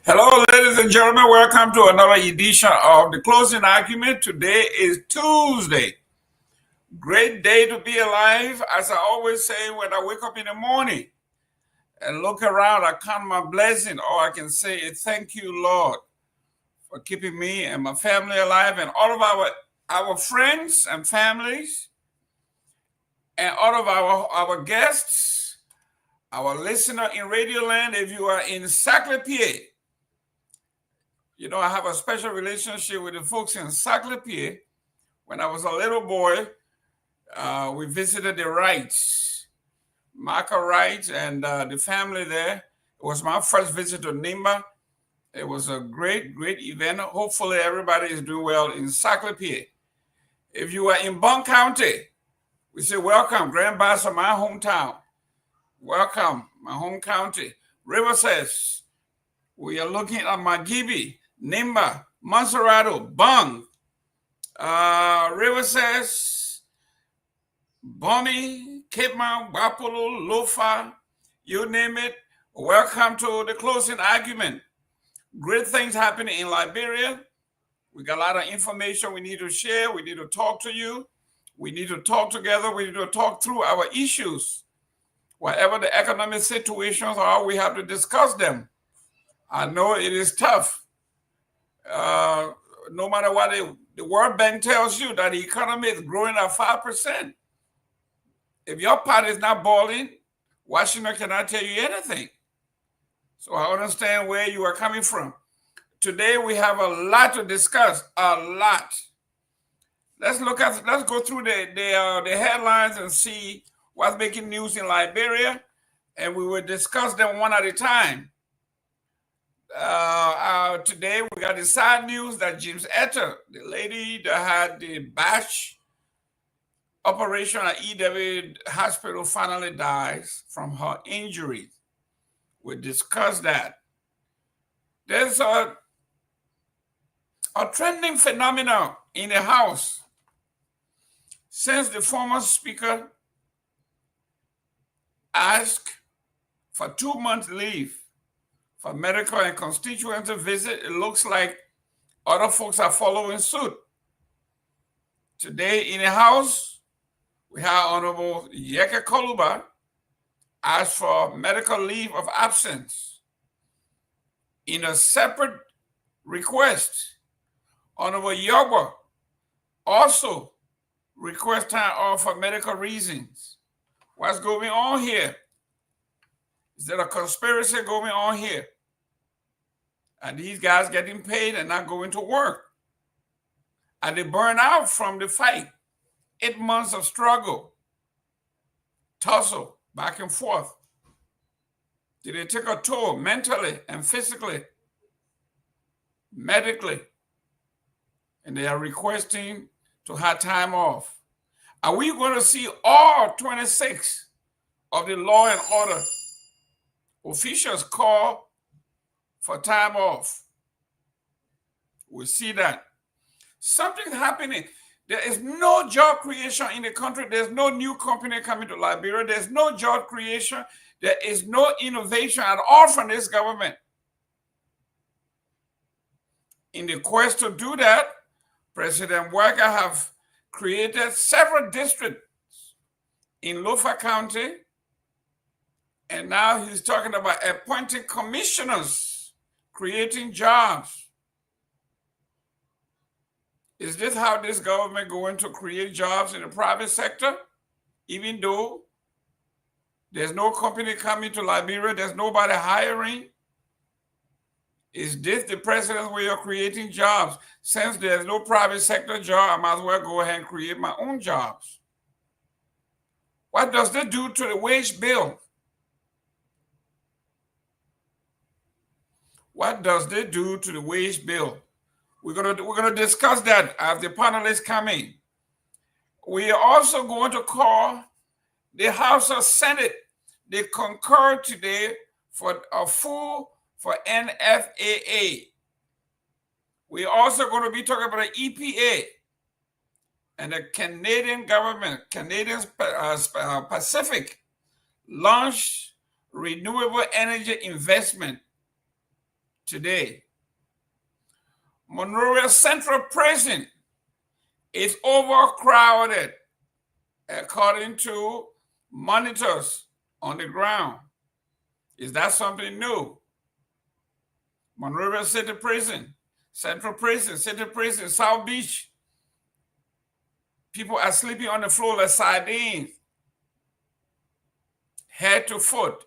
Hello, ladies and gentlemen. Welcome to another edition of the closing argument. Today is Tuesday. Great day to be alive. As I always say, when I wake up in the morning and look around, I count my blessing. All I can say is thank you, Lord, for keeping me and my family alive, and all of our friends and families, and all of our guests, our listener in Radio Land. If you are in Saclay, you know, I have a special relationship with the folks in Saclay. When I was a little boy, we visited the Wrights, Marco Wright, and the family there. It was my first visit to Nimba. It was a great, great event. Hopefully everybody is doing well in Saclay. If you are in Bond County, we say welcome, Grand Bassa, my hometown. Welcome, my home county. River says, we are looking at Magibi, Nimba, Monserrato, Bung, River says, Bonnie, Cape Mount, Wapolo, Lofa, you name it. Welcome to the closing argument. Great things happening in Liberia. We got a lot of information we need to share. We need to talk to you. We need to talk together. We need to talk through our issues. Whatever the economic situations are, we have to discuss them. I know it is tough. No matter what the World Bank tells you that the economy is growing at 5%. If your pot is not boiling, Washington cannot tell you anything. So I understand where you are coming from. Today we have a lot to discuss, a lot. Let's go through the headlines and see what's making news in Liberia, and we will discuss them one at a time. Today we got the sad news that James Etta, the lady that had the batch operation at EW Hospital, finally dies from her injuries. We'll discuss that. There's a trending phenomenon in the House since the former speaker asked for 2 months leave for medical and constituency visit. It looks like other folks are following suit. Today in the House, we have Honorable Yeke Koluba asked for medical leave of absence. In a separate request, Honorable Yogwa also request time off for medical reasons. What's going on here? Is there a conspiracy going on here? Are these guys getting paid and not going to work? Are they burned out from the fight? 8 months of struggle, tussle, back and forth. Did they take a toll mentally and physically, medically? And they are requesting to have time off. Are we going to see all 26 of the law and order officials call for time off? We'll see that. Something's happening. There is no job creation in the country. There's no new company coming to Liberia. There's no job creation. There is no innovation at all from this government. In the quest to do that, President Waka have created several districts in Lofa County, and now he's talking about appointing commissioners, creating jobs. Is this how this government going to create jobs in the private sector? Even though there's no company coming to Liberia, there's nobody hiring? Is this the president's way of creating jobs? Since there's no private sector job, I might as well go ahead and create my own jobs. What does that do to the wage bill? What does that do to the wage bill? We're gonna discuss that as the panelists come in. We are also going to call the House of Senate. They concurred today for a full for NFAA. We're also going to be talking about the EPA and the Canadian government, Canadian Pacific, launched renewable energy investment today. Monrovia Central Prison is overcrowded, according to monitors on the ground. Is that something new? Monrovia City Prison, Central Prison, City Prison, South Beach. People are sleeping on the floor like sardines, head to foot.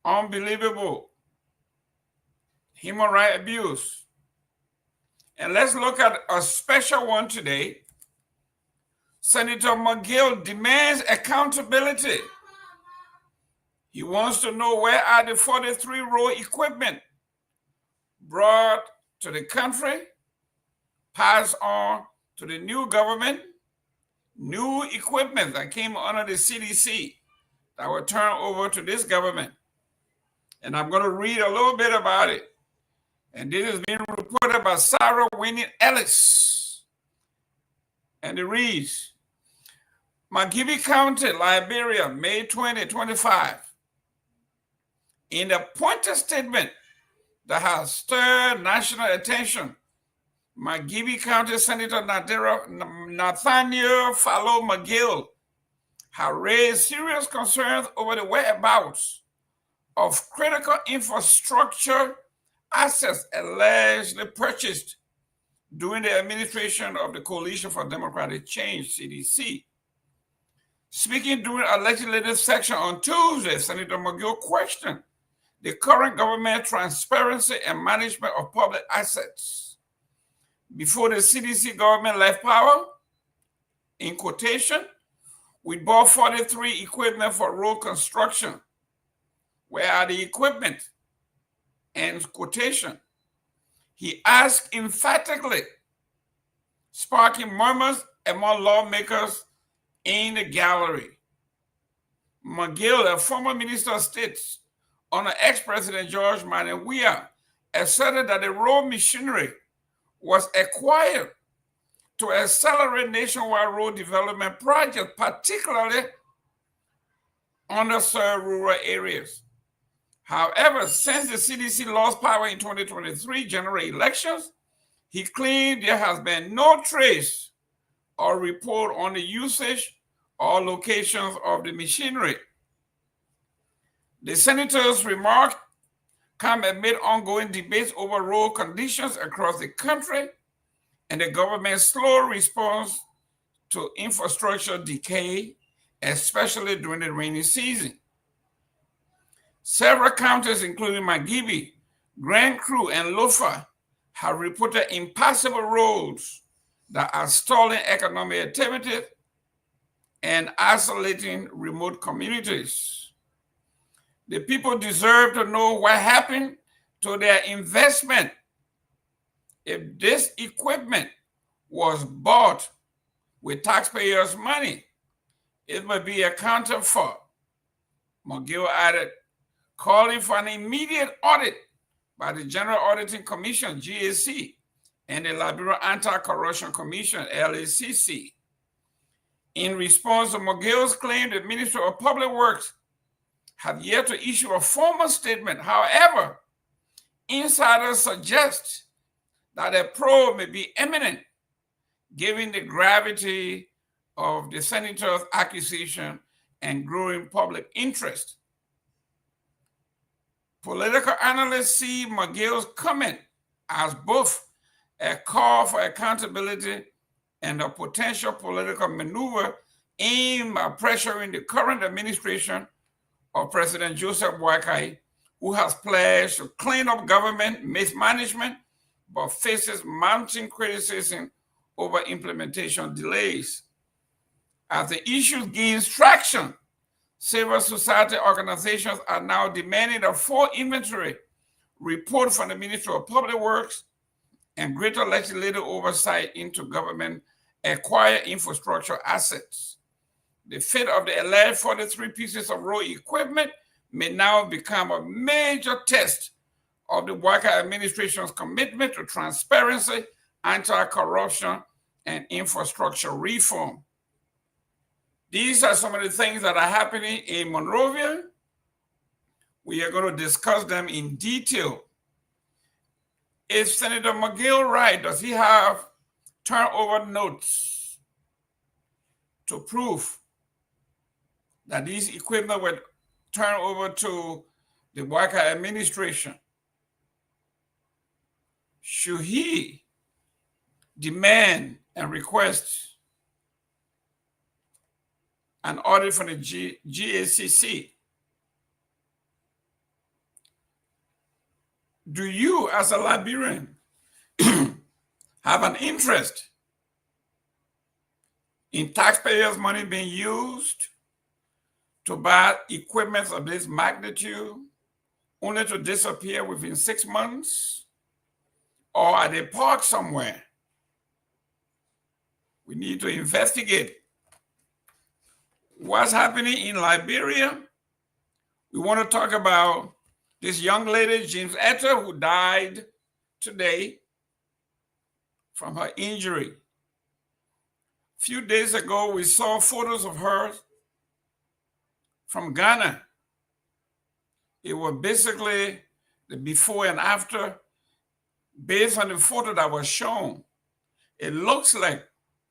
Unbelievable human rights abuse. And let's look at a special one today. Senator McGill demands accountability. He wants to know where are the 43 road equipment brought to the country, passed on to the new government, new equipment that came under the CDC that were turned over to this government. And I'm going to read a little bit about it. And this is being reported by Sarah Winnie Ellis. And it reads, McGill County, Liberia, May 2025. In a pointed statement that has stirred national attention, McGill County Senator Nathaniel Fallow McGill has raised serious concerns over the whereabouts of critical infrastructure assets allegedly purchased during the administration of the Coalition for Democratic Change, CDC. Speaking during a legislative session on Tuesday, Senator McGill questioned the current government transparency and management of public assets. Before the CDC government left power, in quotation, we bought 43 equipment for road construction. Where are the equipment? End quotation. He asked emphatically, sparking murmurs among lawmakers in the gallery. McGill, a former minister of state under ex-president George Myean, asserted that the road machinery was acquired to accelerate nationwide road development projects, particularly underserved rural areas. However, since the CDC lost power in 2023 general elections, he claimed there has been no trace or report on the usage or locations of the machinery. The senator's remarks come amid ongoing debates over road conditions across the country and the government's slow response to infrastructure decay, especially during the rainy season. Several counties, including McGill, Grand Crew, and Lofa, have reported impassable roads that are stalling economic activity and isolating remote communities. The people deserve to know what happened to their investment. If this equipment was bought with taxpayers' money, it must be accounted for. McGill added, calling for an immediate audit by the General Auditing Commission, GAC, and the Liberia Anti-Corruption Commission, LACC. In response to McGill's claim, the Ministry of Public Works have yet to issue a formal statement. However, insiders suggest that a probe may be imminent, given the gravity of the senator's accusation and growing public interest. Political analysts see McGill's comment as both a call for accountability and a potential political maneuver aimed at pressuring the current administration of President Joseph Boakai, who has pledged to clean up government mismanagement but faces mounting criticism over implementation delays. As the issue gains traction, civil society organizations are now demanding a full inventory report from the Ministry of Public Works and greater legislative oversight into government acquired infrastructure assets. The fate of the alleged 43 pieces of road equipment may now become a major test of the Boakai administration's commitment to transparency, anti-corruption, and infrastructure reform. These are some of the things that are happening in Monrovia. We are going to discuss them in detail. Is Senator McGill right? Does he have turnover notes to prove that these equipment were turned over to the Walker administration? Should he demand and request an audit from the GACC? Do you, as a Liberian, have an interest in taxpayers' money being used to buy equipment of this magnitude only to disappear within 6 months? Or are they parked somewhere? We need to investigate what's happening in Liberia. We want to talk about this young lady, James Etta, who died today from her injury. A few days ago, we saw photos of her from Ghana. It was basically the before and after. Based on the photo that was shown, it looks like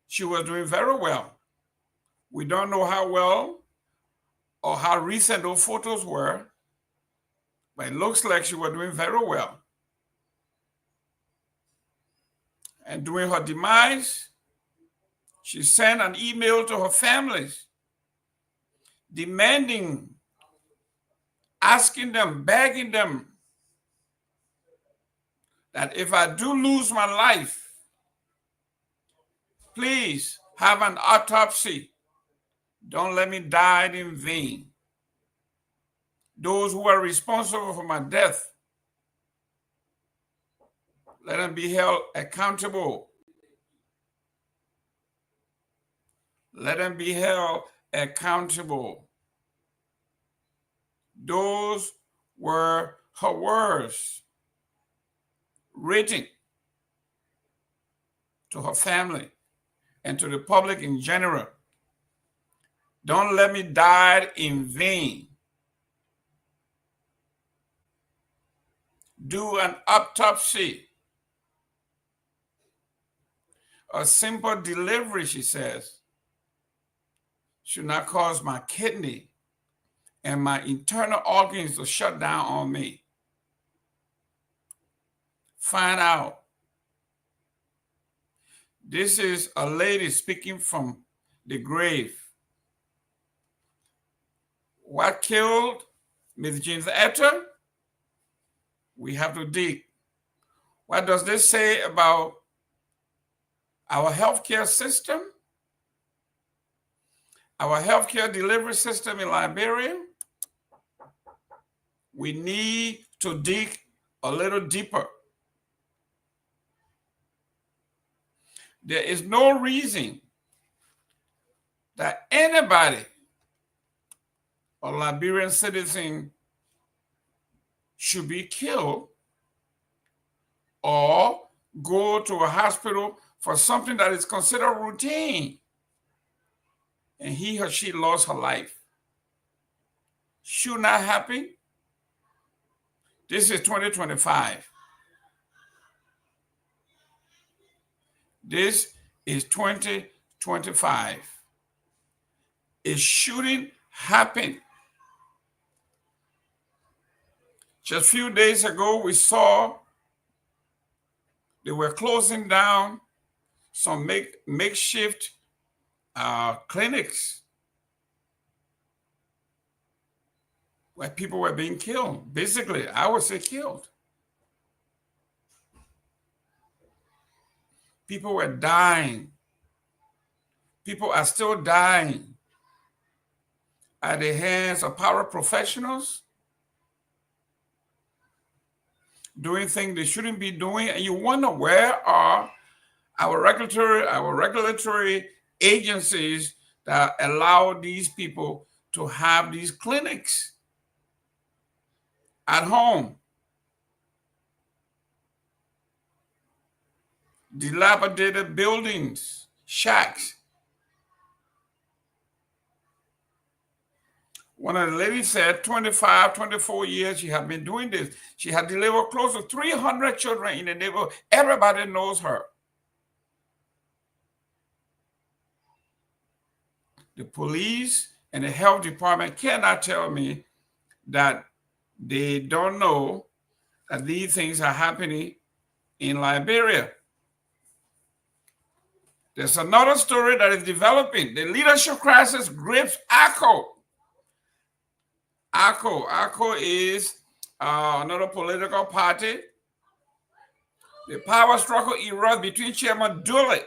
she was doing very well. We don't know how well or how recent those photos were, but it looks like she was doing very well. And during her demise, she sent an email to her families demanding, asking them, begging them that if I do lose my life, please have an autopsy. Don't let me die in vain. Those who are responsible for my death, let them be held accountable. Let them be held accountable. Those were her words, written to her family and to the public in general. Don't let me die in vain. Do an autopsy. A simple delivery, she says, should not cause my kidney and my internal organs to shut down on me. Find out. This is a lady speaking from the grave. What killed Ms. James Etta? We have to dig. What does this say about our healthcare system? Our healthcare delivery system in Liberia? We need to dig a little deeper. There is no reason that anybody, a Liberian citizen, should be killed or go to a hospital for something that is considered routine, and he or she lost her life. Should not happen. This is 2025. This is 2025. A shooting happened. Just a few days ago, we saw they were closing down some makeshift clinics where people were being killed. Basically, I would say killed. People were dying. People are still dying at the hands of paraprofessionals, doing things they shouldn't be doing. And you wonder, where are our regulatory agencies that allow these people to have these clinics at home? Dilapidated buildings, shacks. One of the ladies said 25, 24 years she had been doing this. She had delivered close to 300 children in the neighborhood. Everybody knows her. The police and the health department cannot tell me that they don't know that these things are happening in Liberia. There's another story that is developing. The leadership crisis grips ACO. ACO is another political party. The power struggle erupts between Chairman Dolly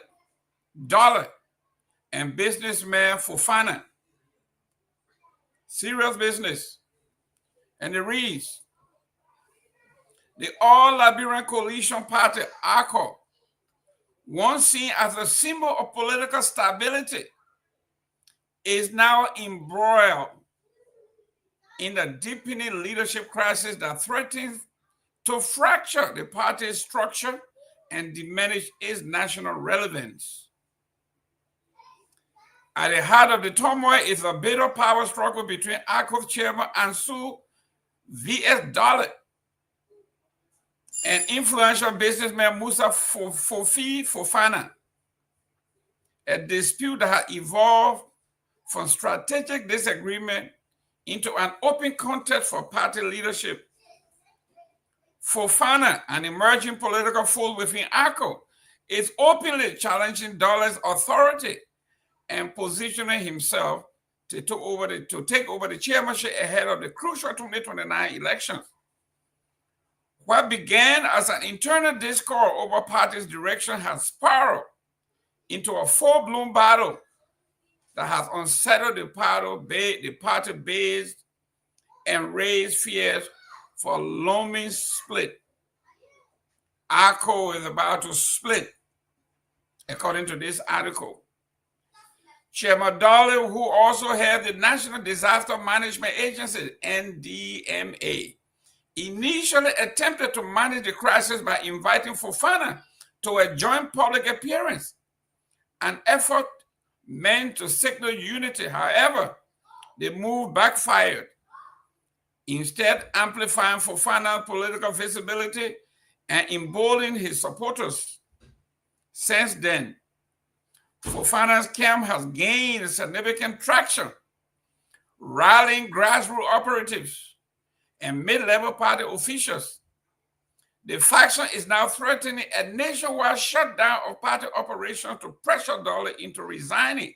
and businessman Fofana. Serious business. And it reads, the All-Liberian Coalition Party, ACO, once seen as a symbol of political stability, is now embroiled in a deepening leadership crisis that threatens to fracture the party's structure and diminish its national relevance. At the heart of the turmoil is a bitter power struggle between ACO's chairman Ansu V.S. Dolly and influential businessman Musa Fofana, a dispute that has evolved from strategic disagreement into an open contest for party leadership. Fofana, an emerging political force within ACO, is openly challenging Dolly's authority and positioning himself to take over the chairmanship ahead of the crucial 2029 elections. What began as an internal discord over party's direction has spiraled into a full-blown battle that has unsettled the party base and raised fears for a looming split. ACO is about to split, according to this article. Chairman Dolly, who also heads the National Disaster Management Agency, NDMA, initially attempted to manage the crisis by inviting Fofana to a joint public appearance, an effort meant to signal unity. However, the move backfired, instead amplifying Fofana's political visibility and emboldening his supporters. Since then, Fofana's camp has gained significant traction, rallying grassroots operatives and mid-level party officials. The faction is now threatening a nationwide shutdown of party operations to pressure Dolly into resigning.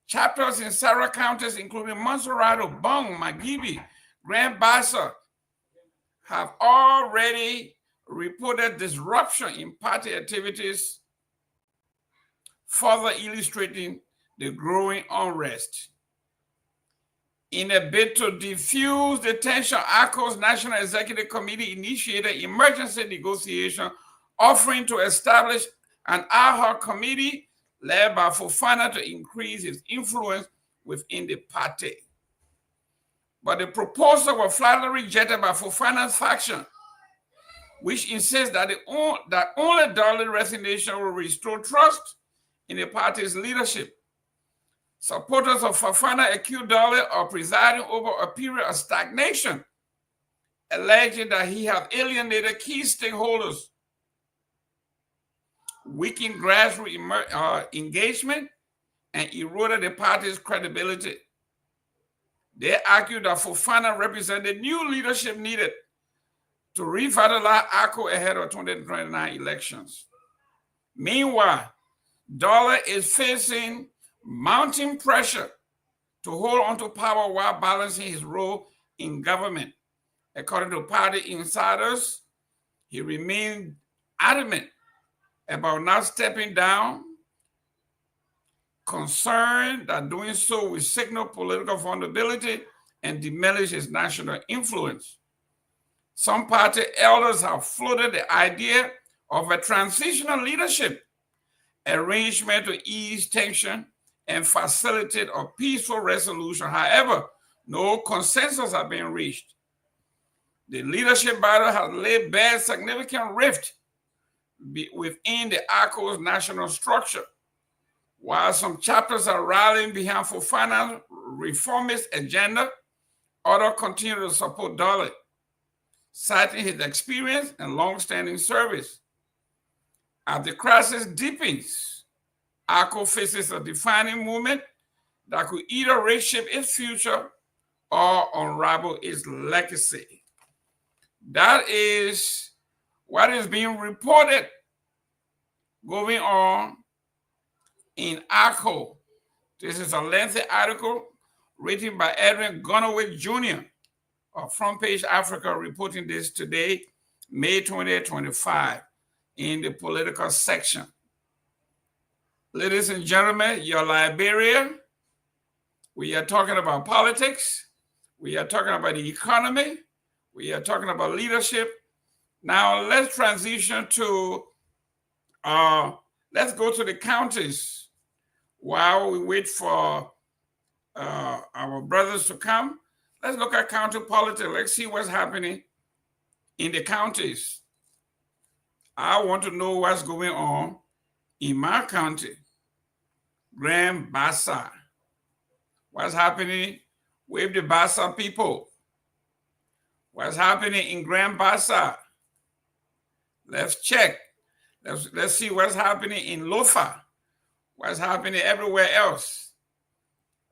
Chapters in several counties, including Monserrato, Bong, Magibi, Grand Bassa, have already reported disruption in party activities, further illustrating the growing unrest. In a bid to diffuse the tension, ACO's National Executive Committee initiated emergency negotiation, offering to establish an ad hoc committee led by Fofana to increase his influence within the party. But the proposal was flatly rejected by Fofana's faction, which insists that only Dolly's resignation will restore trust in the party's leadership. Supporters of Fofana accuse Dolly of presiding over a period of stagnation, alleging that he has alienated key stakeholders, weakened grassroots engagement, and eroded the party's credibility. They argue that Fofana represents the new leadership needed to revitalize ACO ahead of 2029 elections. Meanwhile, Dolly is facing mounting pressure to hold on to power while balancing his role in government. According to party insiders, he remained adamant about not stepping down, concerned that doing so will signal political vulnerability and diminish his national influence. Some party elders have floated the idea of a transitional leadership arrangement to ease tension and facilitate a peaceful resolution. However, no consensus has been reached. The leadership battle has laid bare significant rift within the ACO's national structure. While some chapters are rallying behind Fofana's reformist agenda, others continue to support Dolly, citing his experience and long-standing service. As the crisis deepens, ACO faces a defining moment that could either reshape its future or unravel its legacy. That is what is being reported going on in ACO. This is a lengthy article written by Edwin Gongloe Jr. of Front Page Africa, reporting this today, May 2025, in the political section. Ladies and gentlemen, your Liberia, we are talking about politics, we are talking about the economy, we are talking about leadership. Now let's transition to, let's go to the counties while we wait for our brothers to come. Let's look at county politics. Let's see what's happening in the counties. I want to know what's going on in my county, Grand Bassa. What's happening with the Bassa people? What's happening in Grand Bassa? Let's check. Let's see what's happening in Lofa. What's happening everywhere else?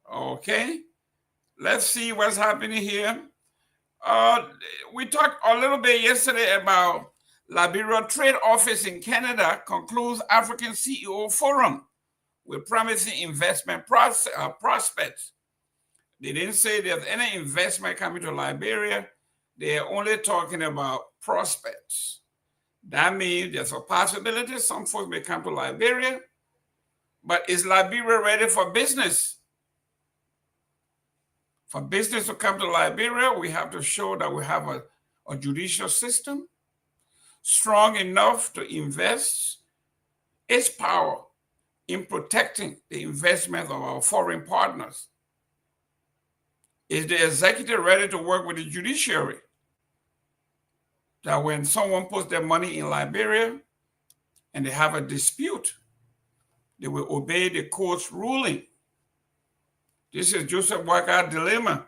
Okay. Let's see what's happening here. We talked a little bit yesterday about Liberia Trade Office in Canada concludes African CEO Forum with promising investment prospects. They didn't say there's any investment coming to Liberia. They're only talking about prospects. That means there's a possibility some folks may come to Liberia, but is Liberia ready for business? For business to come to Liberia, we have to show that we have a judicial system strong enough to invest its power in protecting the investment of our foreign partners. Is the executive ready to work with the judiciary? That when someone puts their money in Liberia and they have a dispute, they will obey the court's ruling. This is Joseph Boakar's dilemma.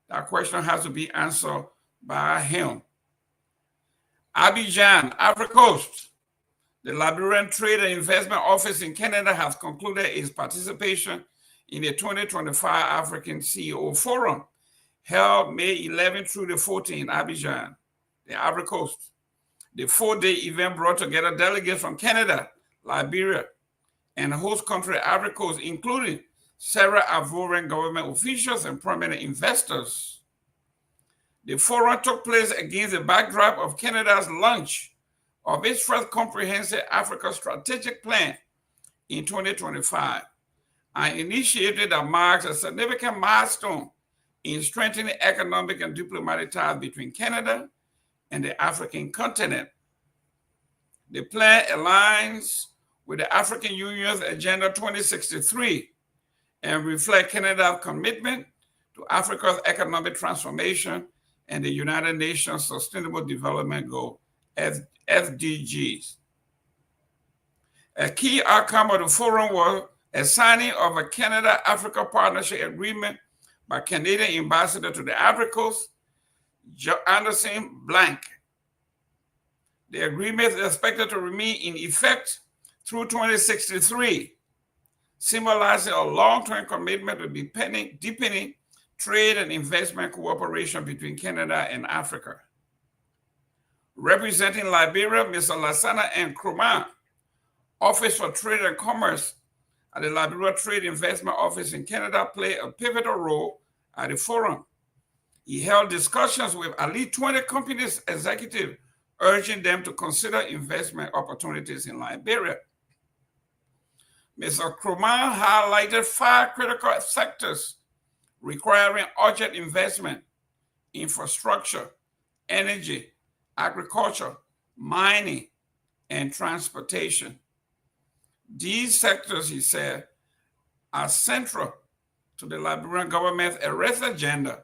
That question has to be answered by him. Abidjan, Ivory Coast. The Liberian Trade and Investment Office in Canada has concluded its participation in the 2025 African CEO Forum, held May 11 through the 14th in Abidjan, the Ivory Coast. The 4-day event brought together delegates from Canada, Liberia, and host country Ivory Coast, including several Ivorian government officials and prominent investors. The forum took place against the backdrop of Canada's launch of its first comprehensive Africa strategic plan in 2025, an initiative that marks a significant milestone in strengthening economic and diplomatic ties between Canada and the African continent. The plan aligns with the African Union's Agenda 2063 and reflects Canada's commitment to Africa's economic transformation and the United Nations Sustainable Development Goal, SDGs. A key outcome of the forum was a signing of a Canada-Africa Partnership Agreement by Canadian Ambassador to the Ivory Coast, Anderson Blank. The agreement is expected to remain in effect through 2063, symbolizing a long-term commitment to deepening trade and investment cooperation between Canada and Africa. Representing Liberia, Mr. Lassana Nkrumah, Office for Trade and Commerce at the Liberia Trade Investment Office in Canada, played a pivotal role at the forum. He held discussions with at least 20 companies' executives, urging them to consider investment opportunities in Liberia. Mr. Nkrumah highlighted 5 critical sectors requiring urgent investment: infrastructure, energy, agriculture, mining, and transportation. These sectors, he said, are central to the Liberian government's arrest agenda: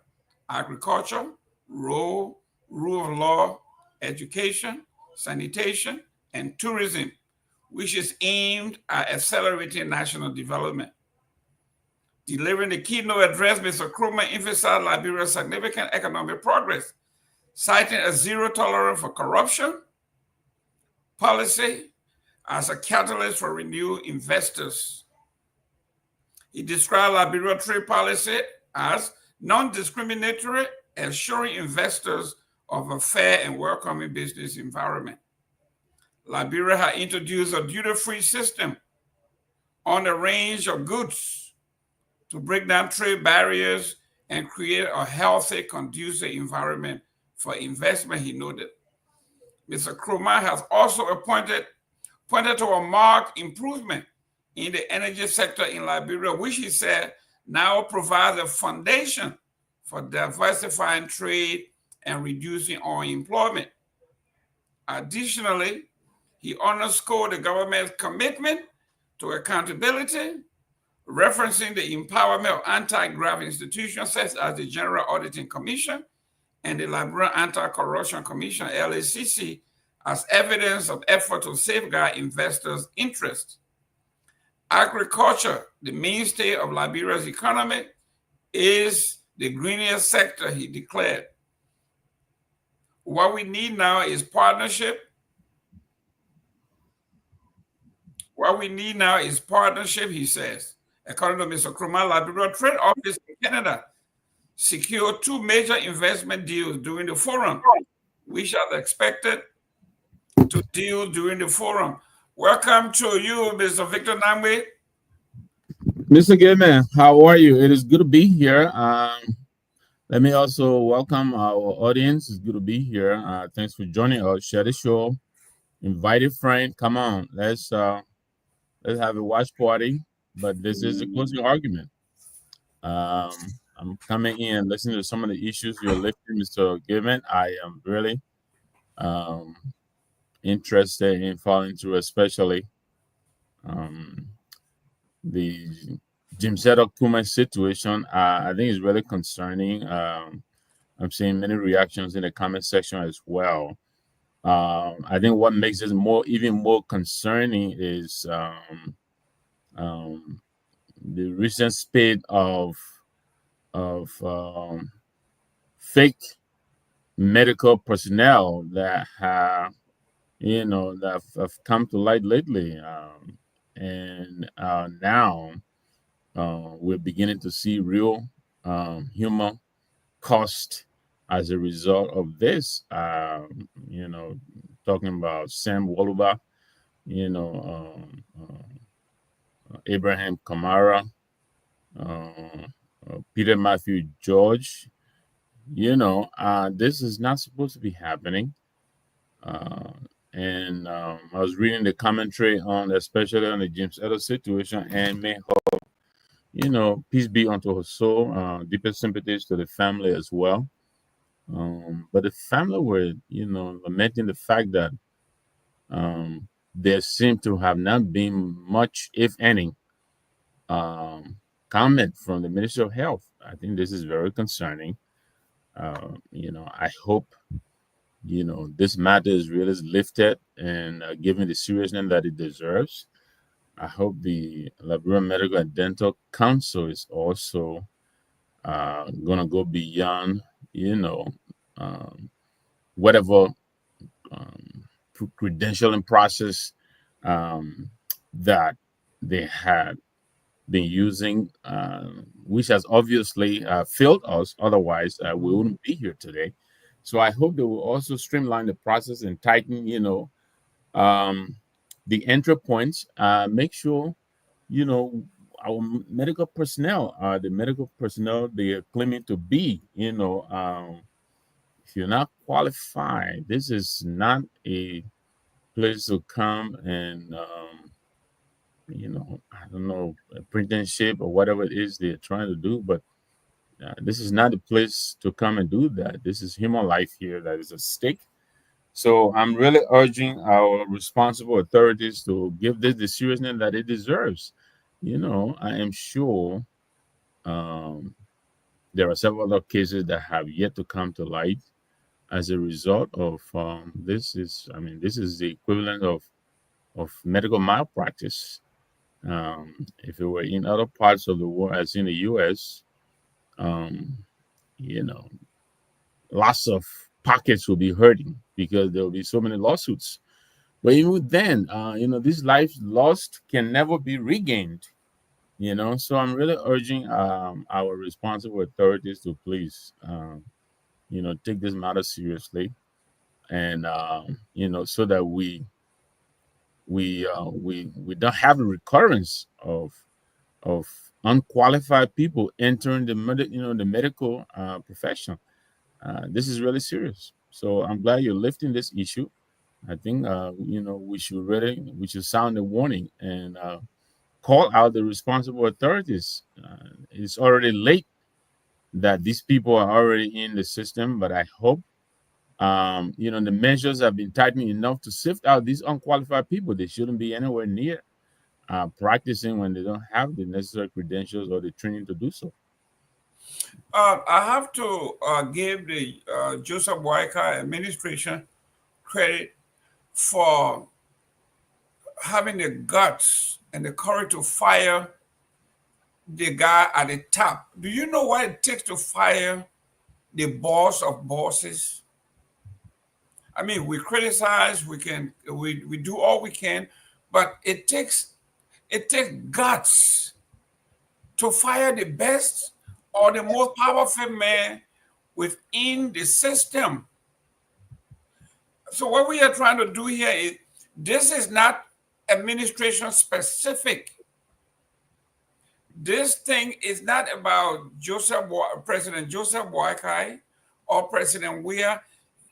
agriculture, rule of law, education, sanitation, and tourism, which is aimed at accelerating national development. Delivering the keynote address, Mr. Nkrumah emphasized Liberia's significant economic progress, citing a zero tolerance for corruption policy as a catalyst for renewed investors. He described Liberia's trade policy as non-discriminatory, ensuring investors of a fair and welcoming business environment. Liberia has introduced a duty-free system on a range of goods to break down trade barriers and create a healthy, conducive environment for investment, he noted. Mr. Nkrumah has also pointed to a marked improvement in the energy sector in Liberia, which he said now provides a foundation for diversifying trade and reducing unemployment. Additionally, he underscored the government's commitment to accountability, referencing the empowerment of anti-graft institutions such as the General Auditing Commission and the Liberian Anti-Corruption Commission, LACC, as evidence of effort to safeguard investors' interests. Agriculture, the mainstay of Liberia's economy, is the greenest sector, he declared. What we need now is partnership. What we need now is partnership, he says. According to Mr. Nkrumah, Liberia Trade Office in Canada secured 2 major investment deals during the forum, which are expected to deal during the forum. Welcome to you, Mr. Victor Namwe. Mr. Goodman, how are you? It is good to be here. Let me also welcome our audience. It's good to be here. Thanks for joining us. Share the show. Invite a friend. Come on, let's have a watch party. But this is a closing argument. I'm coming in, listening to some of the issues you're lifting, Mr. Goodman. I am really interested in following through, especially the Jim Kuma situation. I think is really concerning. I'm seeing many reactions in the comment section as well. I think what makes it even more concerning is the recent spate of fake medical personnel that have come to light lately, and now we're beginning to see real human cost as a result of this. Talking about Sam Waluba, Abraham Kamara, Peter Matthew George. This is not supposed to be happening. And I was reading the commentary especially on the James Edo situation, and may hope, peace be unto her soul. Deepest sympathies to the family as well. But the family were, lamenting the fact that there seemed to have not been much, if any, comment from the Ministry of Health. I think this is very concerning. I hope, this matter is really lifted and given the seriousness that it deserves. I hope the Liberian Medical and Dental Council is also going to go beyond, whatever credentialing process that they had been using, which has obviously failed us. Otherwise, we wouldn't be here today. So I hope they will also streamline the process and tighten, the entry points. Make sure, our medical personnel are the medical personnel they are claiming to be. If you're not qualified, this is not a place to come and I don't know, apprenticeship or whatever it is they're trying to do, but this is not a place to come and do that. This is human life here that is at stake. So I'm really urging our responsible authorities to give this the seriousness that it deserves. I am sure there are several other cases that have yet to come to light as a result of this is the equivalent of medical malpractice. If it were in other parts of the world, as in the U.S., um, you know, lots of pockets will be hurting because there will be so many lawsuits. But even then, these lives lost can never be regained. So I'm really urging our responsible authorities to please, take this matter seriously, and so that we don't have a recurrence of unqualified people entering the medical profession. This is really serious. So I'm glad you're lifting this issue. I think we should sound a warning and call out the responsible authorities. It's already late that these people are already in the system, but I hope the measures have been tightened enough to sift out these unqualified people. They shouldn't be anywhere near practicing when they don't have the necessary credentials or the training to do so. I have to give the Joseph Boakai administration credit for having the guts and the courage to fire the guy at the top. Do you know what it takes to fire the boss of bosses? I mean, we criticize, we do all we can, but it takes guts to fire the best or the most powerful man within the system. So what we are trying to do here is, this is not administration specific. This thing is not about President Joseph Boakai or President Weah.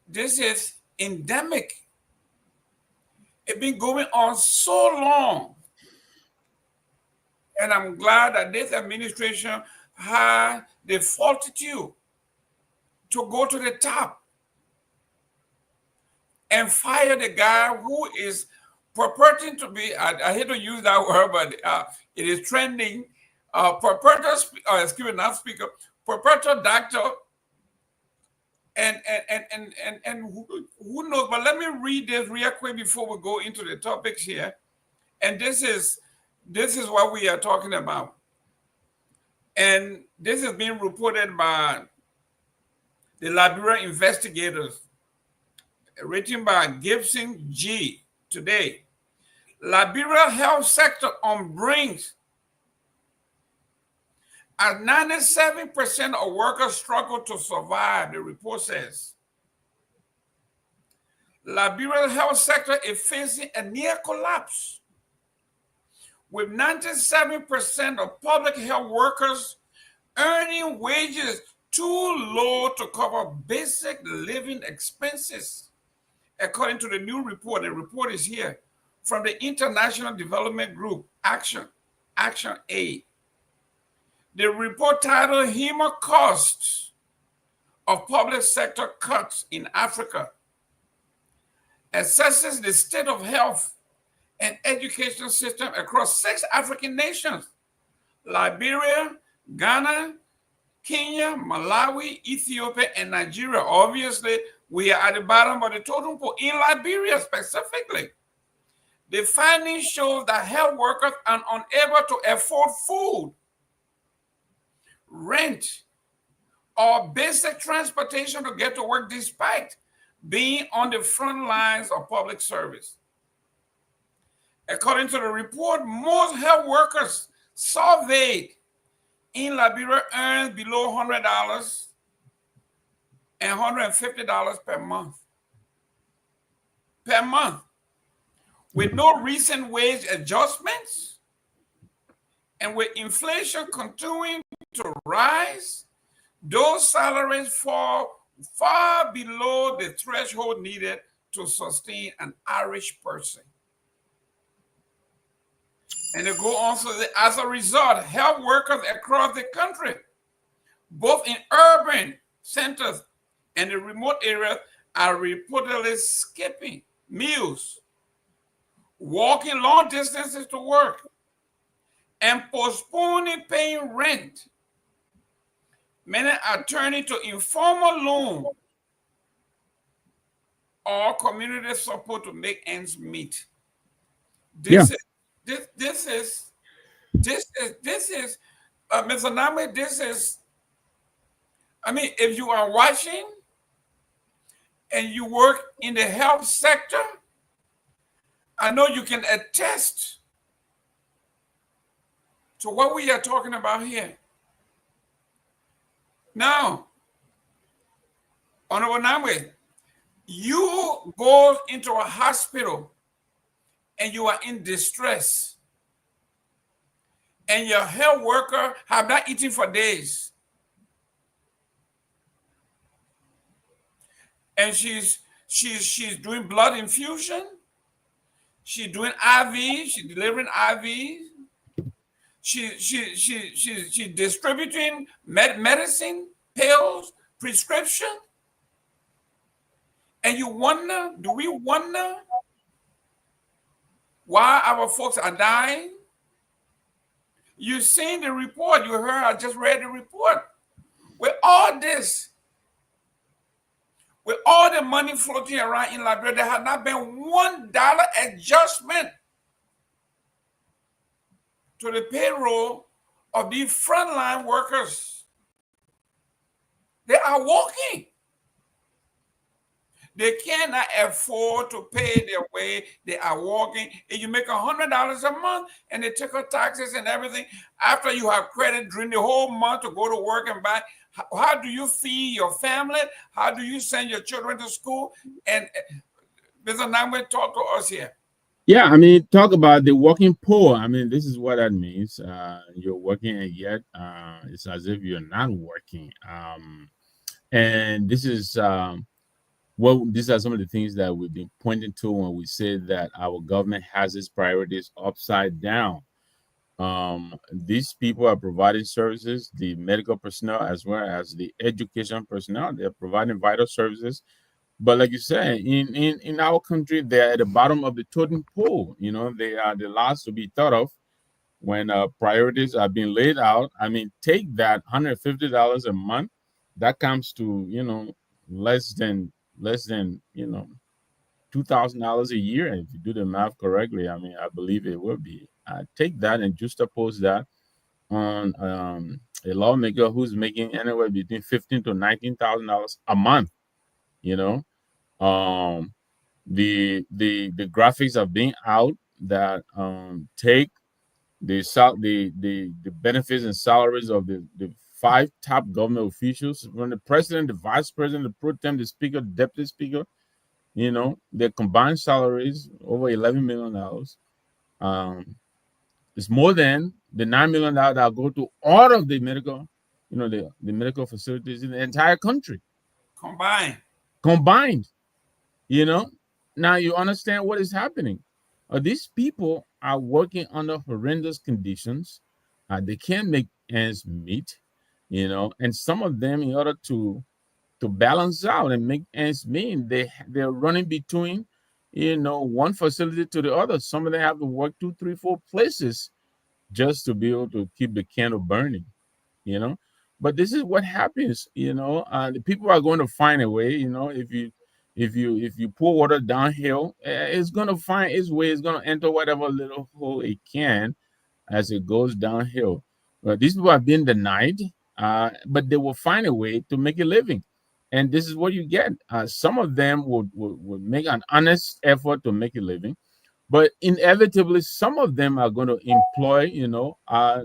This is endemic. It's been going on so long. And I'm glad that this administration had the fortitude to go to the top and fire the guy who is purporting to be, I hate to use that word, but it is trending, purported doctor, and who knows, but let me read this real quick before we go into the topics here. And this is what we are talking about. And this is being reported by the Liberia investigators, written by Gibson G. today. Liberia health sector on brinks as 97% of workers struggle to survive, the report says. Liberia health sector is facing a near collapse, with 97% of public health workers earning wages too low to cover basic living expenses, according to the new report. The report is here from the International Development Group, Action Aid. The report titled "Human Costs of Public Sector Cuts in Africa" assesses the state of health and education system across 6 African nations: Liberia, Ghana, Kenya, Malawi, Ethiopia, and Nigeria. Obviously, we are at the bottom of the totem pole in Liberia specifically. The findings show that health workers are unable to afford food, rent, or basic transportation to get to work, despite being on the front lines of public service. According to the report, most health workers surveyed in Liberia earn below $100 and $150 per month. With no recent wage adjustments, and with inflation continuing to rise, those salaries fall far below the threshold needed to sustain an average person. And they go on to say, as a result, health workers across the country, both in urban centers and the remote areas, are reportedly skipping meals, walking long distances to work, and postponing paying rent. Many are turning to informal loan or community support to make ends meet. Yeah. This is this is this is Mr. Name, this is, I mean, if you are watching and you work in the health sector, I know you can attest to what we are talking about here. Now, Honorable Namwe, you go into a hospital and you are in distress, and your health worker have not eaten for days, and she's doing blood infusion, she's doing IV, she's delivering IV, she's distributing medicine, pills, prescription, and you wonder, do we wonder why our folks are dying? You've seen the report, you heard, I just read the report. With all this, with all the money floating around in Liberia, there has not been $1 adjustment to the payroll of these frontline workers. They are walking. They cannot afford to pay their way. They are walking. If you make $100 a month and they take out taxes and everything, after you have credit during the whole month to go to work and buy, how do you feed your family? How do you send your children to school? And Mr. Nangwe, talk to us here. Yeah, I mean, talk about the working poor. I mean, this is what that means. You're working and yet it's as if you're not working. And this is well, these are some of the things that we've been pointing to when we say that our government has its priorities upside down. These people are providing services, the medical personnel as well as the education personnel. They're providing vital services. But like you said, in our country, they're at the bottom of the totem pole. You know, they are the last to be thought of when priorities are being laid out. I mean, take that $150 a month. That comes to, you know, less than $2,000 a year. If you do the math correctly, I mean, I believe it will be. Take that and juxtapose that on a lawmaker who's making anywhere between $15,000 to $19,000 a month. You know, the graphics are being out that take the benefits and salaries of the five top government officials, from the president, the vice president, the pro tem, the speaker, the deputy speaker. You know, their combined salaries over $11 million. It's more than the $9 million that go to all of the medical, you know, the medical facilities in the entire country combined. You know, now you understand what is happening. These people are working under horrendous conditions. They can't make ends meet, you know, and some of them, in order to balance out and make ends meet, they're running between, you know, one facility to the other. Some of them have to work 2, 3, 4 places just to be able to keep the candle burning, you know. But this is what happens, you know. The people are going to find a way, you know. If you pour water downhill, it's going to find its way. It's going to enter whatever little hole it can as it goes downhill. These people have been denied, but they will find a way to make a living. And this is what you get. Some of them would make an honest effort to make a living, but inevitably, some of them are going to employ, you know,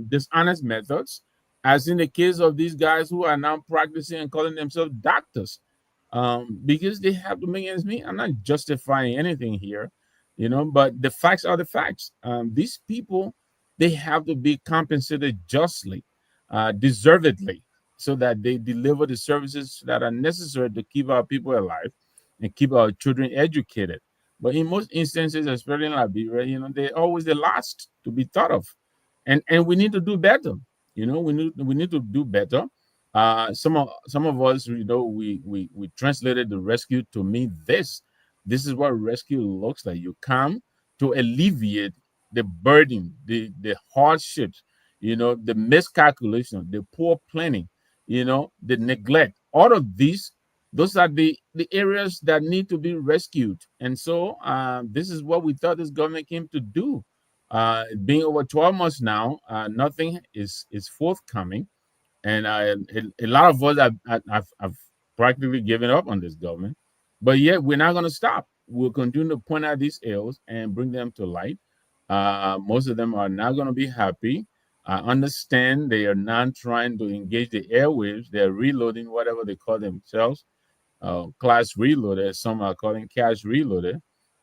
dishonest methods, as in the case of these guys who are now practicing and calling themselves doctors, because they have to make ends meet. I'm not justifying anything here, you know, but the facts are the facts. These people, they have to be compensated justly, deservedly, so that they deliver the services that are necessary to keep our people alive and keep our children educated. But in most instances, especially in Liberia, you know, they're always the last to be thought of, and we need to do better. You know, we need to do better. Some of us, you know, we translated the rescue to mean this. This is what rescue looks like. You come to alleviate the burden, the hardships, you know, the miscalculation, the poor planning, you know, the neglect. All of these those are the areas that need to be rescued. And so this is what we thought this government came to do. Being over 12 months now, nothing is forthcoming. And a lot of us have practically given up on this government. But yet we're not going to stop. We'll continue to point out these ills and bring them to light. Most of them are not going to be happy. I understand they are not trying to engage the airwaves. They're reloading whatever they call themselves, class reloader. Some are calling cash reloader.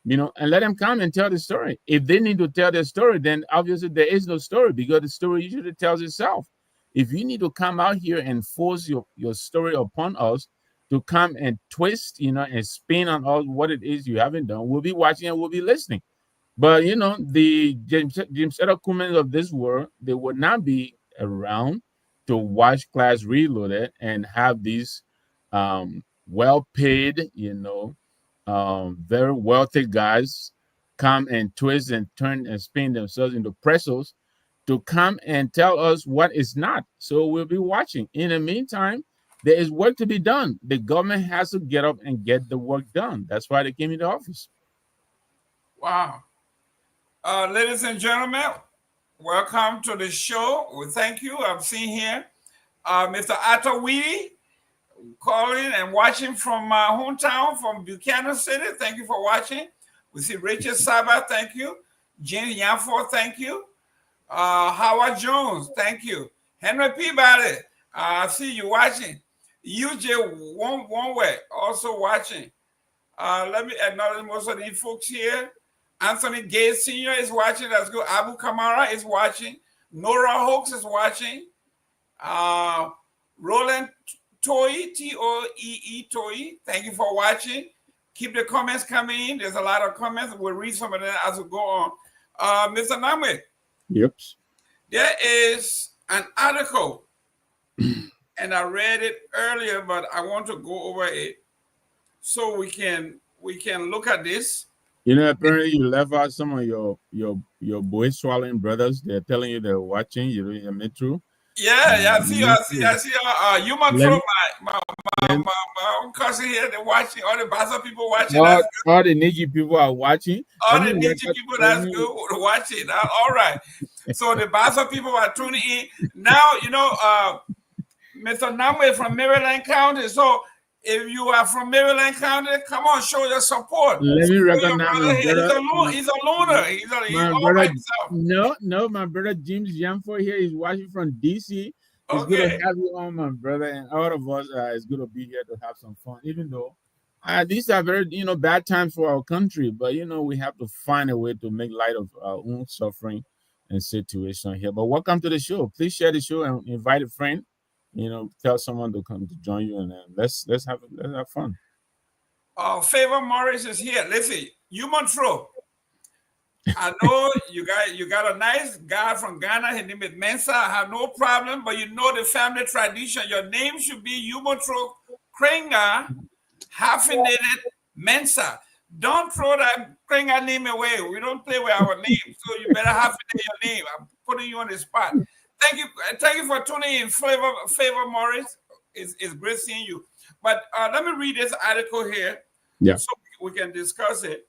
And let them come and tell the story. If they need to tell their story, then obviously there is no story, because the story usually tells itself. If you need to come out here and force your story upon us to come and twist, and spin on all what it is you haven't done, we'll be watching and we'll be listening. But, the James Kumens of this world, they would not be around to watch class reloaded and have these well-paid, very wealthy guys come and twist and turn and spin themselves into pretzels to come and tell us what is not. So we'll be watching. In the meantime, there is work to be done. The government has to get up and get the work done. That's why they came into office. Wow. Ladies and gentlemen, welcome to the show. Well, thank you. I'm seeing here Mr. Atawidi calling and watching from my hometown, from Buchanan City. Thank you for watching. We see Rachel Saba, thank you. James Yanfor, thank you. Howard Jones, thank you. Henry Peabody, I see you watching. UJ One-Way, also watching. Let me acknowledge most of these folks here. Anthony Gates Sr. is watching. That's good. Abu Kamara is watching. Nora Hawks is watching. Roland Toy, T-O-E-E Toy, thank you for watching. Keep the comments coming in. There's a lot of comments. We'll read some of them as we go on. Mr. Namwe. Yep. There is an article, and I read it earlier, but I want to go over it so we can look at this. Apparently you left out some of your boy swallowing brothers. They're telling you they're watching. You know, me true. Yeah, I see. Human throw my own cousin here. They're watching. All the Basa people watching. All the Niji people are watching. All the Niji people, that's good, watching. All right. So the Basa people are tuning in now. Mr. Namwe from Maryland County. So if you are from Maryland County, come on, show your support. Let me recognize my brother. He's a loner. He's all brother, by himself. No, my brother James Yanfor here is watching from DC. It's good to have you on, my brother, and all of us. It's good to be here to have some fun, even though these are very bad times for our country. But we have to find a way to make light of our own suffering and situation here. But welcome to the show. Please share the show and invite a friend. Tell someone to come to join you, and let's have fun. Favor Morris is here. Listen, Human Throw. I know you got a nice guy from Ghana. His name is Mensa. I have no problem, but the family tradition. Your name should be Human Throw Krenga, hyphenated Mensa. Don't throw that Krenga name away. We don't play with our name, so you better hyphenate your name. I'm putting you on the spot. Thank you for tuning in, Favor Morris. It's great seeing you. But let me read this article here, so we can discuss it.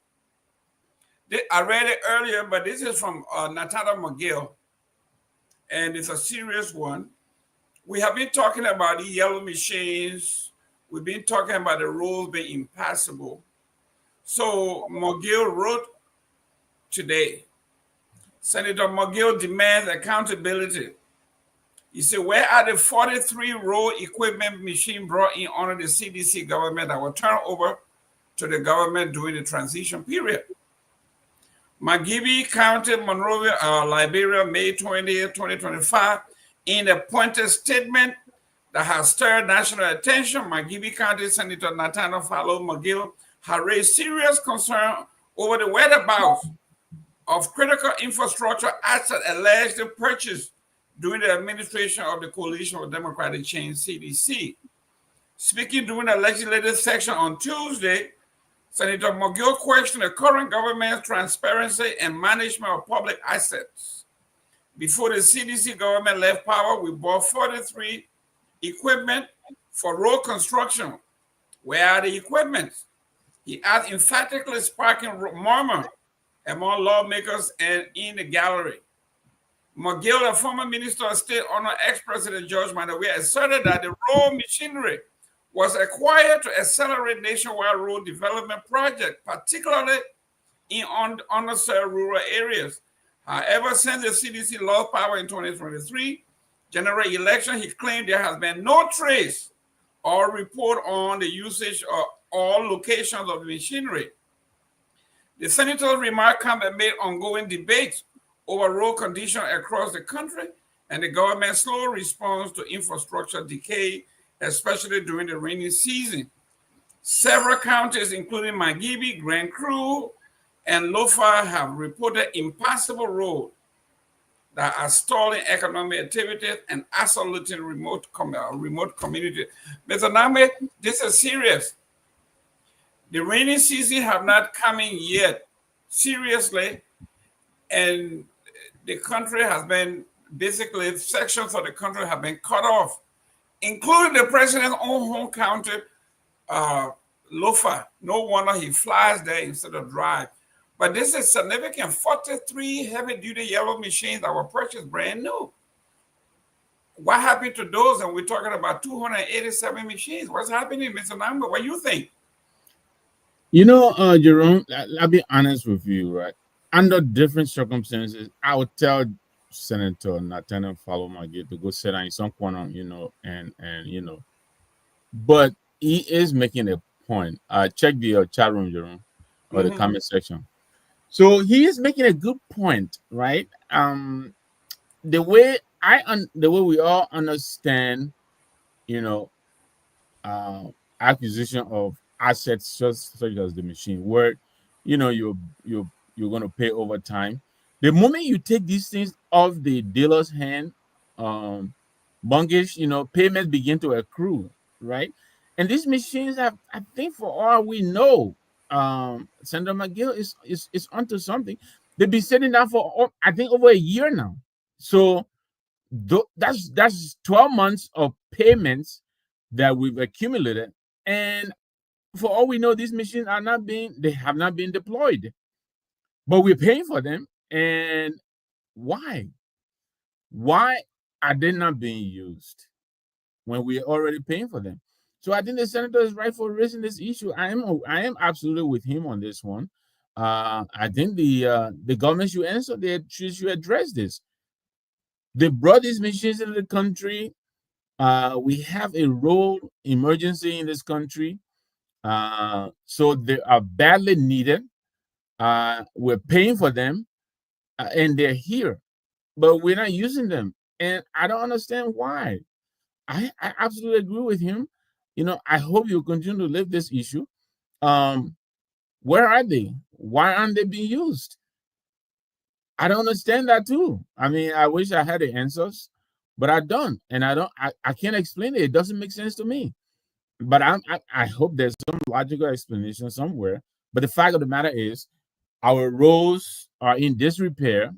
I read it earlier, but this is from Natana McGill, and it's a serious one. We have been talking about the yellow machines. We've been talking about the roads being impassable. So McGill wrote today, Senator McGill demands accountability. He said, where are the 43 road equipment machines brought in under the CDC government that were turned over to the government during the transition period? Magibi County, Monrovia, Liberia, May 20th, 2025, in a pointed statement that has stirred national attention, Magibi County Senator Nathaniel Fallow McGill has raised serious concern over the whereabouts of critical infrastructure assets allegedly purchased during the administration of the Coalition for Democratic Change, CDC. Speaking during the legislative session on Tuesday, Senator McGill questioned the current government's transparency and management of public assets. Before the CDC government left power, we bought 43 equipment for road construction, Where are the equipment? He asked, emphatically sparking murmur among lawmakers and in the gallery. McGill, a former Minister of State under ex-President George Manawe, asserted that the road machinery was acquired to accelerate nationwide road development projects, particularly in underserved rural areas. However, since the CDC lost power in 2023 general election, he claimed there has been no trace or report on the usage of all locations of the machinery. The senator's remark come amid ongoing debates over road conditions across the country and the government's slow response to infrastructure decay, especially during the rainy season. Several counties, including Magibi, Grand Cru, and Lofa, have reported impassable roads that are stalling economic activities and isolating remote communities. Mr. Name, this is serious. The rainy season have not come in yet, seriously, and the country has been, basically, sections of the country have been cut off, including the president's own home county, Lofa. No wonder he flies there instead of drive. But this is significant. 43 heavy-duty yellow machines that were purchased brand new. What happened to those? And we're talking about 287 machines. What's happening, Mr. Namba? What do you think? You know, Jerome, I'll be honest with you, right? Under different circumstances, I would tell Senator Nathan follow my gate to go sit down in some corner, and but he is making a point. Check the chat room, Jerome, or the comment section. So he is making a good point, right? The way we all understand, acquisition of assets such as the machine, where you're going to pay over time. The moment you take these things off the dealer's hand, bunkish, payments begin to accrue, right? And these machines have, I think, for all we know, Senator McGill is onto something. They've been sitting down for, I think, over a year now. So that's 12 months of payments that we've accumulated, and for all we know, these machines have not been deployed, but we're paying for them. And why are they not being used when we're already paying for them? So I think the senator is right for raising this issue. I am absolutely with him on this one. I think the government should answer. They should address this. They brought these machines into the country. We have a road emergency in this country. So they are badly needed. We're paying for them, and they're here, but we're not using them. And I don't understand why. I absolutely agree with him. I hope you continue to live this issue. Where are they? Why aren't they being used? I don't understand that too. I mean, I wish I had the answers, but I don't, and I can't explain it. It doesn't make sense to me. But I hope there's some logical explanation somewhere. But the fact of the matter is, our roads are in disrepair.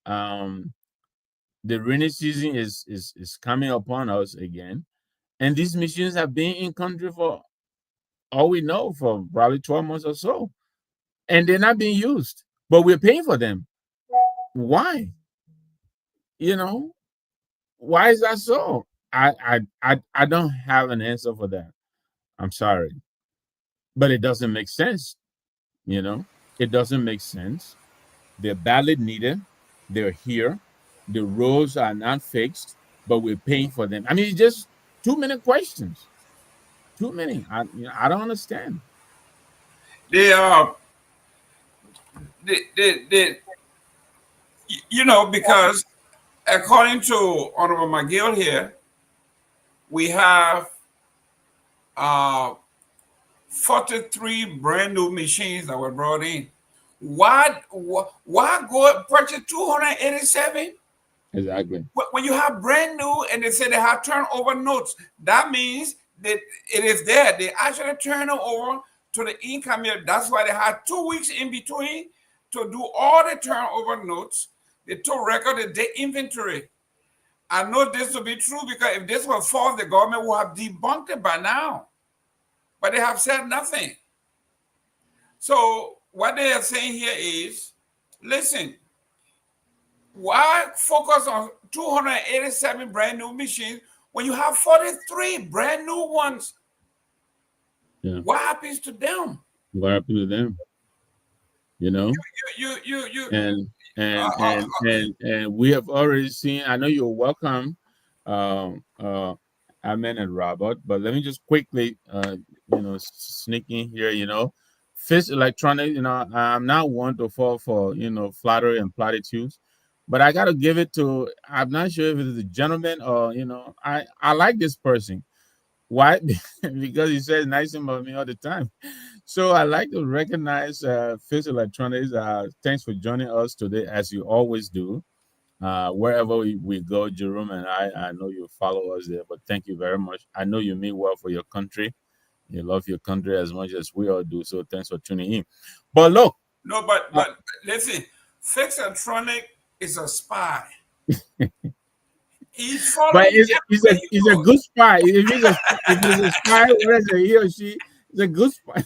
The rainy season is coming upon us again, and these machines have been in country for all we know for probably 12 months or so, and they're not being used. But we're paying for them. Why? Why is that so? I don't have an answer for that. I'm sorry, but it doesn't make sense. It doesn't make sense. They're badly needed. They're here. The roads are not fixed, but we're paying for them. I mean, it's just too many questions. Too many. I don't understand. Because according to Honorable McGill here, we have 43 brand new machines that were brought in. Why go purchase 287? Exactly. When you have brand new and they say they have turnover notes, that means that it is there. They actually turn it over to the income year. That's why they had 2 weeks in between to do all the turnover notes. They took record of the inventory. I know this to be true because if this was false, the government would have debunked it by now. but they have said nothing. So what they are saying here is, listen, why focus on 287 brand new machines when you have 43 brand new ones? Yeah. What happens to them? What happened to them? You know? You And we have already seen, I know you're welcome, Amen and Robert, but let me just quickly sneak in here, Fist Electronic, I'm not one to fall for flattery and platitudes, but I gotta give it to, I'm not sure if it's a gentleman or I like this person. Why? Because he says nice thing about me all the time. So I like to recognize Fizz Electronics. Thanks for joining us today, as you always do. Wherever we go, Jerome and I know you follow us there, but thank you very much. I know you mean well for your country. You love your country as much as we all do. So thanks for tuning in. But look. No, but listen, Fizz Electronic is a spy. He's But following he's a good spy. If he's a spy, whether it's a he or she, he's a good spy.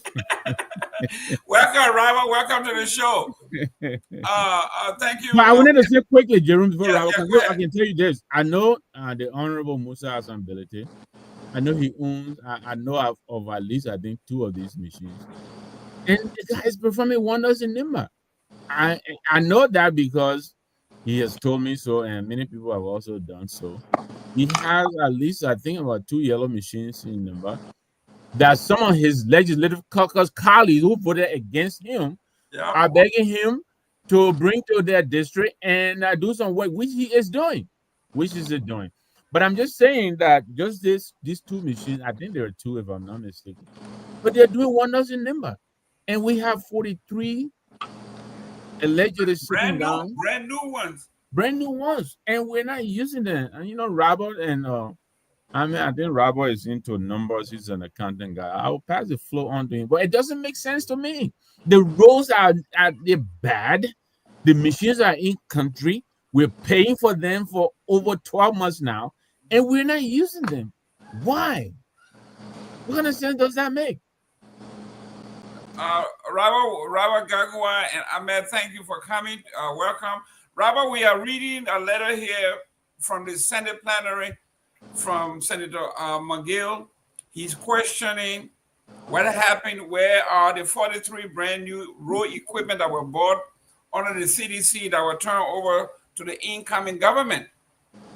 Welcome, Robert. Welcome to the show. Thank you. But I wanted to say quickly, Jerome, before Yeah, Robert, I can tell you this. I know the Honorable Musa has some ability. I know he owns, I know of at least, I think, 2 of these machines. And the guy is performing wonders in Nimba. I know that because he has told me so, and many people have also done so. He has at least, I think, about 2 yellow machines in Nimba that some of his legislative caucus colleagues who voted against him are begging him to bring to their district and do some work, which he is doing. But I'm just saying that just these 2 machines, I think there are 2 if I'm not mistaken, but they're doing wonders in Nimba. And we have 43 allegedly sitting down. Brand new ones. And we're not using them. And Robert and I think Robert is into numbers. He's an accounting guy. I'll pass the floor on to him. But it doesn't make sense to me. The roads are they're bad. The machines are in country. We're paying for them for over 12 months now, and we're not using them. Why? What kind of sense does that make? Robert Garguah and Ahmed, thank you for coming. Welcome. Robert, we are reading a letter here from the Senate plenary from Senator McGill. He's questioning what happened. Where are the 43 brand new road equipment that were bought under the CDC that were turned over to the incoming government?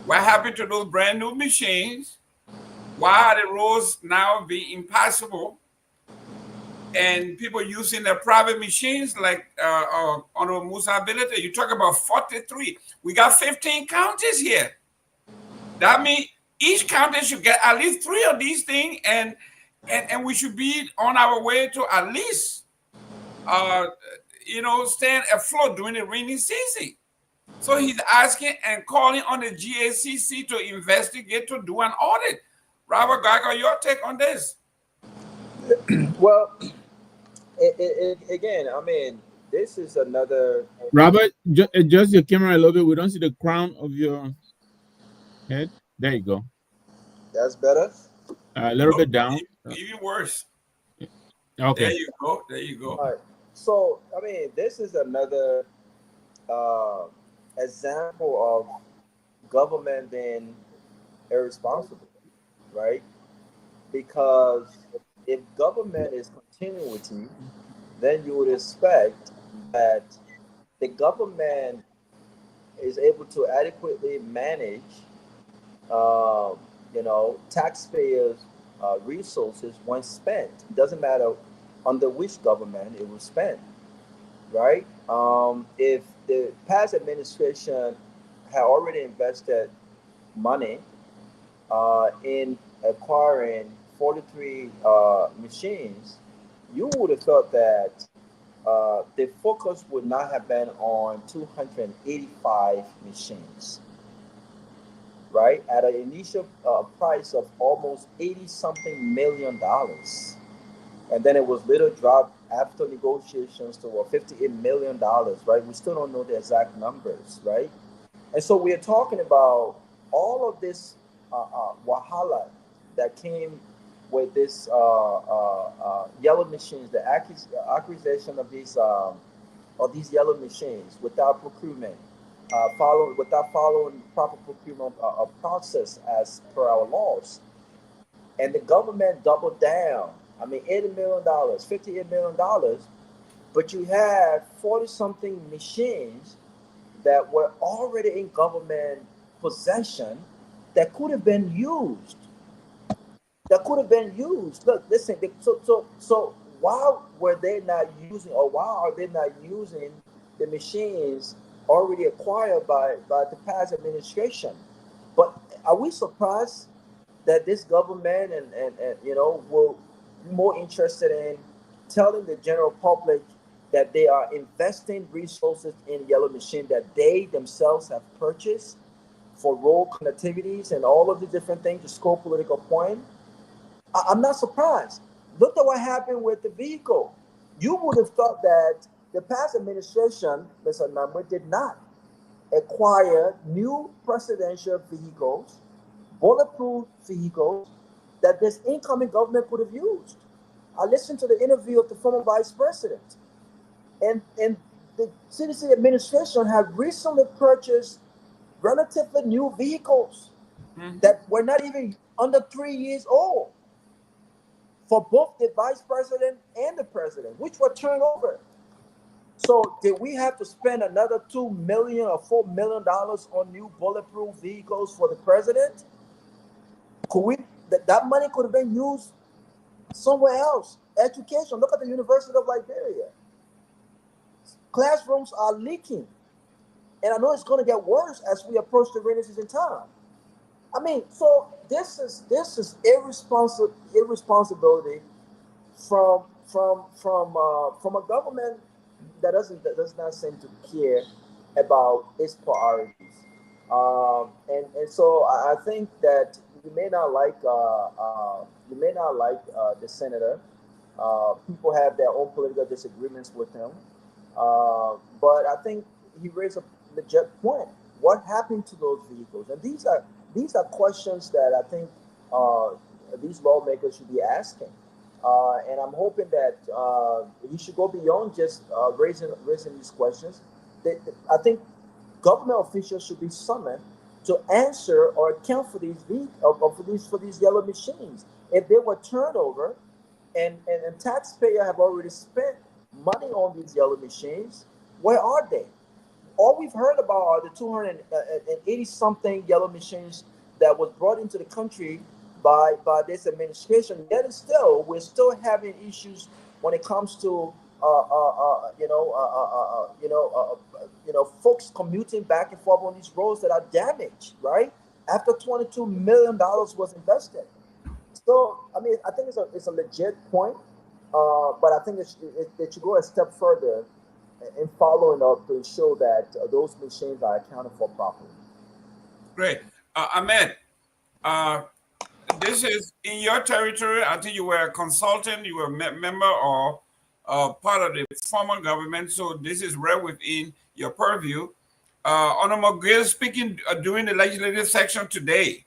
What happened to those brand new machines? Why are the roads now being impassable? And people using their private machines like Honorable Musa ability. You talk about 43. We got 15 counties here. That means each county should get at least 3 of these things, and we should be on our way to at least stand afloat during the rainy season. So he's asking and calling on the GACC to investigate, to do an audit. Robert Garguah, your take on this? Well, again, I mean, this is another. Robert, adjust your camera a little bit. We don't see the crown of your head. There you go. That's better. A little bit down. Even worse. Okay. There you go. All right. So, I mean, this is another example of government being irresponsible, right? Because if government is continuity, then you would expect that the government is able to adequately manage, taxpayers' resources when spent. It doesn't matter under which government it was spent, right? If the past administration had already invested money in acquiring 43 machines, you would have thought that the focus would not have been on 285 machines, right? At an initial price of almost $80-something million. And then it was little dropped after negotiations to $58 million, right? We still don't know the exact numbers, right? And so we are talking about all of this wahala that came with this yellow machines, the accusation of these yellow machines without procurement, without following proper procurement process as per our laws, and the government doubled down. I mean, $80 million, $58 million, but you had 40 something machines that were already in government possession that could have been used. That could have been used. Look, listen. So why were they not using, or why are they not using the machines already acquired by the past administration? But are we surprised that this government and will be more interested in telling the general public that they are investing resources in yellow machine that they themselves have purchased for road connectivities and all of the different things to score political point? I'm not surprised. Look at what happened with the vehicle. You would have thought that the past administration, Mr. Namwe, did not acquire new presidential vehicles, bulletproof vehicles that this incoming government could have used. I listened to the interview of the former vice president, and the CDC administration had recently purchased relatively new vehicles that were not even under 3 years old for both the vice president and the president, which were turned over. So did we have to spend another $2 million or $4 million on new bulletproof vehicles for the president? Could we that money could have been used somewhere else? Education. Look at the University of Liberia. Classrooms are leaking, and I know it's going to get worse as we approach the rainy season time. I mean, so this is irresponsibility from a government that does not seem to care about its priorities. And so I think that you may not like the senator. People have their own political disagreements with him, but I think he raised a legit point. What happened to those vehicles? And these are questions that I think these lawmakers should be asking. And I'm hoping that he should go beyond just raising these questions. I think government officials should be summoned to answer or account for these yellow machines. If they were turned over, and taxpayers have already spent money on these yellow machines, where are they? All we've heard about are the 280 something yellow machines that was brought into the country by this administration. Yet still, we're still having issues when it comes to folks commuting back and forth on these roads that are damaged, right? After $22 million was invested. So, I mean, I think it's a legit point, but I think it should go a step further in following up to ensure that those machines are accounted for properly. Great. Ahmed, this is in your territory. I think you were a consultant, you were a member or part of the former government, so this is right within your purview. Honorable Gill speaking during the legislative section today.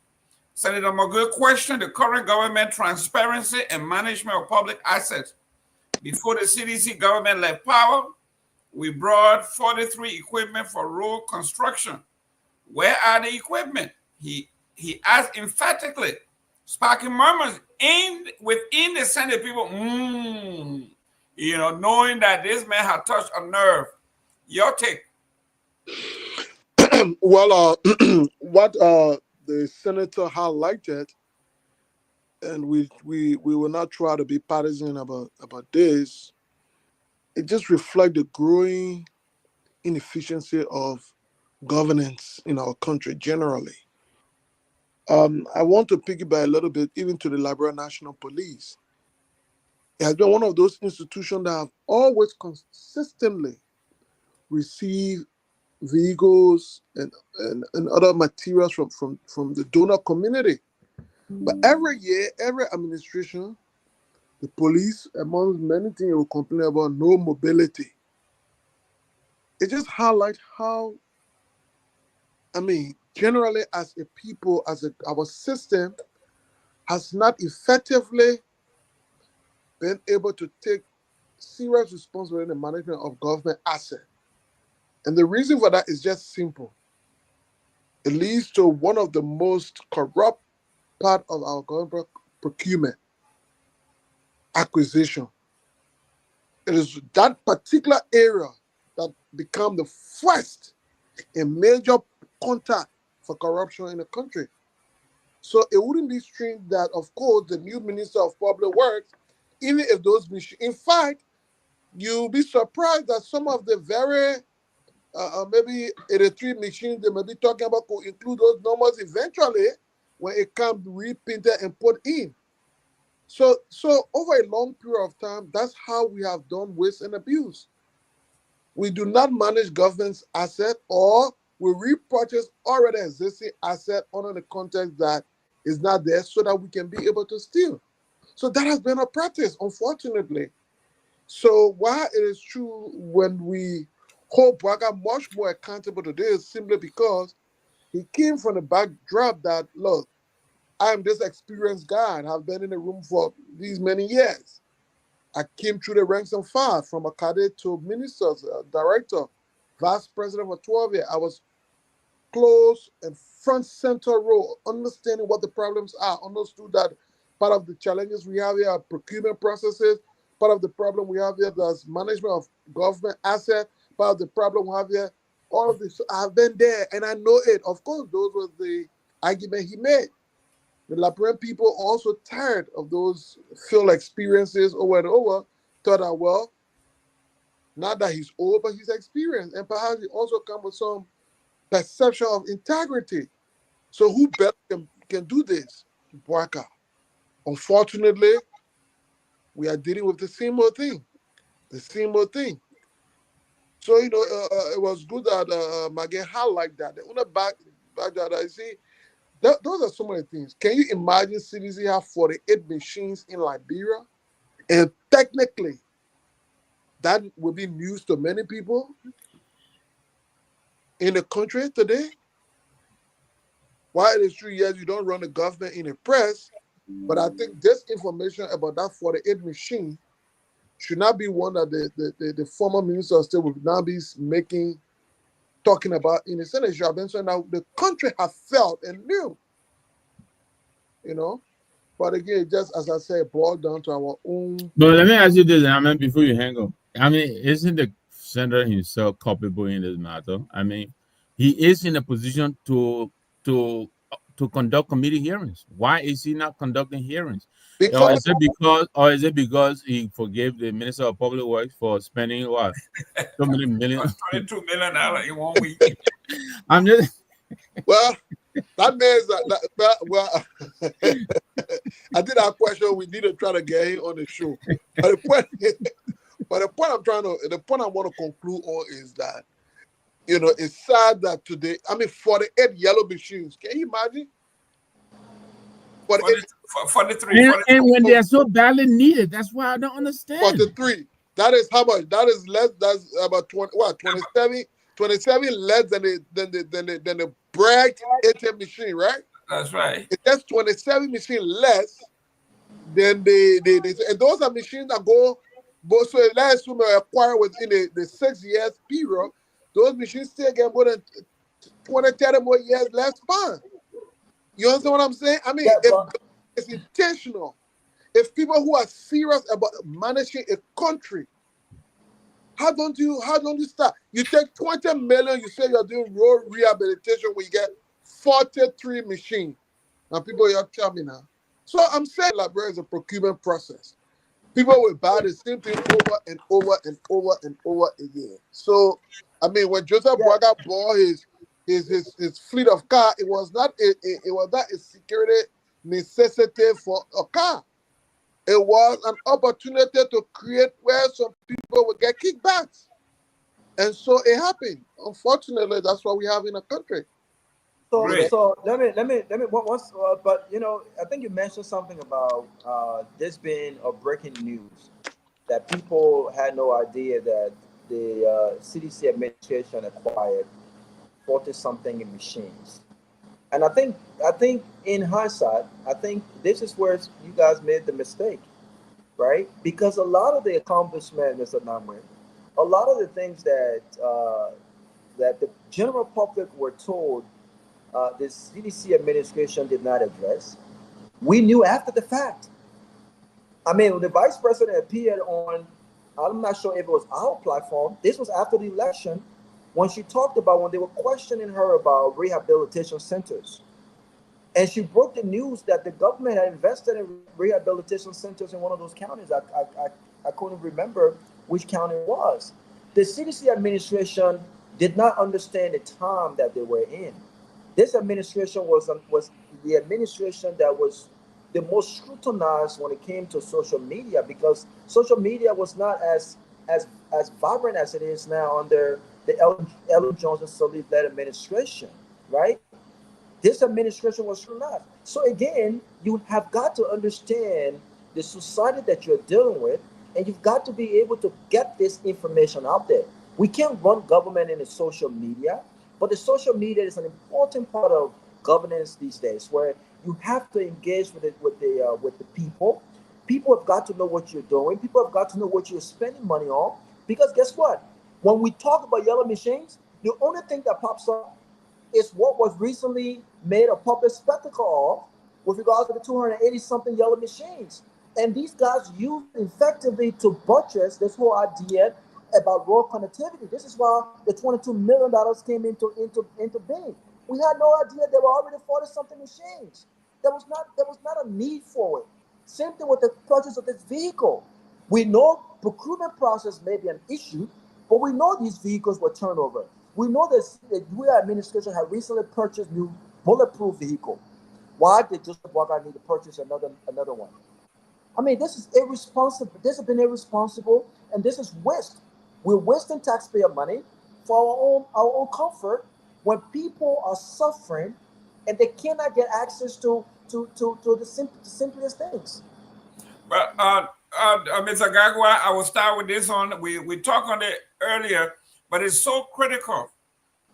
Senator Maguire questioned the current government transparency and management of public assets. Before the CDC government left power, we brought 43 equipment for road construction. Where are the equipment? He asked emphatically, sparking murmurs within the Senate people, knowing that this man had touched a nerve. Your take. Well, what the senator highlighted, and we will not try to be partisan about this. It just reflects the growing inefficiency of governance in our country generally. I want to piggyback a little bit even to the Liberia National Police. It has been one of those institutions that have always consistently received vehicles and other materials from the donor community. But every year, every administration, the police, among many things, will complain about no mobility. It just highlights how, generally as a people, our system has not effectively been able to take serious responsibility in the management of government assets. And the reason for that is just simple. It leads to one of the most corrupt part of our government procurement, acquisition. It is that particular area that become the first and major contact for corruption in the country. So it wouldn't be strange that, of course, the new Minister of Public Works, even if those machines, in fact, you'll be surprised that some of the very, maybe 83 machines they may be talking about could include those numbers eventually when it comes reprinted and put in. So over a long period of time, that's how we have done waste and abuse. We do not manage government's asset, or we repurchase already existing asset under the context that is not there so that we can be able to steal. So that has been a practice, unfortunately. So while it is true when we hold Braga much more accountable to this, simply because he came from the backdrop that, look, I'm this experienced guy and have been in the room for these many years. I came through the ranks and file from a cadet to minister, director, vice president for 12 years. I was close and front center role, understanding what the problems are, understood that part of the challenges we have here are procurement processes, part of the problem we have here is management of government assets, part of the problem we have here, all of this. I've been there and I know it. Of course, those were the argument he made. The Liberian people also tired of those field experiences over and over, thought that, well, not that he's old, but he's experienced. And perhaps he also comes with some perception of integrity. So who better can do this? Bwaka. Unfortunately, we are dealing with the same old thing. The same old thing. So, it was good that Myean highlighted that. On the back that I see, those are so many things. Can you imagine CDC have 48 machines in Liberia? And technically, that will be news to many people in the country today. While it is true, yes, you don't run the government in the press, but I think this information about that 48 machine should not be one that the former minister of state will now be talking about in the Senate. So now the country has felt and knew. But again, just as I said, boiled down to our own. But let me ask you this, before you hang up. Isn't the senator himself culpable in this matter? He is in a position to conduct committee hearings. Why is he not conducting hearings? Or is it because he forgave the Minister of Public Works for spending what? So many millions? $22 million in 1 week. I'm just well. That means well, I did have a question. We need to try to get him on the show. But the point I want to conclude on is that, it's sad that today, 48 yellow machines. Can you imagine? 43. And when they're so badly needed, that's why I don't understand. 43. That is how much? That is less. That's about 27 less than the Bragg ATM machine, right? That's right. That's 27 machine less than and those are machines that go. So last time we acquired within the 6 years period, those machines still get more than 20, 30 more years left span. You understand what I'm saying? If it's intentional, if people who are serious about managing a country, how don't you start? You take 20 million, you say you're doing road rehabilitation where you get 43 machines. Now people are telling me now. So I'm saying Liberia is a procurement process. People will buy the same thing over and over and over and over again. So when Joseph Braga bought his fleet of car, it was not a security necessity for a car. It was an opportunity to create where some people would get kickbacks. And so it happened. Unfortunately, that's what we have in a country. So let me but I think you mentioned something about this being a breaking news, that people had no idea that the CDC administration acquired 40-something machines. And I think in hindsight, I think this is where you guys made the mistake, right? Because a lot of the accomplishment, Mr. Namwe, a lot of the things that the general public were told the CDC administration did not address, we knew after the fact. I mean, when the vice president appeared on, I'm not sure if it was our platform, this was after the election, when she talked about when they were questioning her about rehabilitation centers. And she broke the news that the government had invested in rehabilitation centers in one of those counties. I couldn't remember which county it was. The CDC administration did not understand the time that they were in. This administration was the administration that was the most scrutinized when it came to social media, because social media was not as vibrant as it is now under the Ellen Johnson Sirleaf led administration, right? This administration was scrutinized. So again, you have got to understand the society that you're dealing with, and you've got to be able to get this information out there. We can't run government in the social media, but the social media is an important part of governance these days, where you have to engage with the people. People have got to know what you're doing. People have got to know what you're spending money on. Because guess what? When we talk about yellow machines, the only thing that pops up is what was recently made a public spectacle of with regards to the 280 something yellow machines. And these guys use effectively to buttress this whole idea about rural connectivity. This is why the $22 million came into being. We had no idea there were already 40 something machines. There was not a need for it. Same thing with the purchase of this vehicle. We know procurement process may be an issue, but we know these vehicles were turned over. We know that the U.S. administration had recently purchased new bulletproof vehicle. Why did Joseph Boakai need to purchase another one? I mean, this is irresponsible. This has been irresponsible, and this is waste. We're wasting taxpayer money for our own comfort when people are suffering and they cannot get access to the simplest things. But Mr. Garguah, I will start with this one. We talked on it earlier, but it's so critical.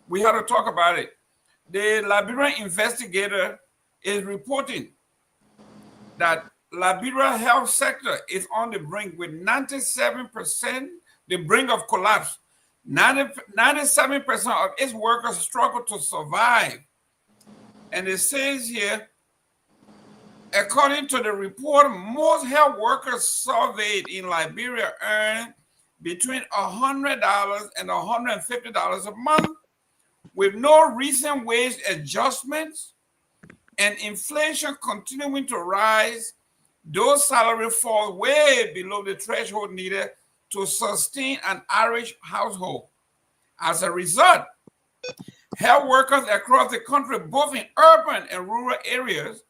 We have to talk about it. The Liberian investigator is reporting that Liberia health sector is on the brink with 97%, the brink of collapse. 97% of its workers struggle to survive. And it says here, according to the report, most health workers surveyed in Liberia earn between $100 and $150 a month, with no recent wage adjustments and inflation continuing to rise. Those salaries fall way below the threshold needed to sustain an average household. As a result, health workers across the country, both in urban and rural areas,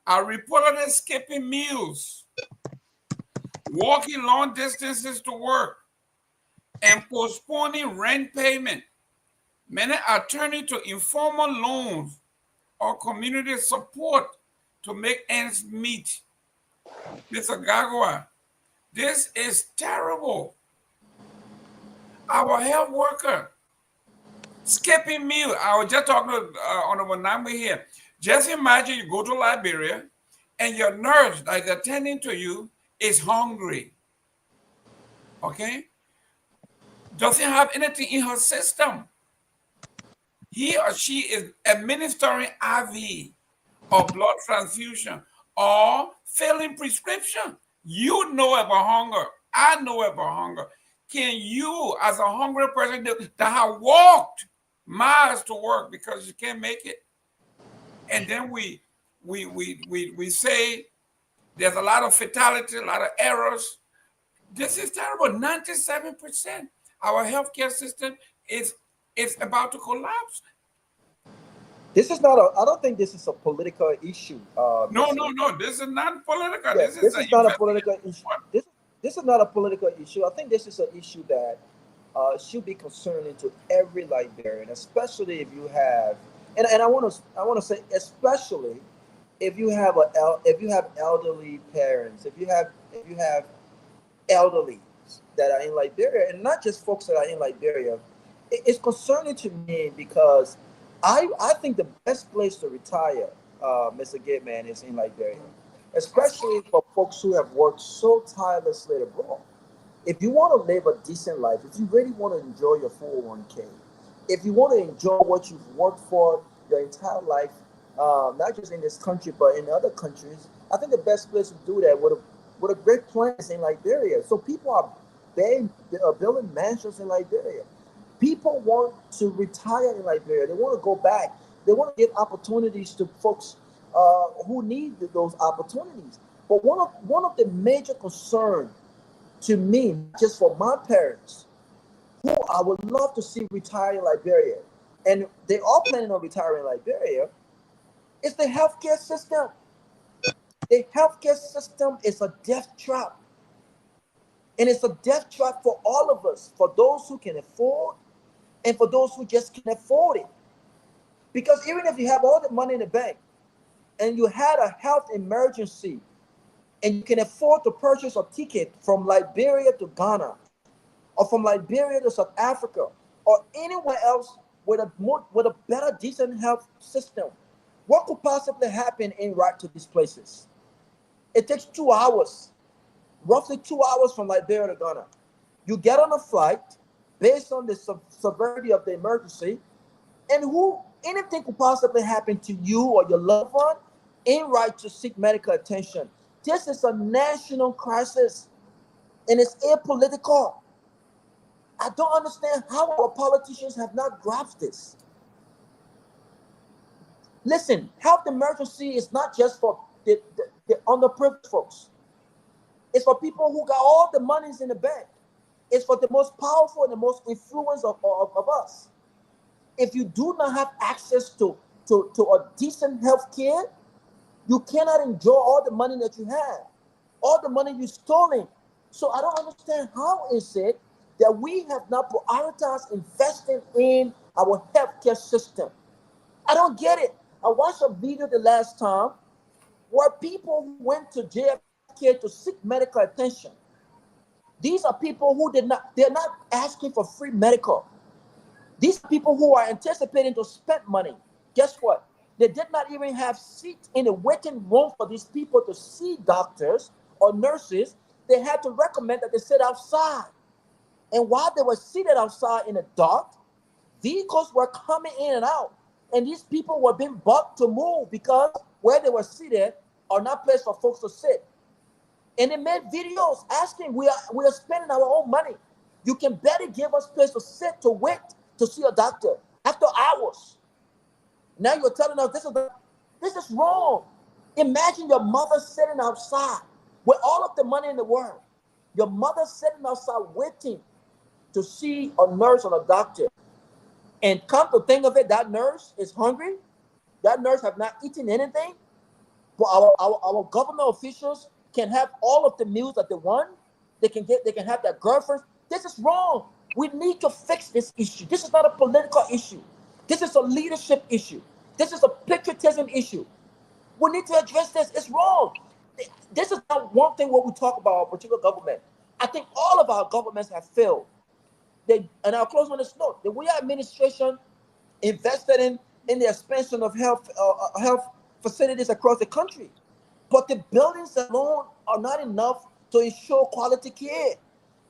are reportedly skipping meals, walking long distances to work, and postponing rent payment. Many are turning to informal loans or community support to make ends meet. Mr. Garguah, this is terrible. Our health worker skipping meal. I was just talking to Honorable Namwe here. Just imagine you go to Liberia and your nurse that's attending to you is hungry. Okay? Doesn't have anything in her system. He or she is administering IV or blood transfusion or filling prescription. You know about hunger. I know about hunger. Can you, as a hungry person that have walked miles to work because you can't make it, and then we say there's a lot of fatality, a lot of errors. This is terrible. 97%. Our healthcare system is about to collapse. This is not I don't think this is a political issue. No. This is not political. Yeah, this is not a political issue. This is not a political issue. I think this is an issue that should be concerning to every Liberian, especially if you have, and I want to say, especially if you have elderly parents, if you have elderly that are in Liberia, and not just folks that are in Liberia. It's concerning to me because I think the best place to retire, Mr. Gateman, is in Liberia, especially for folks who have worked so tirelessly abroad. If you want to live a decent life, if you really want to enjoy your 401k, if you want to enjoy what you've worked for your entire life, not just in this country but in other countries, I think the best place to do that with a great plan is in Liberia. So people are building mansions in Liberia. People want to retire in Liberia. They want to go back. They want to give opportunities to folks who need those opportunities. But one of the major concerns to me, just for my parents, who I would love to see retire in Liberia, and they are planning on retiring in Liberia, is the healthcare system. The healthcare system is a death trap. And it's a death trap for all of us, for those who can afford and for those who just can't afford it. Because even if you have all the money in the bank and you had a health emergency and you can afford to purchase a ticket from Liberia to Ghana or from Liberia to South Africa or anywhere else with a better, decent health system, what could possibly happen in right to these places? It takes 2 hours, roughly 2 hours from Liberia to Ghana. You get on a flight based on the severity of the emergency, and anything could possibly happen to you or your loved one in right to seek medical attention. This is a national crisis, and it's apolitical. I don't understand how our politicians have not grasped this. Listen, health emergency is not just for the underprivileged folks. It's for people who got all the monies in the bank. It's for the most powerful and the most influence of us. If you do not have access to a decent health care, you cannot enjoy all the money that you have, all the money you stolen. So I don't understand how is it that we have not prioritized investing in our healthcare system. I don't get it. I watched a video the last time where people went to JFK to seek medical attention. These are people who they're not asking for free medical. These are people who are anticipating to spend money. Guess what? They did not even have seats in the waiting room for these people to see doctors or nurses. They had to recommend that they sit outside. And while they were seated outside in the dark, vehicles were coming in and out. And these people were being bugged to move because where they were seated are not places for folks to sit. And they made videos asking, we are spending our own money. You can better give us place to sit, to wait, to see a doctor after hours. Now you're telling us this is wrong. Imagine your mother sitting outside with all of the money in the world. Your mother sitting outside waiting to see a nurse or a doctor. And come to think of it, that nurse is hungry. That nurse have not eaten anything. But our government officials can have all of the meals that they want. They can have their girlfriends. This is wrong. We need to fix this issue. This is not a political issue. This is a leadership issue. This is a patriotism issue. We need to address this. It's wrong. This is not one thing what we talk about our particular government. I think all of our governments have failed. And I'll close on this note. The Guar administration invested in the expansion of health facilities across the country. But the buildings alone are not enough to ensure quality care.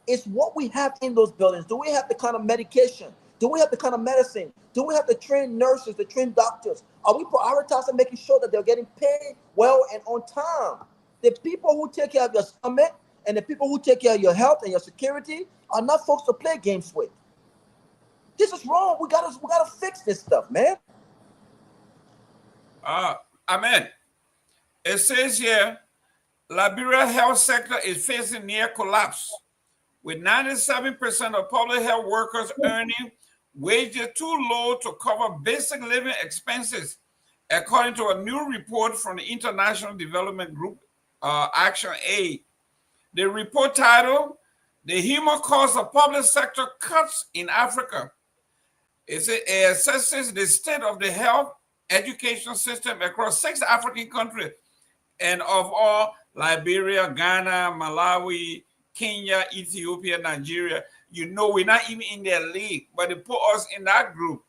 It's what we have in those buildings. Do we have the kind of medication? Do we have the kind of medicine? Do we have the trained nurses, the trained doctors? Are we prioritizing making sure that they're getting paid well and on time? The people who take care of your stomach and the people who take care of your health and your security are not folks to play games with. This is wrong. We gotta fix this stuff, man. Amen. It says here, Liberia health sector is facing near collapse, with 97% of public health workers earning wages too low to cover basic living expenses, according to a new report from the International Development Group, Action Aid. The report titled, "The Human Cost of Public Sector Cuts in Africa." It assesses the state of the health education system across 6 African countries, and of all, Liberia, Ghana, Malawi, Kenya, Ethiopia, Nigeria. You know, we're not even in their league, but they put us in that group.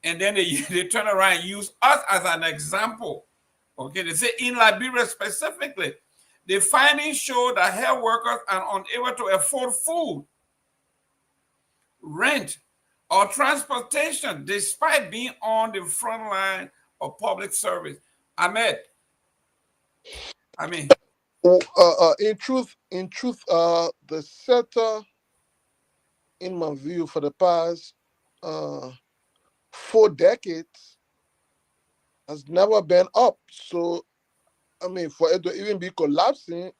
And then they turn around and use us as an example. Okay, they say in Liberia specifically, the findings show that health workers are unable to afford food, rent, or transportation despite being on the front line of public service. Ahmed, I mean, in truth, the sector, in my view, for the past 4 decades, has never been up. So, I mean, for it to even be collapsing,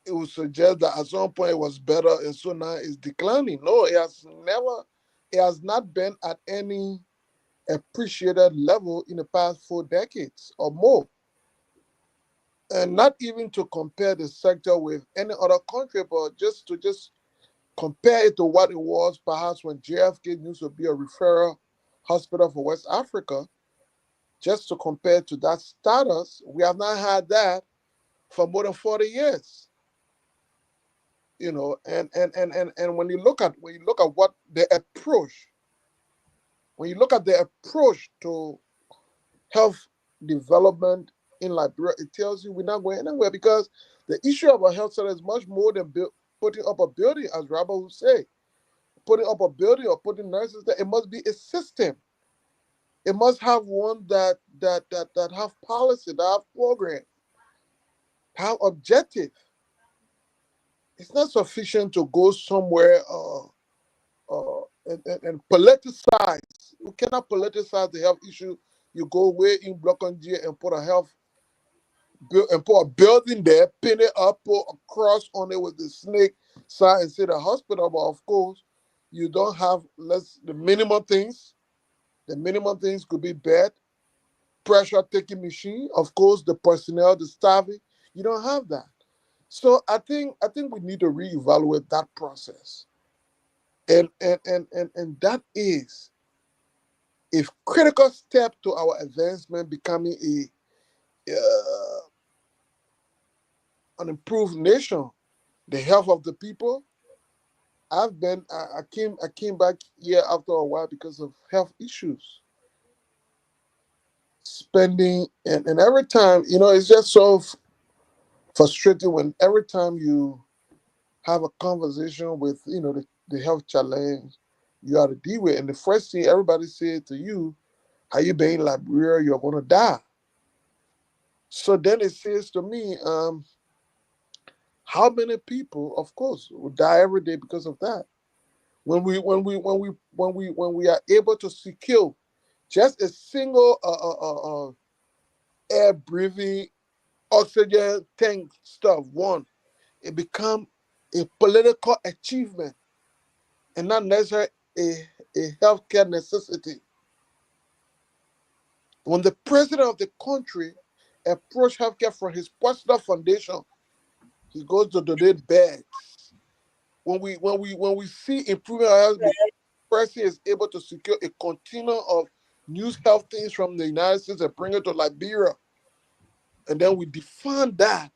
it would suggest that at some point it was better, and so now it's declining. No, it has not been at any appreciated level in the past 4 decades or more. And not even to compare the sector with any other country, but just compare it to what it was perhaps when JFK used to be a referral hospital for West Africa. Just to compare to that status, we have not had that for more than 40 years. You know, and when you look at what the approach, when you look at the approach to health development in Liberia, it tells you we're not going anywhere, because the issue of a health center is much more than putting up a building, as Rabbi would say. Putting up a building or putting nurses there, it must be a system. It must have one that have policy, that have program, have objective. It's not sufficient to go somewhere and politicize. You cannot politicize the health issue. You go way in Blokonji and put a building there, pin it up, put a cross on it with the snake sign and say the hospital. But of course, you don't have the minimum things. The minimum things could be bed, pressure taking machine, of course, the personnel, the staffing. You don't have that. So I think we need to reevaluate that process. And that is a critical step to our advancement, becoming an improved nation. The health of the people. I came back here after a while because of health issues. Spending and every time, it's just so frustrating when every time you have a conversation with, the health challenge you have to deal with, and the first thing everybody said to you, how you been in Liberia, you're gonna die. So then it says to me, how many people, of course, will die every day because of that? When we are able to secure just a single air breathing oxygen tank stuff, it become a political achievement and not necessarily a healthcare necessity. When the president of the country approached healthcare from his personal foundation, he goes to donate beds. When we see improvement of health, the president is able to secure a continuum of new health things from the United States and bring it to Liberia. And then we define that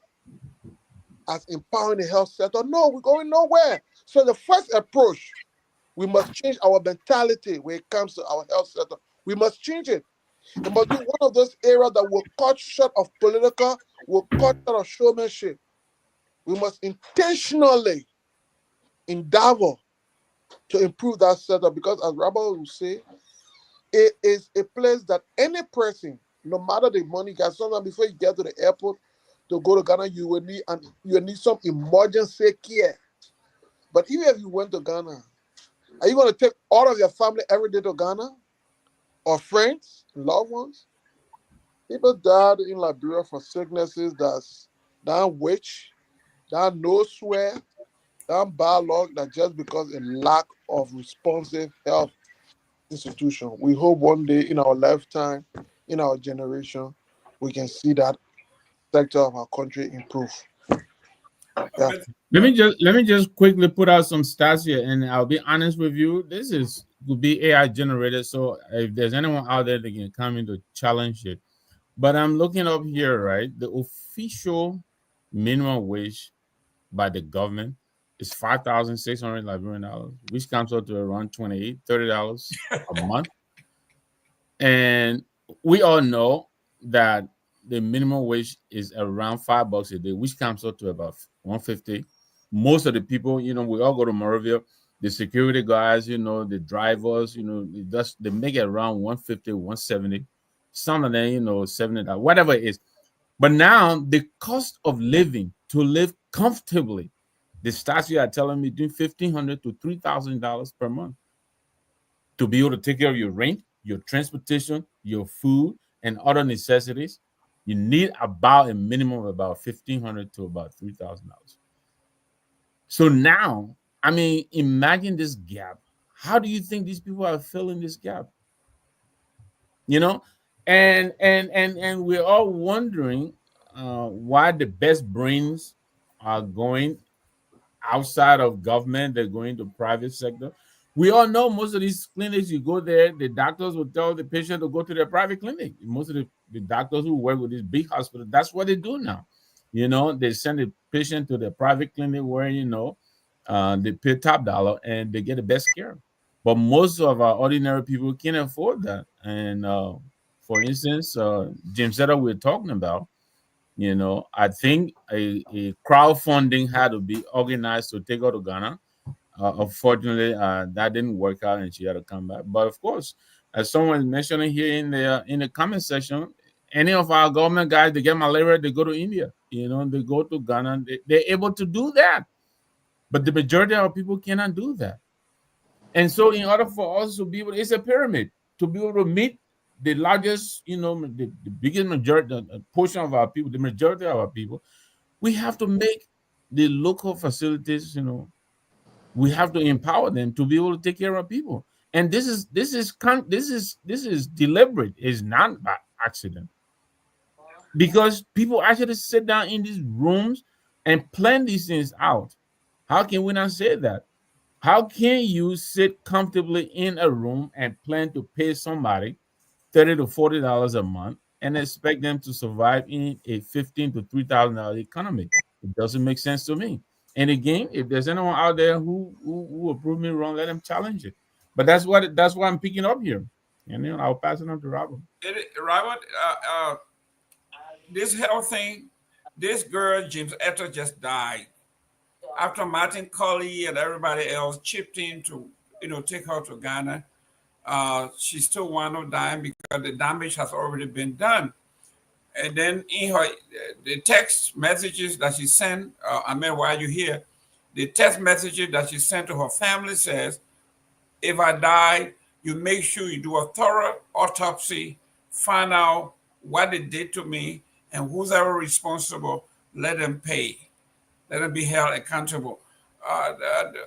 as empowering the health sector. No, we're going nowhere. So the first approach, we must change our mentality when it comes to our health sector. We must change it. It must be one of those areas that will cut short of political, will cut short of showmanship. We must intentionally endeavor to improve that setup, because as Rabbi will say, it is a place that any person, no matter the money, because sometimes before you get to the airport to go to Ghana, you will need some emergency care. But even if you went to Ghana, are you going to take all of your family every day to Ghana? Or friends, loved ones? People died in Liberia for sicknesses that's witch, that no swear, that bad luck, that just because a lack of responsive health institution. We hope one day in our lifetime, in our generation, we can see that sector of our country improve. Yeah. Let me just quickly put out some stats here, and I'll be honest with you. This will be AI generated, so if there's anyone out there that can come in to challenge it. But I'm looking up here, right? The official minimum wage by the government is $5,600 Liberian dollars, which comes out to around $30 a month. And we all know that the minimum wage is around $5 a day, which comes up to about 150. Most of the people, we all go to Morovia. The security guys, the drivers, they make it around 150, 170. Some of them, $70, whatever it is. But now the cost of living to live comfortably, the stats you are telling me, between $1,500 to $3,000 per month to be able to take care of your rent, your transportation, your food, and other necessities. You need about a minimum of about $1,500 to about $3,000. So now, I mean, imagine this gap. How do you think these people are filling this gap? You know, and we're all wondering why the best brains are going outside of government, they're going to private sector. We all know most of these clinics, you go there, the doctors will tell the patient to go to their private clinic. Most of the doctors who work with these big hospitals, that's what they do now. They send the patient to the private clinic where, they pay top dollar and they get the best care. But most of our ordinary people can't afford that. And for instance, James Setter we're talking about, I think a crowdfunding had to be organized to take her to Ghana. Unfortunately, that didn't work out, and she had to come back. But of course, as someone mentioning here in the comment section, any of our government guys, they get malaria, they go to India. They go to Ghana. They're able to do that, but the majority of people cannot do that. And so, in order for us to be able, it's a pyramid to be able to meet the largest, the biggest majority portion of our people, the majority of our people, we have to make the local facilities, we have to empower them to be able to take care of people. And this is deliberate. It's not by accident, because people actually sit down in these rooms and plan these things out. How can we not say that? How can you sit comfortably in a room and plan to pay somebody $30 to $40 a month and expect them to survive in a $15,000 to $3,000 economy? It doesn't make sense to me. And again, if there's anyone out there who will prove me wrong, let them challenge it. But that's what I'm picking up here. And I'll pass it on to Robert. Robert, this health thing, this girl James Etta just died after Martin Colley and everybody else chipped in to take her to Ghana. She still wound up dying because the damage has already been done. And then in her the text messages that she sent, Ahmed, while you're here, the text messages that she sent to her family says, if I die, you make sure you do a thorough autopsy, find out what they did to me, and who's ever responsible, let them pay. Let them be held accountable.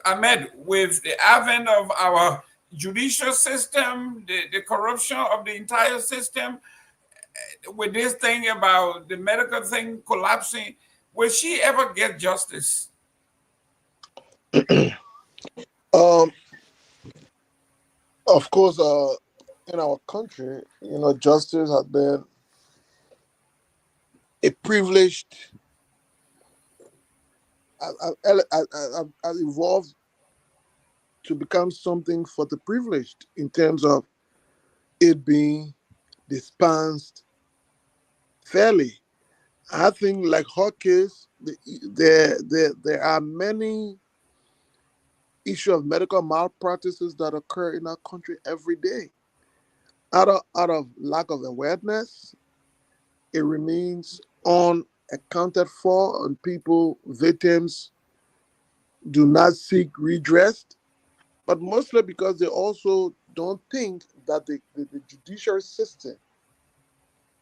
Ahmed, with the advent of our judicial system, the corruption of the entire system, with this thing about the medical thing collapsing, will she ever get justice? Of course, in our country, justice has been a privileged, has evolved to become something for the privileged in terms of it being dispensed fairly. I think, like her case, there are many issues of medical malpractices that occur in our country every day. Out of lack of awareness, it remains unaccounted for, and victims do not seek redress, but mostly because they also don't think that the judicial system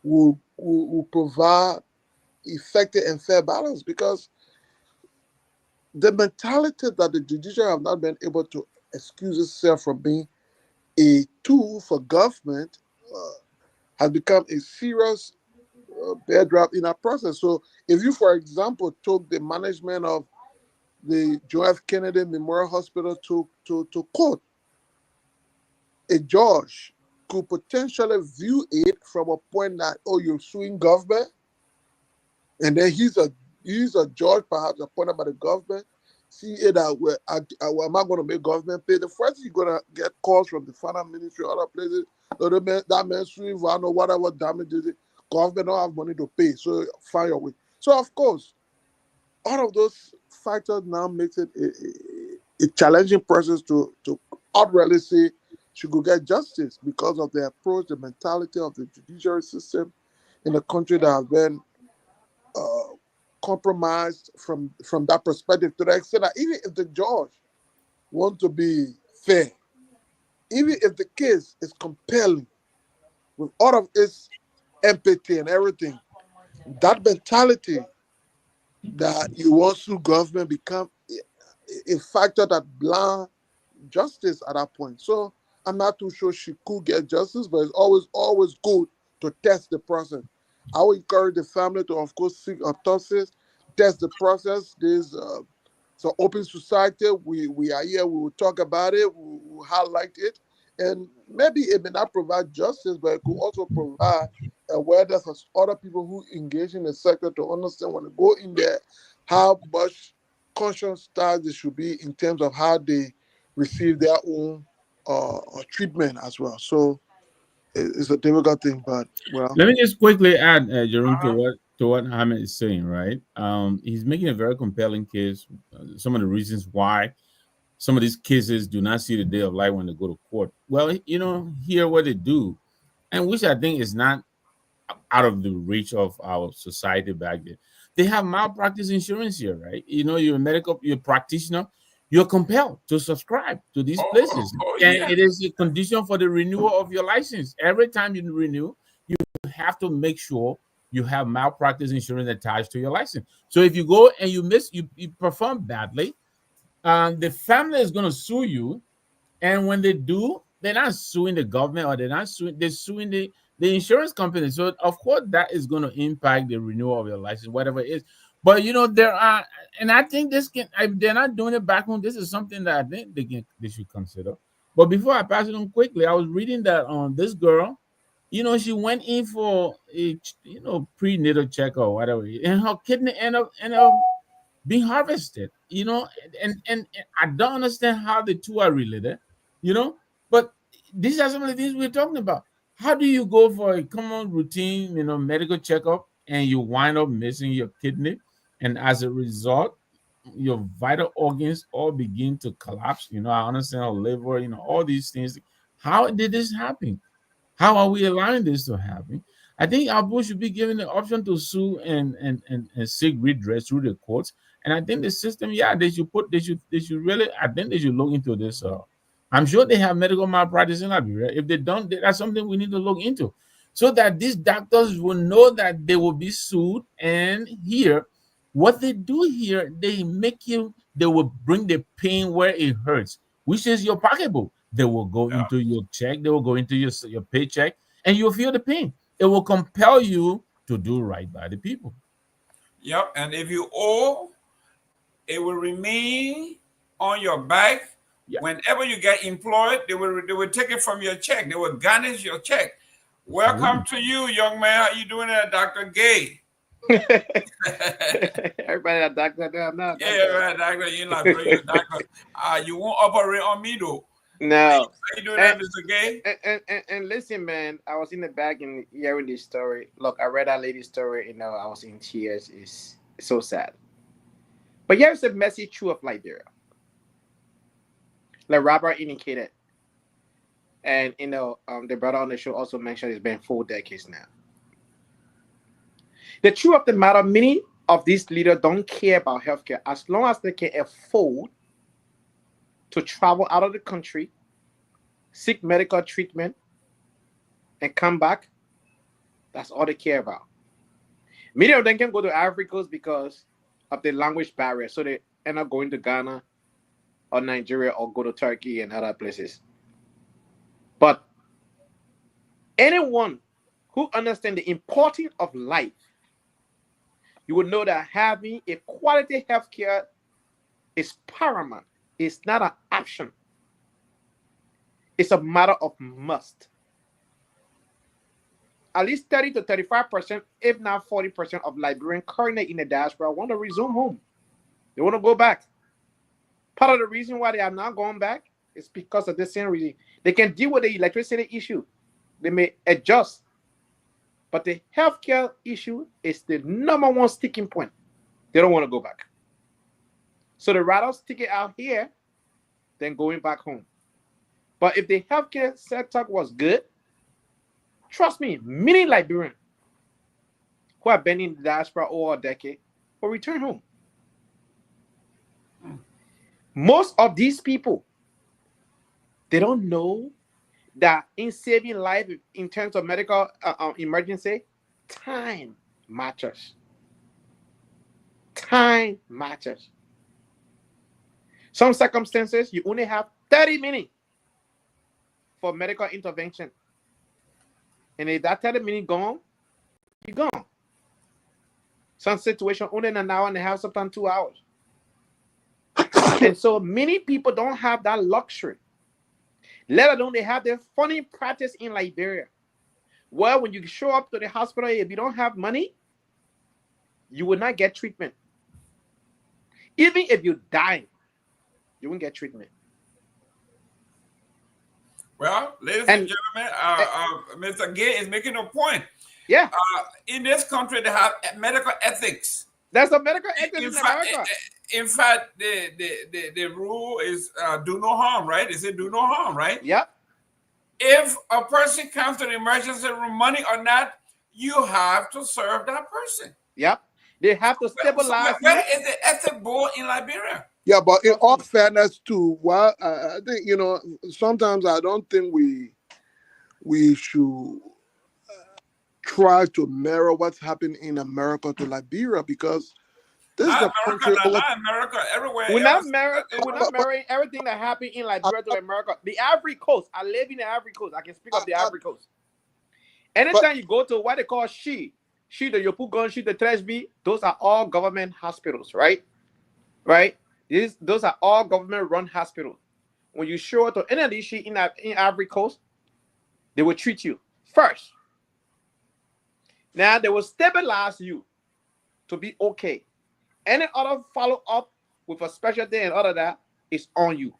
will provide effective and fair balance, because the mentality that the judiciary have not been able to excuse itself from being a tool for government has become a serious backdrop in our process. So if you, for example, took the management of the John F. Kennedy Memorial Hospital to court, a judge could potentially view it from a point that, oh, you're suing government, and then he's a judge perhaps appointed by the government. see it that am I going to make government pay? The first thing you're going to get calls from the finance ministry, other places, that ministry, I know whatever damages it, government don't have money to pay, so find your way. So of course, all of those factors now makes it a challenging process to outrightly say she could get justice because of the approach, the mentality of the judiciary system in a country that has been compromised from that perspective, to the extent that even if the judge want to be fair, even if the case is compelling with all of its empathy and everything, that mentality that you want to government become a factor that blind justice at that point. So I'm not too sure she could get justice, but it's always good to test the process. I would encourage the family to, of course, seek autopsies, test the process. There's so open society. We are here. We will talk about it. We will highlight it, and maybe it may not provide justice, but it could also provide awareness for other people who engage in the sector to understand when they go in there how much conscious style they should be in terms of how they receive their own treatment as well. So it's a difficult thing, but well. Let me just quickly add, Jerome, Uh-huh. to what Hamid is saying. Right, he's making a very compelling case. Some of the reasons why some of these cases do not see the day of light when they go to court. Well, here what they do, and which I think is not out of the reach of our society back then. They have malpractice insurance here, right? You're a practitioner, you're compelled to subscribe to these places. And Yeah. it is a condition for the renewal of your license. Every time you renew, you have to make sure you have malpractice insurance attached to your license. So if you go and you perform badly, the family is going to sue you, and when they do, they're not suing the government, or they're suing the insurance company. So of course that is going to impact the renewal of your license, whatever it is. But there are, and I think they're not doing it back home. This is something that I think they should consider. But before I pass it on quickly, I was reading that on this girl, she went in for a prenatal check or whatever, and her kidney ended up being harvested, and I don't understand how the two are related, you know. But these are some of the things we're talking about. How do you go for a common routine, medical checkup, and you wind up missing your kidney, and as a result, your vital organs all begin to collapse? I understand our liver, all these things. How did this happen? How are we allowing this to happen? I think our board should be given the option to sue and seek redress through the courts. And I think the system, yeah, they should really, I think they should look into this. I'm sure they have medical malpractice in Liberia. If they don't, that's something we need to look into, so that these doctors will know that they will be sued. And here, what they do here, they will bring the pain where it hurts, which is your pocketbook. They will go Yeah. into your check, they will go into your paycheck, and you'll feel the pain. It will compel you to do right by the people. Yep. And if you owe, it will remain on your back. Yeah, Whenever you get employed, they will take it from your check. They will garnish your check. Welcome absolutely. to you, young man. How you doing there, Dr. Gay? Everybody a doctor there, I'm not a Yeah, doctor. right, doctor. You're not brilliant, doctor. You won't operate on me though. No. How you doing there, And, Mr. Gay? and listen, man, I was in the back and hearing this story. Look, I read that lady's story, I was in tears. It's so sad. But here's the messy truth of Liberia. Like Robert indicated, and the brother on the show also mentioned it's been 4 decades now. The truth of the matter, many of these leaders don't care about healthcare as long as they can afford to travel out of the country, seek medical treatment, and come back. That's all they care about. Many of them can go to Ivory Coast because of the language barrier, so they end up going to Ghana or Nigeria or go to Turkey and other places. But anyone who understands the importance of life, you will know that having a quality healthcare is paramount. It's not an option. It's a matter of must. At least 30 to 35%, if not 40% of Liberian currently in the diaspora want to resume home. They want to go back. Part of the reason why they are not going back is because of the same reason. They can deal with the electricity issue. They may adjust. But the healthcare issue is the number one sticking point. They don't want to go back. So they rather stick it out here than going back home. But if the healthcare sector was good, trust me, many Liberians who have been in the diaspora over a decade will return home. Most of these people, they don't know that in saving life in terms of medical emergency, time matters. Time matters. Some circumstances, you only have 30 minutes for medical intervention. And if that 30 minutes gone, you're gone. Some situation only an hour and a half, sometimes 2 hours. And so many people don't have that luxury. Let alone they have their funny practice in Liberia. Well, when you show up to the hospital, if you don't have money, you will not get treatment. Even if you die, you won't get treatment. Well, ladies and gentlemen, Mr. Gay is making a point. Yeah. In this country, they have medical ethics. There's a medical ethics in America. In fact, the rule is do no harm, right? They say do no harm, right? Yep. If a person comes to the emergency room, money or not, you have to serve that person. Yep. They have to stabilize. Where is the ethic board in Liberia? Yeah, but in all fairness too, well, I think, you know, sometimes I don't think we should try to mirror what's happening in America to Liberia, because this is a country. Not America, everywhere. We're not marrying everything that happened in Liberia to America. The Ivory Coast. I live in the Ivory Coast. I can speak of the Ivory Coast. Anytime you go to what they call the Yopugon, the Torgbean, those are all government hospitals, right? Right? Those are all government-run hospitals. When you show up to any of these in Ivory Coast, they will treat you first. Now, they will stabilize you to be okay. Any other follow-up with a special day and all of that is on you.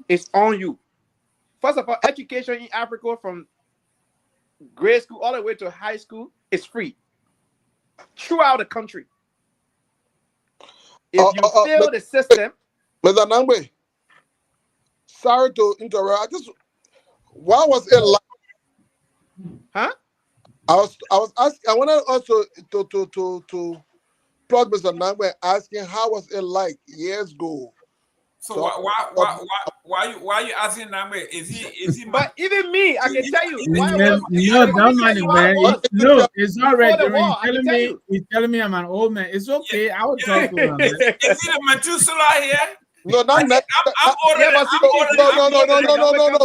It's on you. First of all, education in Africa from grade school all the way to high school is free throughout the country. If you fail the system. Mr. Nangbe, sorry to interrupt. What was it like? Huh? I was asking. I wanted also to plug Mr. Nangbe, asking how was it like years ago. So why you asking Nangbe? Is he? But even me, I can tell you. No, don't mind it, man. No, it's all right. He's telling me I'm an old man. It's okay. I will talk to him. Is he the Methuselah here? No, not that. I'm older.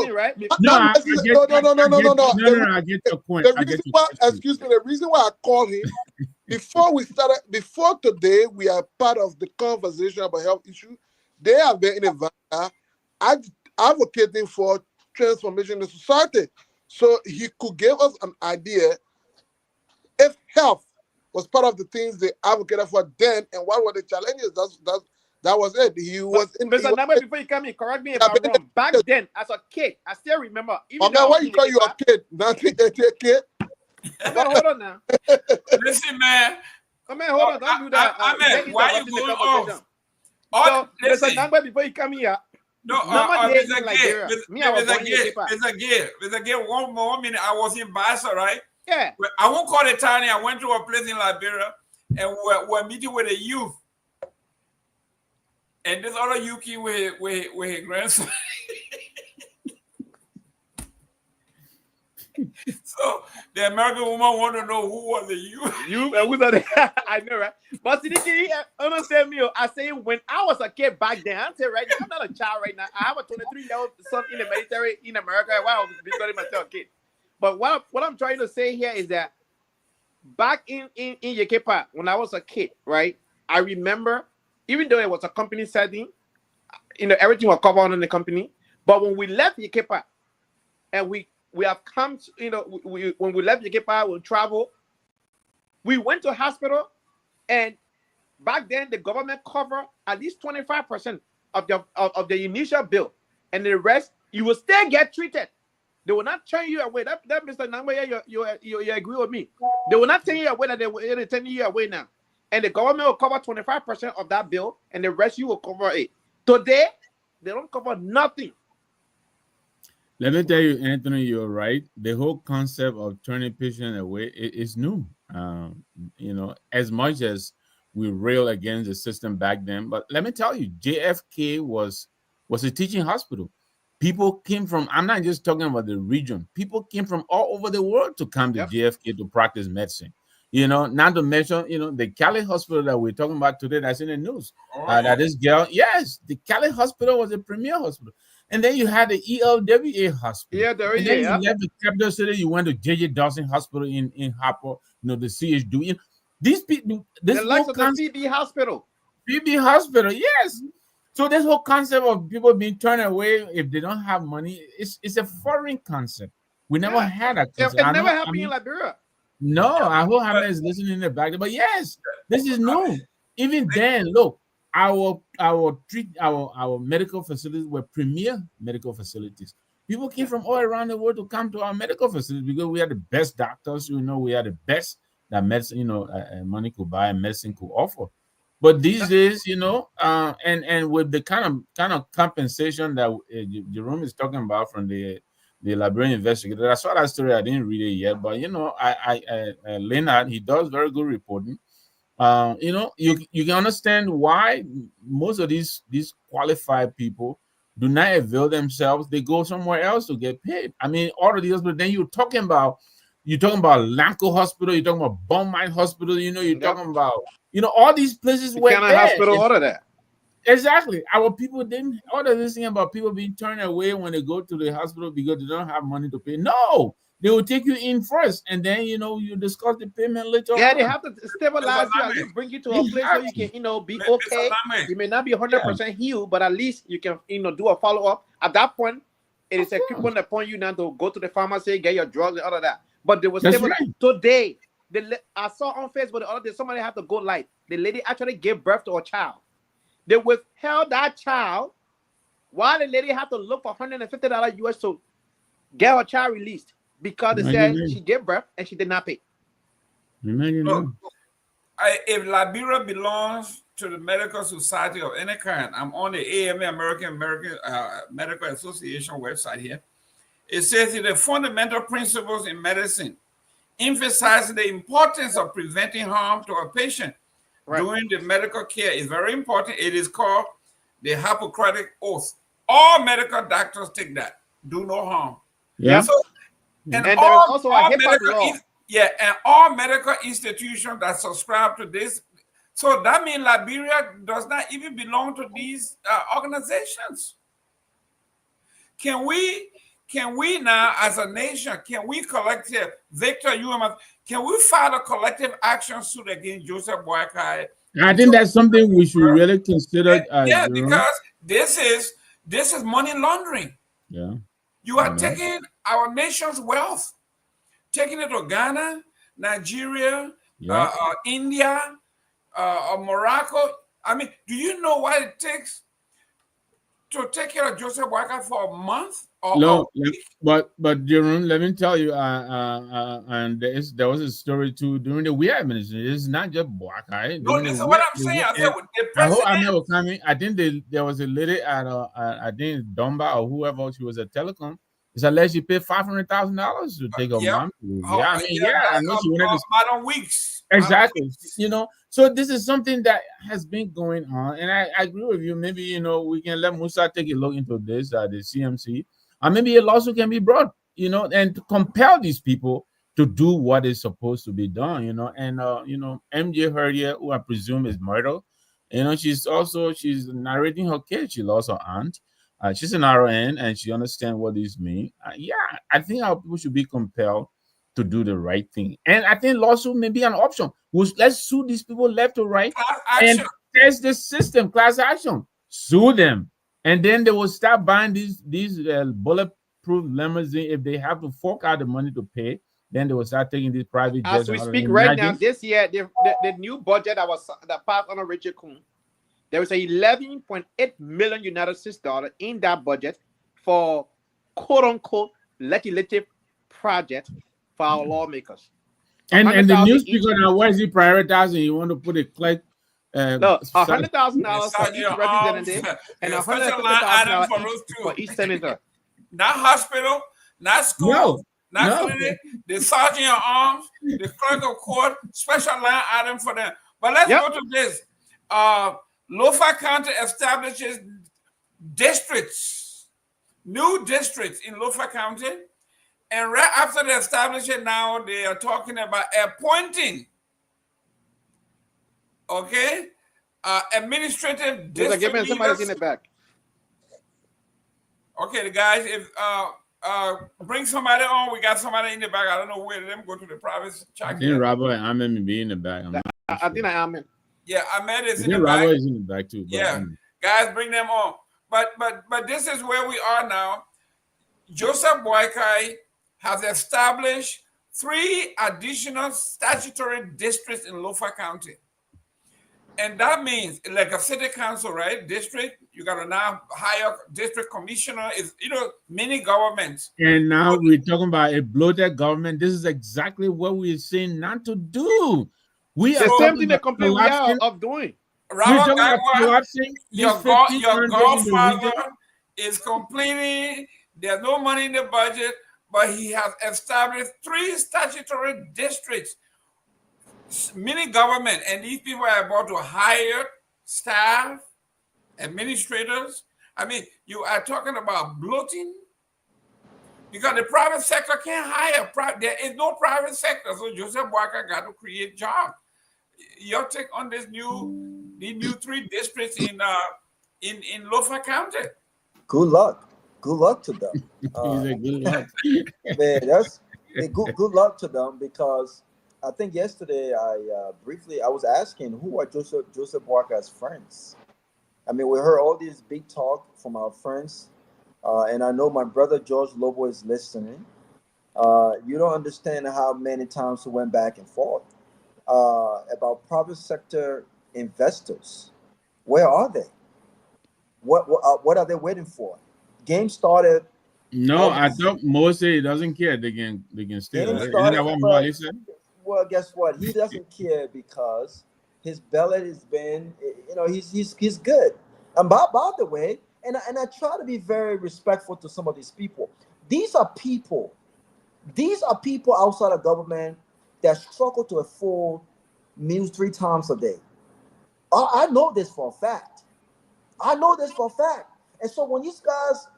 No. Right? No. I get your point. Excuse me. The reason why I called him before today, we are part of the conversation about health issues. They have been in Nevada advocating for transformation in the society. So he could give us an idea if health was part of the things they advocated for then, and what were the challenges. That was it. He was in. Mr. Nangbe, before you come in, correct me if I'm wrong. Back then, as a kid, I still remember. Why you call you a kid? Nothing, a kid. Hold on now. Listen, man. Hold on. Don't do that. Why you going off? So, Mr. Nangbe, before you come here. No, Mr. Gay, one minute. I was in Bassa, right? Yeah. I won't call it tiny. I went to a place in Liberia, and we're meeting with a youth. And this other Yuki with his grandson. So the American woman want to know who was the youth. You and who's that? I know, right? But Sidiki, understand me. I say when I was a kid back then, I say right now, I'm not a child right now. I have a 23-year-old son in the military in America. While I was becoming myself a kid. But what I'm trying to say here is that back in Yekepa, when I was a kid, right? I remember, even though it was a company setting, everything was covered under the company. But when we left Yekepa, and we have come to, when we left Yekepa, we travel. We went to hospital, and back then the government covered at least 25% of the initial bill, and the rest you will still get treated. They will not turn you away. That Mr. Nangwaya, you agree with me? They will not turn you away. That they're turning you away now, and the government will cover 25% of that bill, and the rest you will cover it. Today, they don't cover nothing. Let me tell you, Anthony, you're right. The whole concept of turning patients away is new. You know, as much as we rail against the system back then, but let me tell you, JFK was a teaching hospital. People came from, I'm not just talking about the region, people came from all over the world to come to JFK to practice medicine. You know, not to mention, you know, the Cali hospital that we're talking about today that's in the news. That this girl, yes, the Cali hospital was a premier hospital. And then you had the ELWA hospital. Yeah, there and is. then you left the capital city, you went to J.J. Dawson Hospital in Harper, you know, the CHD. You know, these people, this the likes of the PB hospital. PB hospital, yes. So this whole concept of people being turned away if they don't have money, it's a foreign concept. We never had a concept. It never happened in Liberia. No, I hope Hamlet is listening in the back. But yes, this is new. Even then, look, our medical facilities were premier medical facilities. People came from all around the world to come to our medical facilities because we had the best doctors. You know, we had the best that medicine, you know, money could buy and medicine could offer. But these days, you know, and with the kind of compensation that Jerome is talking about from the Liberian investigator, I saw that story. I didn't read it yet, but you know, Leonard, he does very good reporting. You know, you can understand why most of these qualified people do not avail themselves. They go somewhere else to get paid. I mean, all of these, but then you're talking about Lanco Hospital, you're talking about Beaumont Hospital, you know, you're talking about, you know, all these places where hospital order that. Exactly. Our people didn't order this thing about people being turned away when they go to the hospital because they don't have money to pay. No, they will take you in first, and then you know you discuss the payment later. Yeah, they have to stabilize you and bring you to a place where you can, you know, be okay. You may not be 100% healed, but at least you can, you know, do a follow up. At that point, it is a coupon upon you now to go to the pharmacy, get your drugs and all of that. But they will stabilize today. I saw on Facebook the other day somebody had to go live. The lady actually gave birth to a child. They withheld that child while the lady had to look for $150 US to get her child released because they said she gave birth and she did not pay. Look, if Liberia belongs to the Medical Society of any kind, I'm on the AMA American Medical Association website here. It says that the fundamental principles in medicine emphasizing the importance of preventing harm to a patient during the medical care is very important. It is called the Hippocratic Oath. All medical doctors take that. Do no harm. Yeah. So, and there is also a HIPAA law. And all medical institutions that subscribe to this. So that means Liberia does not even belong to these organizations. Can we now, as a nation, can we collective, Victor, can we file a collective action suit against Joseph Boakai? I think that's something we should really consider. Because this is money laundering. Yeah. You are taking our nation's wealth, taking it to Ghana, Nigeria, India, Morocco. I mean, do you know what it takes to take care of Joseph Boakai for a month? But Jerome, let me tell you, and there was a story too during the Weah administration. It's not just Boakai. No, this is what I'm saying. I said with the president. I think there was a lady at I think Domba or whoever, she was at Telecom. It's unless she paid $500,000 to take a mom. I know she wanted to Madam Weeks. Exactly. You know, so this is something that has been going on, and I agree with you. Maybe, you know, we can let Musa take a look into this, the CMC, or maybe a lawsuit can be brought, you know, and to compel these people to do what is supposed to be done, you know. And you know, MJ Herdia, who I presume is Myrtle, you know, she's narrating her case. She lost her aunt. She's an RN and she understands what this means. I think our people should be compelled to do the right thing. And I think lawsuit may be an option. Let's sue these people left or right and test the system, class action. Sue them. And then they will start buying these bulletproof limousine if they have to fork out the money to pay. Then they will start taking these private jets. As we speak right now, this year, the new budget that passed under Richard Kuhn, there was a 11.8 million United States dollar in that budget for quote unquote legislative project for our lawmakers. And the new speaker now, why is he prioritizing? You want to put a clerk? No, $100,000 for each representative and $150,000 for each senator. Not hospital, not school, not clinic. The sergeant at arms, the clerk of court, special line item for them. But let's go to this. Lofa County establishes districts, new districts in Lofa County. And right after they establish it now, they are talking about appointing, administrative district leaders. Somebody's in the back. Okay, the guys, if bring somebody on, we got somebody in the back. I don't know where. Let them go to the private chat. I think Robert Ahmed may be in the back. I think Ahmed. Yeah, Ahmed is in the back. Robert is in the back too. Yeah, guys, bring them on. But this is where we are now. Joseph Boakai has established 3 additional statutory districts in Lofa County. And that means, like a city council, right? District, you got to now hire district commissioner, is mini governments. And now we're talking about a bloated government. This is exactly what we're saying not to do. We the same thing they complain we are of doing. Robert Garguah, your godfather is complaining there's no money in the budget, but he has established 3 statutory districts, mini government, and these people are about to hire staff, administrators. I mean, you are talking about bloating because the private sector can't hire. There is no private sector, so Joseph Boakai got to create jobs. Your take on the new 3 districts in Lofa County? Good luck. Good luck to them. Good luck. Man, that's good luck to them, because I think yesterday I was asking who are Joseph Boakai's friends. I mean, we heard all this big talk from our friends, and I know my brother George Lobo is listening. You don't understand how many times we went back and forth about private sector investors. Where are they? What are they waiting for? Game started. No, I thought Moses doesn't care. They can stay. Isn't that what Molly said? Well, guess what? He doesn't care because his belly has been, he's good. And by the way, and I try to be very respectful to some of these people. These are people outside of government that struggle to afford meals 3 times a day. I know this for a fact. And so when these guys,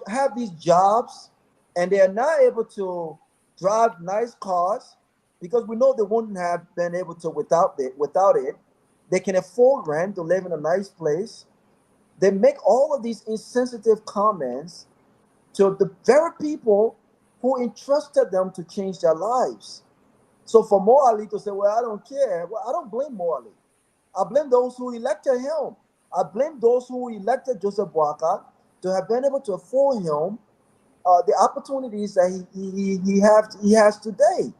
have these jobs and they are not able to drive nice cars, because we know they wouldn't have been able to without it. They can afford rent to live in a nice place. They make all of these insensitive comments to the very people who entrusted them to change their lives. So for Mo Ali to say, well, I don't care, well, I don't blame Mo Ali. I blame those who elected him. I blame those who elected Joseph Boakai to have been able to afford him the opportunities that he has today.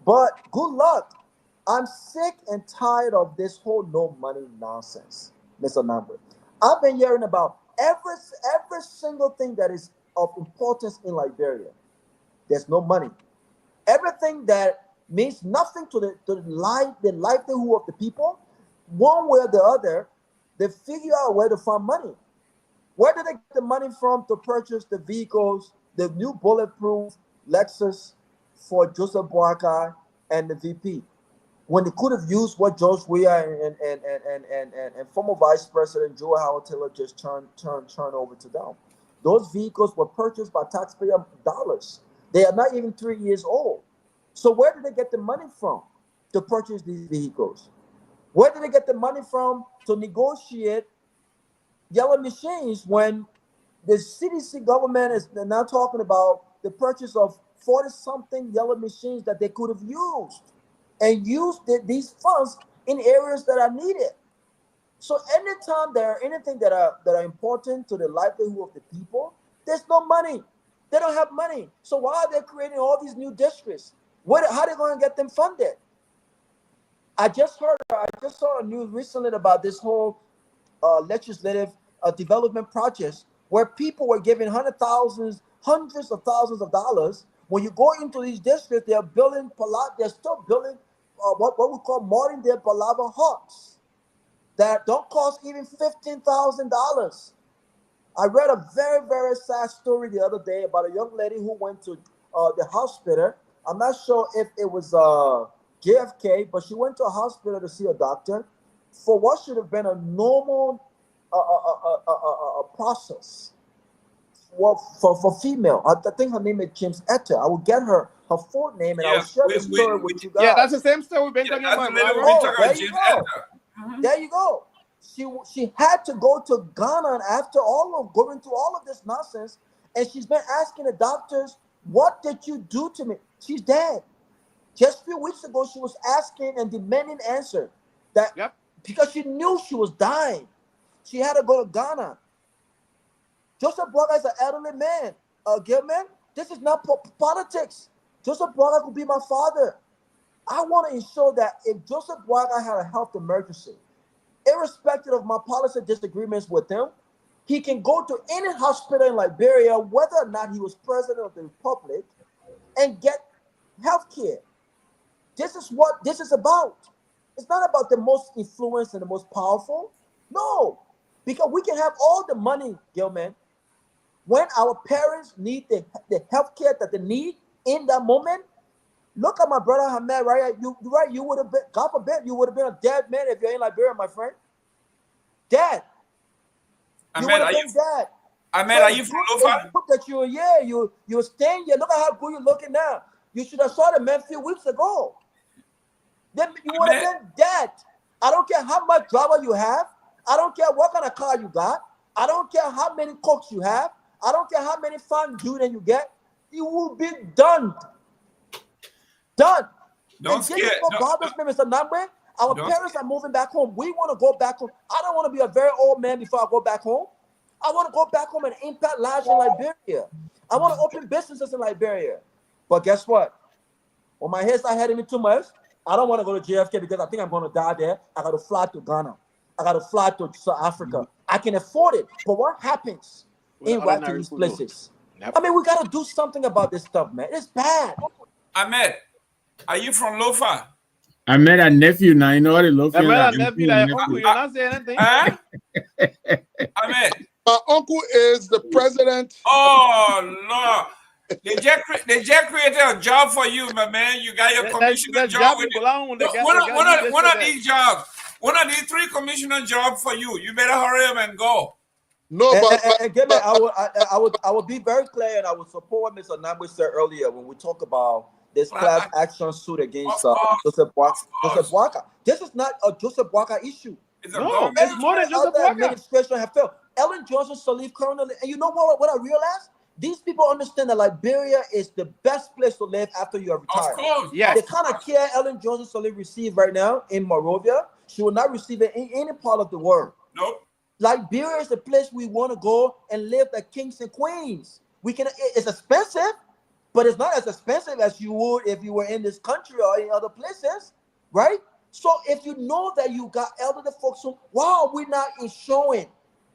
But good luck. I'm sick and tired of this whole no money nonsense, Mr. Nambwe. I've been hearing about every single thing that is of importance in Liberia. There's no money. Everything that means nothing to the livelihood of the people, one way or the other, they figure out where to find money. Where did they get the money from to purchase the vehicles, the new bulletproof Lexus for Joseph Boakai and the VP, when they could have used what George Weah and former Vice President Joe Howard Taylor just turned over to them? Those vehicles were purchased by taxpayer dollars. They are not even 3 years old. So where did they get the money from to purchase these vehicles? Where did they get the money from to negotiate yellow machines when the CDC government is now talking about the purchase of 40-something yellow machines that they could have used and used these funds in areas that are needed? So anytime there are anything that are important to the livelihood of the people, there's no money. They don't have money. So why are they creating all these new districts? How are they going to get them funded? I just saw a news recently about this whole legislative development projects where people were giving hundreds of thousands of dollars. When you go into these districts, they're still building what we call modern day palava huts that don't cost even $15,000. I read a very, very sad story the other day about a young lady who went to the hospital. I'm not sure if it was JFK, but she went to a hospital to see a doctor for what should have been a normal process for female. I think her name is James Etta. I will get her full name and I will share the story with you guys. Yeah, that's the same story we've been talking about. There you go. She had to go to Ghana, and after going through all of this nonsense, and she's been asking the doctors, "What did you do to me?" She's dead. Just a few weeks ago, she was asking and demanding answer because she knew she was dying. She had to go to Ghana. Joseph Boakai is an elderly man. Gilman, this is not politics. Joseph Boakai could be my father. I want to ensure that if Joseph Boakai had a health emergency, irrespective of my policy disagreements with him, he can go to any hospital in Liberia, whether or not he was president of the republic, and get health care. This is what this is about. It's not about the most influenced and the most powerful. No, because we can have all the money, Gilman. When our parents need the health care that they need in that moment, look at my brother Hamed, right? You would have been, God forbid, you would have been a dead man if you're in Liberia, my friend. Dead. You would have been dead. Ahmed, are you from Lofa? That you're staying here. Look at how good you're looking now. You should have saw the man a few weeks ago. Then you would have been dead. I don't care how much driver you have. I don't care what kind of car you got. I don't care how many cooks you have. I don't care how many fondue that you get. You will be done. Done. Don't scare. What bothers me, Mr. Namwe? Our parents are moving back home. We want to go back home. I don't want to be a very old man before I go back home. I want to go back home and impact lives in Liberia. I want to open businesses in Liberia. But guess what? When my head starts heading me too much, I don't want to go to JFK because I think I'm going to die there. I got to fly to Ghana. I got to fly to South Africa. I can afford it. But what happens in these places? I mean, we got to do something about this stuff, man. It's bad. Ahmed, are you from Lofa? I met a nephew now. You know what a Lofa is? I met a nephew. You're not saying anything. Ahmed. My uncle is the president. Oh, Lord. They just created a job for you, my man. You got your commissioner job. One of these jobs. One of these 3 commissioner jobs for you. You better hurry up and go. No, I would be very clear, and I would support what Mr. Namwe said earlier when we talk about this class action suit against Joseph Boakai. This is not a Joseph Boakai issue. It's more than Joseph Boakai. Administration have failed. Ellen Johnson Sirleaf currently, and you know what I realized? These people understand that Liberia is the best place to live after you are retired. Of course. Yeah. The kind of care Ellen Johnson Sirleaf receives right now in Monrovia, she will not receive it in any part of the world. Nope. Liberia is the place we want to go and live like kings and queens. It's expensive, but it's not as expensive as you would if you were in this country or in other places, right? So if you know that you got elderly folks, why are we not ensuring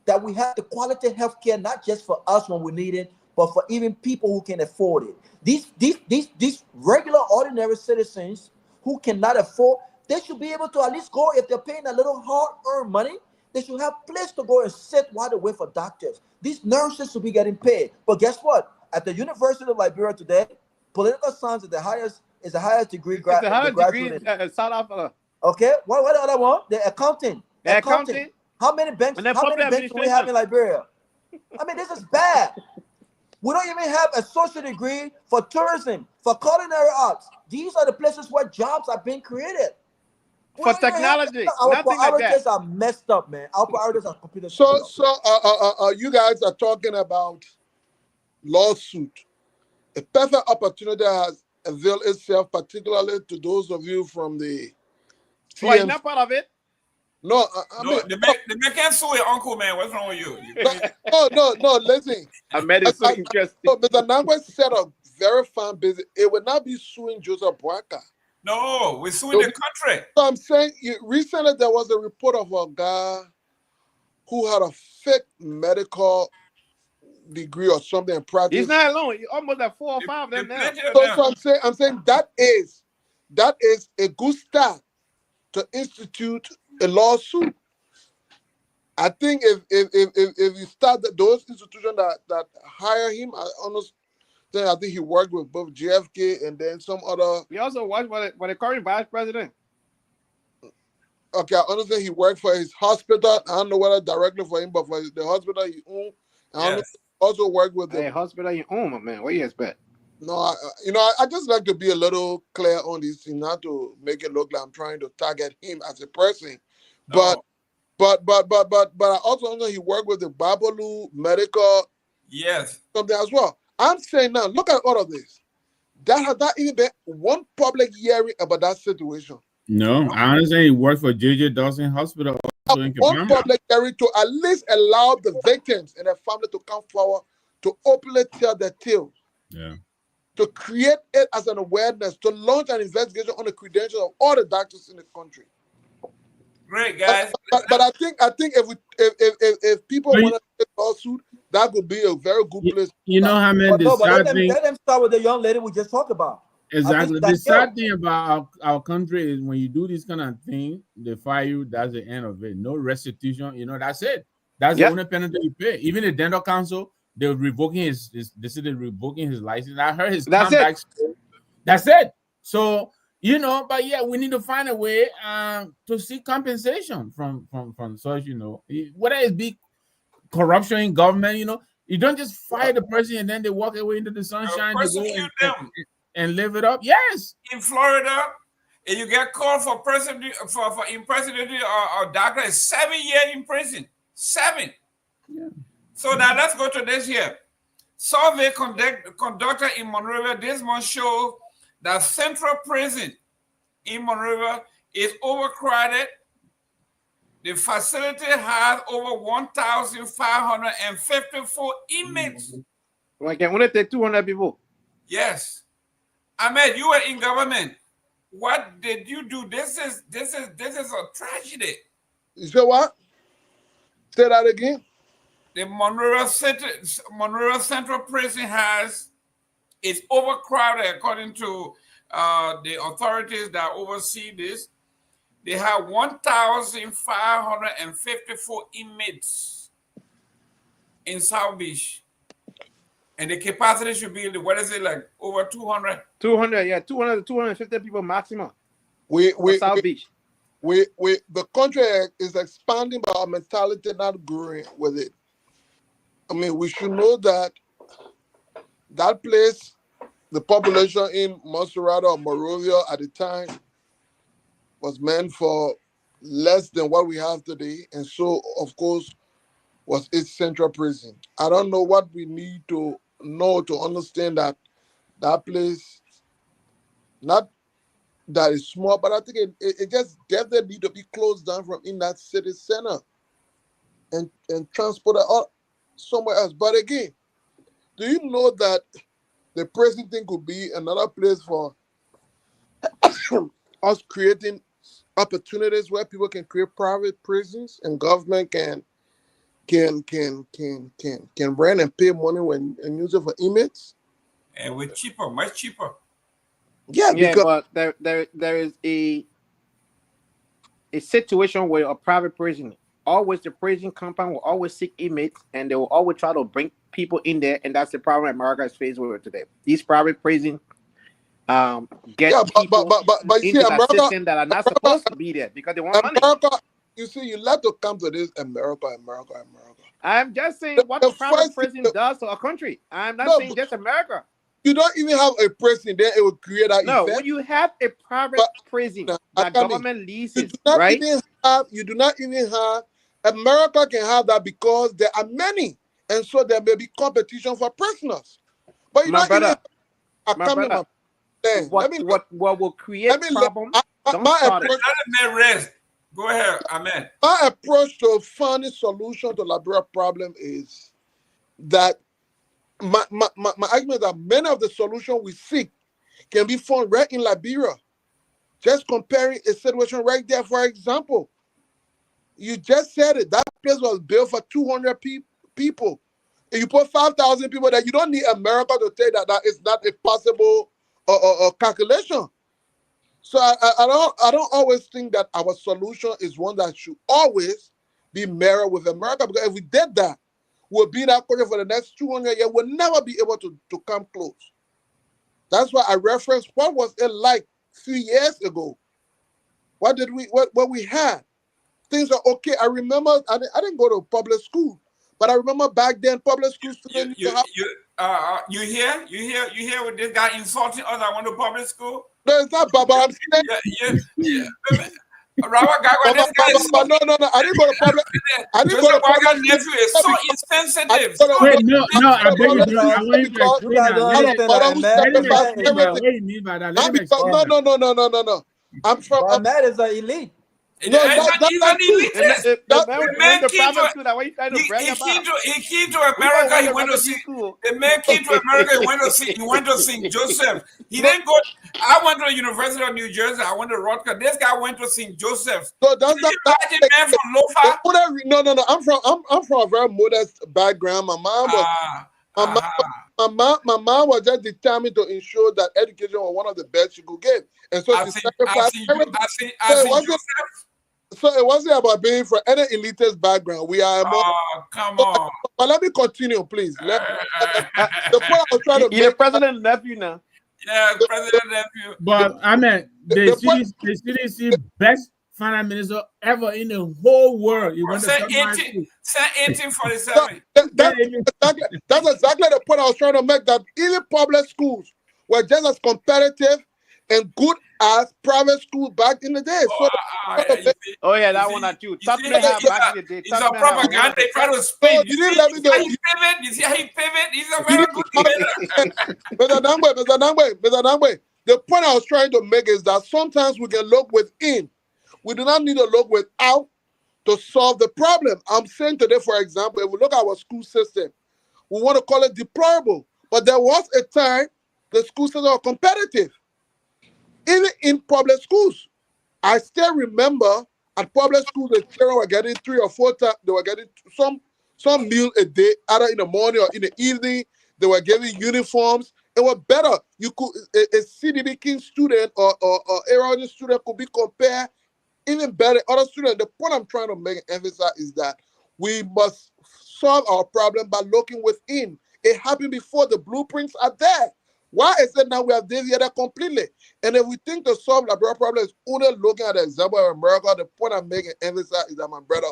that we have the quality health care, not just for us when we need it, but for even people who can afford it? These regular, ordinary citizens who cannot afford, they should be able to at least go, if they're paying a little hard-earned money, they should have a place to go and sit while they wait for doctors. These nurses should be getting paid. But guess what? At the University of Liberia today, political science is the highest degree graduate. South Africa. Okay, what the other one? The accounting. Accounting. How many banks do we have in Liberia? I mean, this is bad. We don't even have a associate degree for tourism, for culinary arts. These are the places where jobs are being created. For technology. Our priorities are messed up, man. Our priorities are completely So you guys are talking about lawsuit. A perfect opportunity has availed itself, particularly to those of you from the TMC. You're not part of it? No, No, the man can't sue your uncle, man. What's wrong with you? no. Listen, Ahmed is so interesting. no, Mr. Nangwe set a very fine business. It would not be suing Joseph Boakai. No, we're suing the country. So I'm saying, recently there was a report of a guy who had a fake medical degree or something in practice. He's not alone. He's almost like 4 or 5 of them now. So I'm saying that is a good start to institute a lawsuit. I think if you start those institutions that hire him, I think he worked with both JFK and then some other. We also watched for the current vice president. Okay, I understand he worked for his hospital. I don't know whether directly for him, but for the hospital he owned. I also worked with the hospital you own, my man. What do you expect? No, I just like to be a little clear on this thing, not to make it look like I'm trying to target him as a person. But I also know he worked with the Babalu medical. Yes. Something as well. I'm saying now, look at all of this. That has not even been one public hearing about that situation. No, I understand he worked for J.J. Dawson Hospital. One public hearing to at least allow the victims and their family to come forward to openly tell their tales. Yeah. To create it as an awareness, to launch an investigation on the credentials of all the doctors in the country. Great, guys. But I think if people want to take a lawsuit, that would be a very good place. You know how many let them start with the young lady we just talked about. Exactly. The sad thing about our country is when you do this kind of thing, they fire you. That's the end of it. No restitution. You know, that's it. That's the only penalty you pay. Even the dental council, they're revoking his license. I heard his comeback. That's it. So, you know, but yeah, we need to find a way to seek compensation from such, you know, whether it's big corruption in government, you know, you don't just fire the person and then they walk away into the sunshine and live it up. Yes. In Florida, if you get called for impersonation or doctor, it's 7 years in prison. 7. Yeah. So now let's go to this here. Survey conducted in Monrovia this month show that Central Prison in Monrovia is overcrowded. The facility has over 1,554 inmates. Well, I can only take 200 people. Yes. Ahmed, you were in government. What did you do? This is a tragedy. You say what? Say that again. The Monrovia Central Prison is overcrowded according to the authorities that oversee this. They have 1,554 inmates in South Beach. And the capacity should be, what is it, like over 200? 200, yeah, 200 to 250 people maximum. South Beach. The country is expanding, but our mentality not growing with it. I mean, we should know that place, the population in Montserrat or Monrovia at the time was meant for less than what we have today. And so, of course, was its central prison. I don't know what we need to know to understand that place, not that is small, but I think it just definitely need to be closed down from in that city center and transported out somewhere else. But again, do you know that the prison thing could be another place for us creating opportunities where people can create private prisons and government can rent and pay money and use it for inmates? And we're cheaper, much cheaper. Yeah, but there is a situation where a private prison, always the prison compound will always seek inmates and they will always try to bring people in there, and that's the problem America is faced with today. These private prisons get people into the system that are not supposed to be there because they want money. You see, you like to come to this America. I'm just saying what the private prison does to a country. I'm not saying just America. You don't even have a prison there, it will create that effect. When you have a private prison that government leases, you do not even have, America can have that because there are many, and so there may be competition for prisoners. But what will create problems? Let me rest. Go ahead, Amen. My approach to finding solution to Liberia problem is that my argument that many of the solutions we seek can be found right in Liberia. Just comparing a situation right there, for example, you just said it. That place was built for 200 people. If you put 5,000 people there, you don't need America to tell that is not a possible calculation. So I don't always think that our solution is one that should always be mirrored with America, because if we did that, we'll be in that country for the next 200 years. We'll never be able to come close. That's why I referenced what was it like 3 years ago. What we had. Things are okay. I remember I didn't go to public school, but I remember back then public school students. You hear with this guy insulting us that went to public school? No, it's not, but I'm saying. Yeah. Robert Garguah, this guy is so... No, I didn't go to public. I didn't go to public. Nephew is so insensitive. Wait, no, I beg you, bro. I want you to explain that. What do you mean by that? Let me explain that. No. I'm from. Ahmed is an elite. No, that's not elite. He came to America. He went to see the man. Came to America. He went to St. Joseph. He didn't go. I went to the University of New Jersey. I went to Rutgers. This guy went to St. Joseph. So that's not that man from Lofa. No. I'm from a very modest background. My mom was. My mom was just determined to ensure that education was one of the best she could give, and so she sacrificed everything. So it wasn't about being from any elitist background. We are. Come on. But let me continue, please. The point I was trying to make. You're the president's nephew now. Yeah, president's nephew. But I mean, the CDC best finance minister ever in the whole world. You want to 1847. That's exactly the point I was trying to make. That even public schools were just as competitive and good as private school back in the day. That one at you. Back in the day. It's a propaganda. They try to spin. You see how he pivot? He's a very good pivoter. Mr. Nangwe, the point I was trying to make is that sometimes we can look within. We do not need to look without to solve the problem. I'm saying today, for example, if we look at our school system, we want to call it deplorable. But there was a time the school system was competitive. Even in public schools, I still remember at public schools the children were getting 3 or 4 times. They were getting some meal a day, either in the morning or in the evening. They were getting uniforms. It was better. You could a CDB King student or Aaron student could be compared even better. Other students. The point I'm trying to make and emphasize is that we must solve our problem by looking within. It happened before. The blueprints are there. Why is it now we have deviated completely? And if we think to solve the problem is only looking at the example of America, the point I'm making emphasize is that, my brother,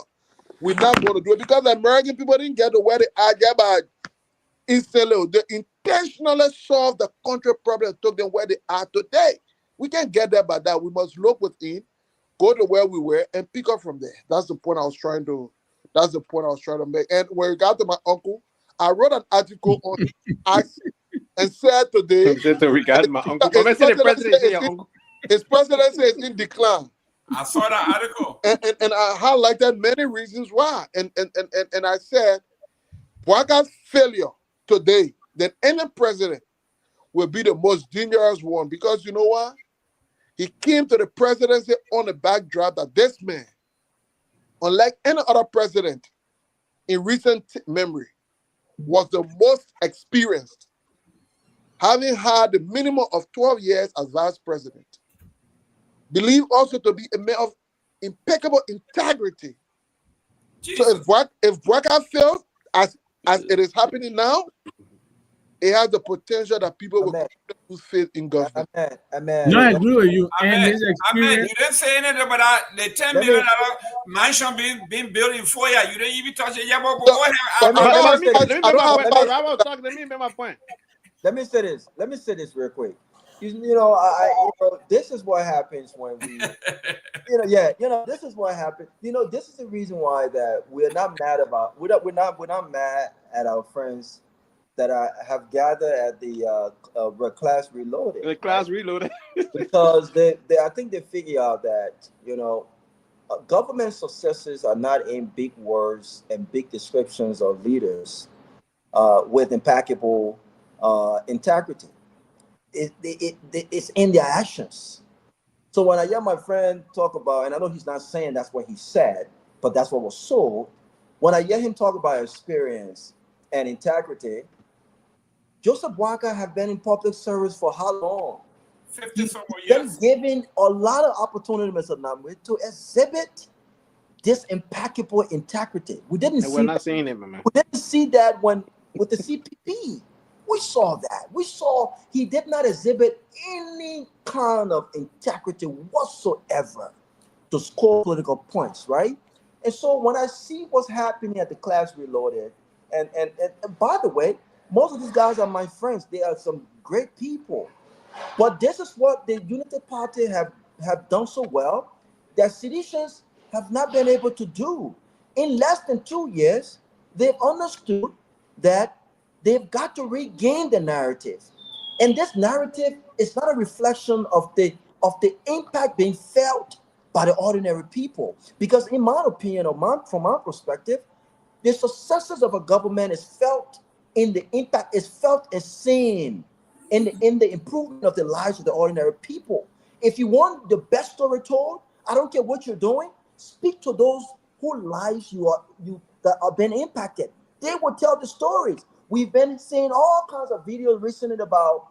we're not going to do it because the American people didn't get to where they are yet by instantly. They intentionally solved the country problem and took them where they are today. We can't get there by that. We must look within, go to where we were, and pick up from there. That's the point I was trying to make. And when it got to my uncle, I wrote an article on and said today, my uncle. His presidency is in decline. I saw that article. And I highlighted many reasons why. And I said, Bouaga's failure today, then any president will be the most dangerous one. Because you know why? He came to the presidency on the backdrop that this man, unlike any other president in recent memory, was the most experienced, having had the minimum of 12 years as vice president. Believed also to be a man of impeccable integrity. Jesus. So if Bouaga fails, as it is happening now, it has the potential that people will lose faith in government. No, I agree with you. And his experience. You didn't say anything about the $10 million mansion being built in 4 years. You didn't even touch it. Let me say this real quick. This is what happens when we, this is what happens. This is the reason why that we're not mad at our friends that have gathered at the class reloaded. The class reloaded. Because I think they figure out that government successes are not in big words and big descriptions of leaders with impeccable integrity. It's in their actions. So when I hear my friend talk about, and I know he's not saying that's what he said, but that's what was sold. When I hear him talk about experience and integrity, Joseph Boakai have been in public service for how long? 50 He's some more been years. given a lot of opportunity, Mr. Namwe, to exhibit this impeccable integrity. We didn't And we're see not that. seeing it, my man. We didn't see that when with the CPP. We saw that. We saw he did not exhibit any kind of integrity whatsoever to score political points, right? And so when I see what's happening at the Class Reloaded, and by the way, most of these guys are my friends. They are some great people. But this is what the Unity Party have done so well that seditionists have not been able to do. In less than 2 years, they've understood that they've got to regain the narrative. And this narrative is not a reflection of the impact being felt by the ordinary people. Because in my opinion, or from my perspective, the successes of a government is felt in the impact, is felt and seen in the improvement of the lives of the ordinary people. If you want the best story told, I don't care what you're doing, speak to those whose lives you that are being impacted. They will tell the stories. We've been seeing all kinds of videos recently about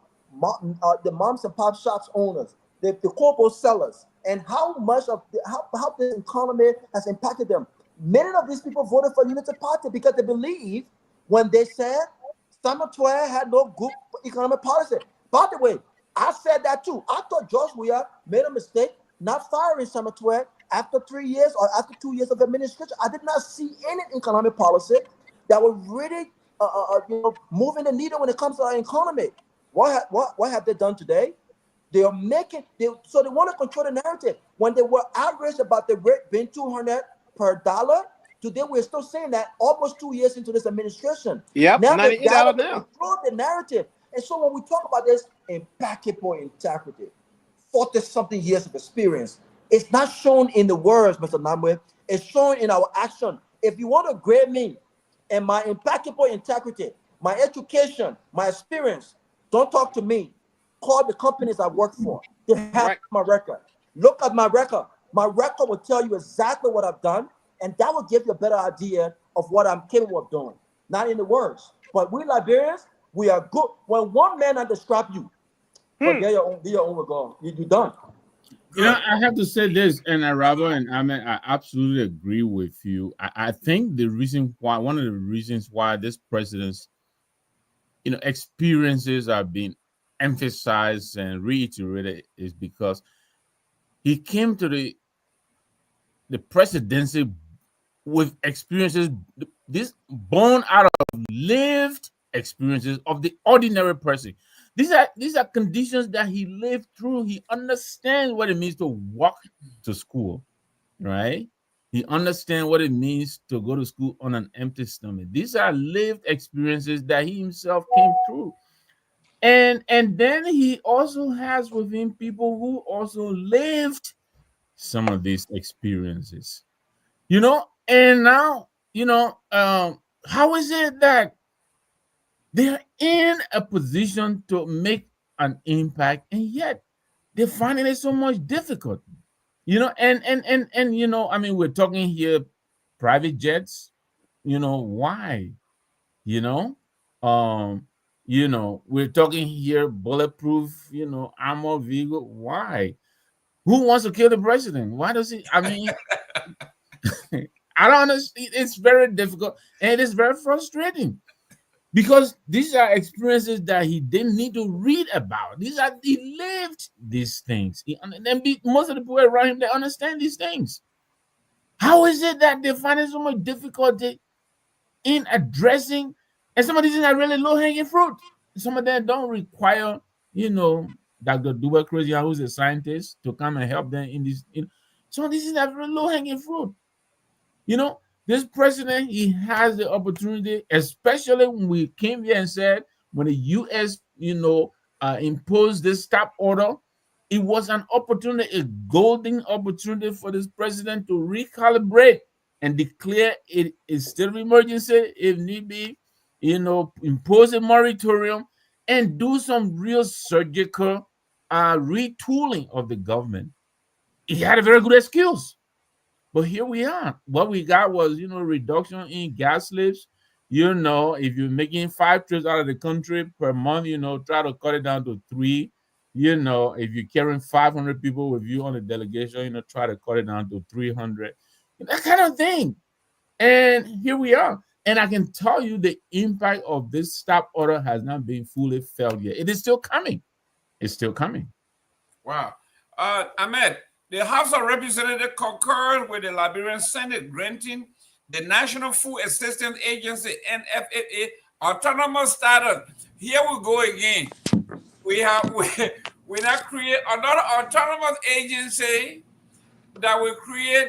the moms and pop shops owners, the corporate sellers, and how much of how the economy has impacted them. Many of these people voted for Unity Party because they believe when they said Summer 12 had no good economic policy. By the way, I said that too. I thought George Weah made a mistake not firing Summer 12 after 3 years or after 2 years of administration. I did not see any economic policy that was really moving the needle when it comes to our economy. What have they done today? They are making so they want to control the narrative. When they were outraged about the rate being 200 per dollar, today we're still saying that almost 2 years into this administration. Yep, Now they've got $98 to now. control the narrative. And so when we talk about this impeccable integrity, 40-something years of experience, it's not shown in the words, Mr. Namwe. It's shown in our action. If you want to grade me and my impeccable integrity, my education, my experience, don't talk to me. Call the companies I work for. They have my record. Look at my record. My record will tell you exactly what I've done, and that will give you a better idea of what I'm capable of doing. Not in the words, but we Liberians, we are good. When one man understrap you, forget your own regard. You're done. You know, I have to say this, and Arabo and Ahmed, I absolutely agree with you. I think one of the reasons why this president's, experiences are being emphasized and reiterated is because he came to the presidency with experiences, this born out of lived experiences of the ordinary person. These are conditions that he lived through. He understands what it means to walk to school, right? He understands what it means to go to school on an empty stomach. These are lived experiences that he himself came through. And then he also has within people who also lived some of these experiences. And now, how is it that they're in a position to make an impact and yet they're finding it so much difficult? I mean, we're talking here private jets. Why? you know we're talking here bulletproof, armor vehicle. Why? Who wants to kill the president? Why does he? I mean, I don't understand. It's very difficult and it is very frustrating because these are experiences that he didn't need to read about. He lived these things. Most of the people around him, they understand these things. How is it that they find it so much difficulty in addressing, and some of these are really low-hanging fruit? Some of them don't require, Dr. Duba Crazy, who's a scientist, to come and help them in this. Some of these are really low-hanging fruit. This president, he has the opportunity, especially when we came here and said, when the U.S., imposed this stop order, It was an opportunity, a golden opportunity for this president to recalibrate and declare it a state of emergency if need be, impose a moratorium and do some real surgical retooling of the government. He had a very good excuse. But here we are. What we got was, reduction in gas slips. If you're making 5 trips out of the country per month, try to cut it down to 3. If you're carrying 500 people with you on the delegation, try to cut it down to 300. That kind of thing. And here we are. And I can tell you the impact of this stop order has not been fully felt yet. It is still coming. It's still coming. Wow. Ahmed, the House of Representatives concurred with the Liberian Senate granting the National Food Assistance Agency, NFAA, autonomous status. Here we go again. We now create another autonomous agency that will create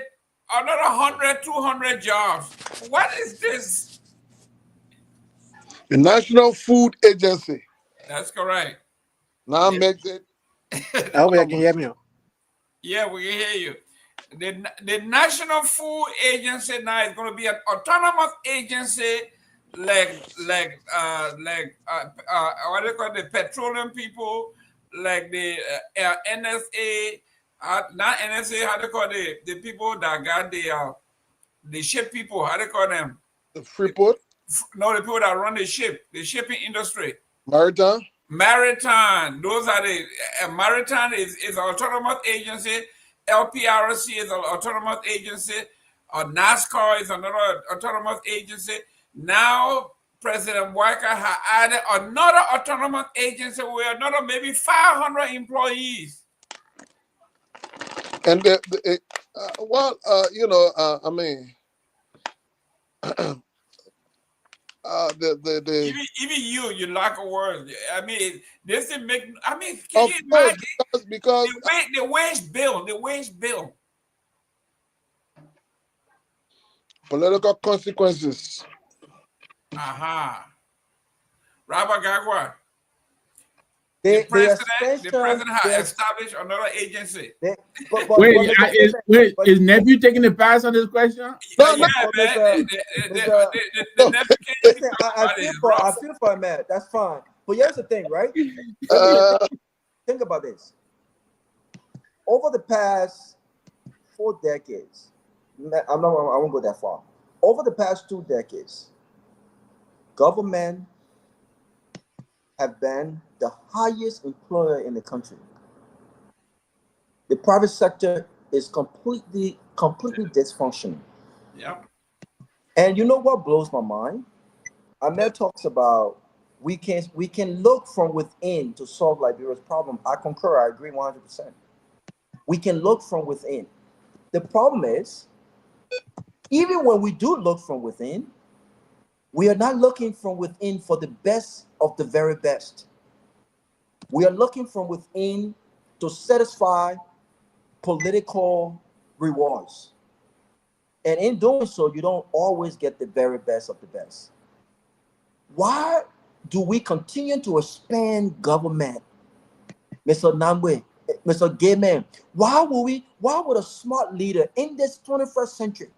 another 100, 200 jobs. What is this? The National Food Agency. That's correct. Now makes it. I hope you can hear me. Yeah, we can hear you. The National Food Agency now is going to be an autonomous agency, like what do you call the petroleum people, like the NSA, not NSA. How do you call the people that got the ship people? How do you call them? The Freeport. No, the people that run the shipping industry. Maritime. Those are the Maritime is an autonomous agency. LPRC is an autonomous agency. NASCAR is another autonomous agency. Now, President Walker has added another autonomous agency with another maybe 500 employees. And even you lack of words. I mean, this didn't make. I mean, can you imagine? Because the wage bill. Political consequences. Robert Garguah. The president has established another agency. Wait, is nephew taking the pass on this question? No, man. The nephew can't. I feel for him, man. That's fine. But here's the thing, right? Think about this. Over the past 4 decades, I won't go that far. Over the past 2 decades, government have been the highest employer in the country. The private sector is completely dysfunctional. Yeah. And you know what blows my mind? Ahmed talks about we can look from within to solve Liberia's problem. I concur. I agree 100%. We can look from within. The problem is, even when we do look from within, we are not looking from within for the best of the very best. We are looking from within to satisfy political rewards. And in doing so, you don't always get the very best of the best. Why do we continue to expand government? Mr. Namwe, Mr. Gay Man, why would a smart leader in this 21st century,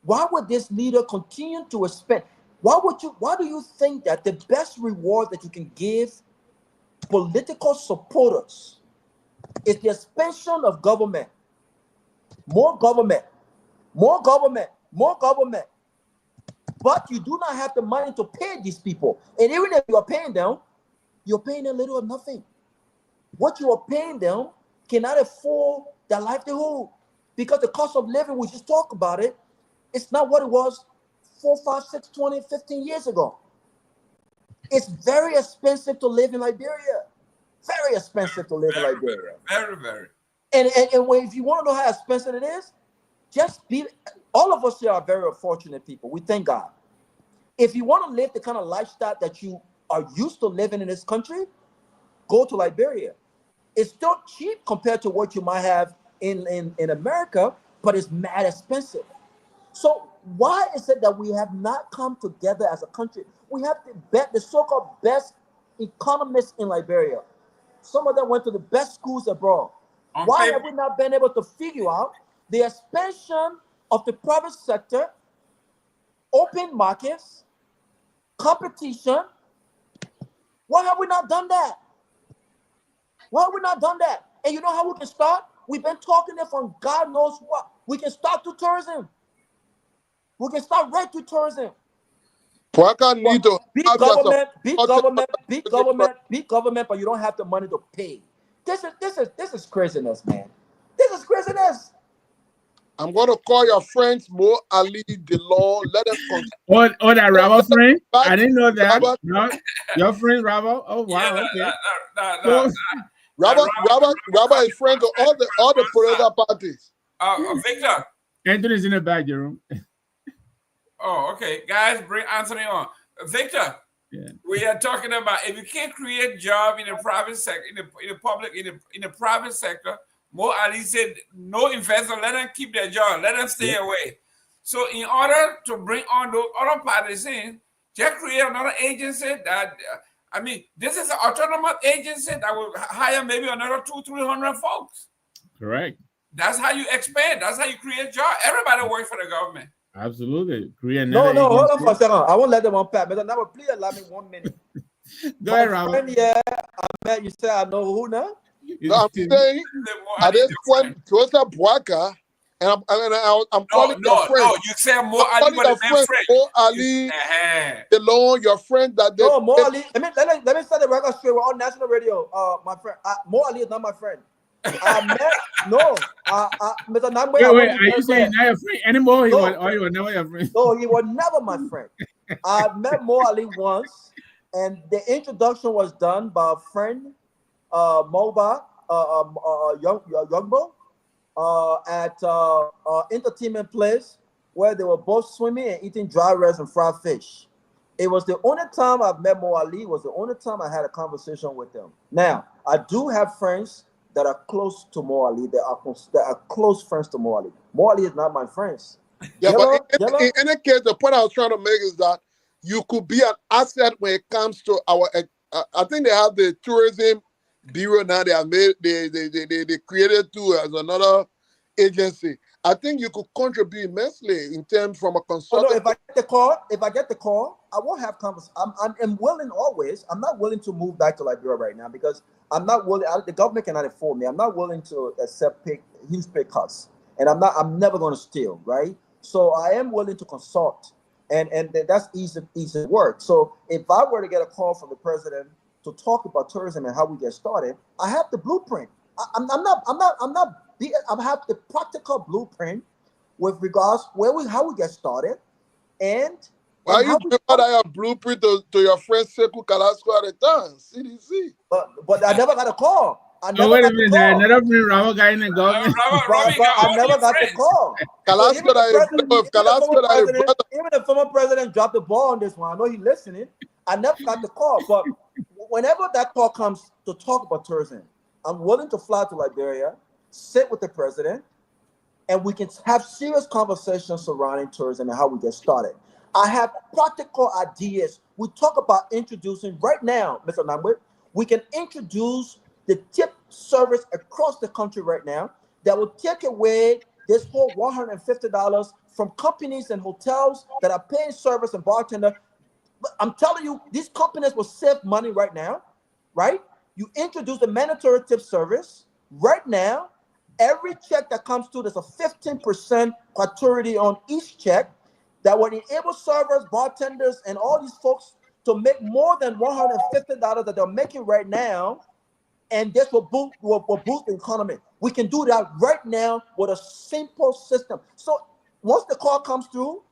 why would this leader continue to expand? Why do you think that the best reward that you can give political supporters is the expansion of government? More government, more government, more government. But you do not have the money to pay these people. And even if you are paying them, you're paying them little or nothing. What you are paying them cannot afford their livelihood because the cost of living, we just talked about it, it's not what it was 4, 5, 6, 20, 15 years ago. It's very expensive to live in Liberia. Very expensive to live in Liberia. Very, very. And if you want to know how expensive it is, all of us here are very fortunate people. We thank God. If you want to live the kind of lifestyle that you are used to living in this country, go to Liberia. It's still cheap compared to what you might have in America, but it's mad expensive. So why is it that we have not come together as a country? We have the so-called best economists in Liberia. Some of them went to the best schools abroad. Why have we not been able to figure out the expansion of the private sector, open markets, competition? Why have we not done that? Why have we not done that? And you know how we can start? We've been talking it from God knows what. We can start through tourism. We can start right through tourism. Need to big government, but you don't have the money to pay. This is craziness, man. This is craziness. I'm gonna call your friends Mo Ali DeLong. Let them continue. Oh, that Rabo friend? I didn't know that. No, your friend Rabo? Oh wow, okay. Rabo is friend to all the political parties. Victor. Anthony's in the back, Jerome. Oh, okay. Guys, bring Anthony on. Victor, we are talking about if you can't create job in the private sector, in the private sector, Mo Ali said, no investor, let them keep their job, let them stay away. So in order to bring on those other parties in, just create another agency that, this is an autonomous agency that will hire maybe another 200-300 folks. Correct. That's how you expand. That's how you create jobs. Everybody works for the government. Absolutely. No, hold on for a second. I won't let them unpack. But now, please allow me 1 minute. Go ahead, Robert. Yeah, I met you. Say I know who now. No, I'm saying at this point, Tosa Buaka, and I'm calling your friend. No, you say Mo Ali, but friend Mo Ali, DeLong, your friend that they. No, Mo Ali. Let me set the record straight. We're on national radio. My friend, Mo Ali is not my friend. Mr. Namwe. Wait, are you saying not your friend anymore? He was never your friend. No, he was never my friend. I met Mo Ali once, and the introduction was done by a friend, Moba, Youngbo, at entertainment place where they were both swimming and eating dry rice and fried fish. It was the only time I've met Mo Ali. It was the only time I had a conversation with him. Now, I do have friends that are close to Mo Ali, that are close friends to Mo Ali. Mo Ali is not my friends. Yeah, but in any case, the point I was trying to make is that you could be an asset when it comes to our. I think they have the tourism bureau now. They have made they created too as another agency. I think you could contribute immensely in terms from a consultant. If I get the call, I won't have conversation. I'm willing always. I'm not willing to move back to Liberia right now because I'm not willing. The government cannot afford me. I'm not willing to accept huge pay cuts, and I'm never going to steal, right? So I am willing to consult, and that's easy work. So if I were to get a call from the president to talk about tourism and how we get started, I have the blueprint. I have the practical blueprint with regards how we get started, and why you give that blueprint to your friend Sekou Kalasco at the time, CDC? But I never got a call. Wait a minute, another friend Rabo guy in the government. I never got the call. Even the former president dropped the ball on this one. I know he's listening. I never got the call, but whenever that call comes to talk about tourism, I'm willing to fly to Liberia, sit with the president, and we can have serious conversations surrounding tourism and how we get started. I have practical ideas. We talk about introducing right now, Mr. Namwe, we can introduce the tip service across the country right now that will take away this whole $150 from companies and hotels that are paying service and bartender. I'm telling you, these companies will save money right now, right? You introduce the mandatory tip service right now. Every check that comes through, there's a 15% gratuity on each check that will enable servers, bartenders, and all these folks to make more than $150 that they're making right now, and this will boost the economy. We can do that right now with a simple system. So once the call comes through,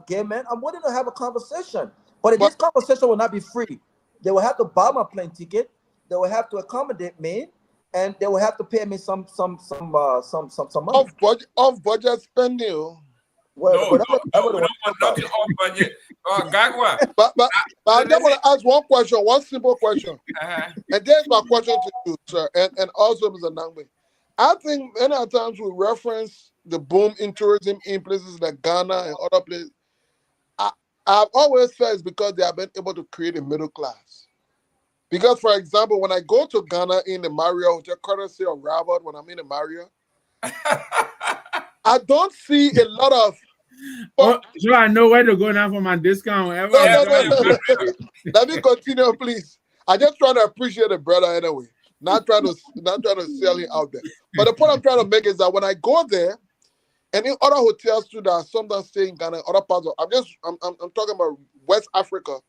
gay man, I'm willing to have a conversation. But this conversation will not be free. They will have to buy my plane ticket. They will have to accommodate me, and they will have to pay me some money. Off budget spending. Well, we don't want nothing off budget. Garguah. But I just want to ask one question, one simple question. And there's my question to you, sir, and also Mr. Nangbe. I think many times we reference the boom in tourism in places like Ghana and other places. I've always said it's because they have been able to create a middle class. Because, for example, when I go to Ghana in the Marriott Hotel, courtesy of Robert, when I'm in the Marriott, I don't see a lot of. Oh, so I know where to go now for my discount. No. Let me continue, please. I just try to appreciate the brother anyway. Not trying to sell him out there. But the point I'm trying to make is that when I go there, and in other hotels too that I sometimes stay in Ghana, other parts of I'm talking about West Africa.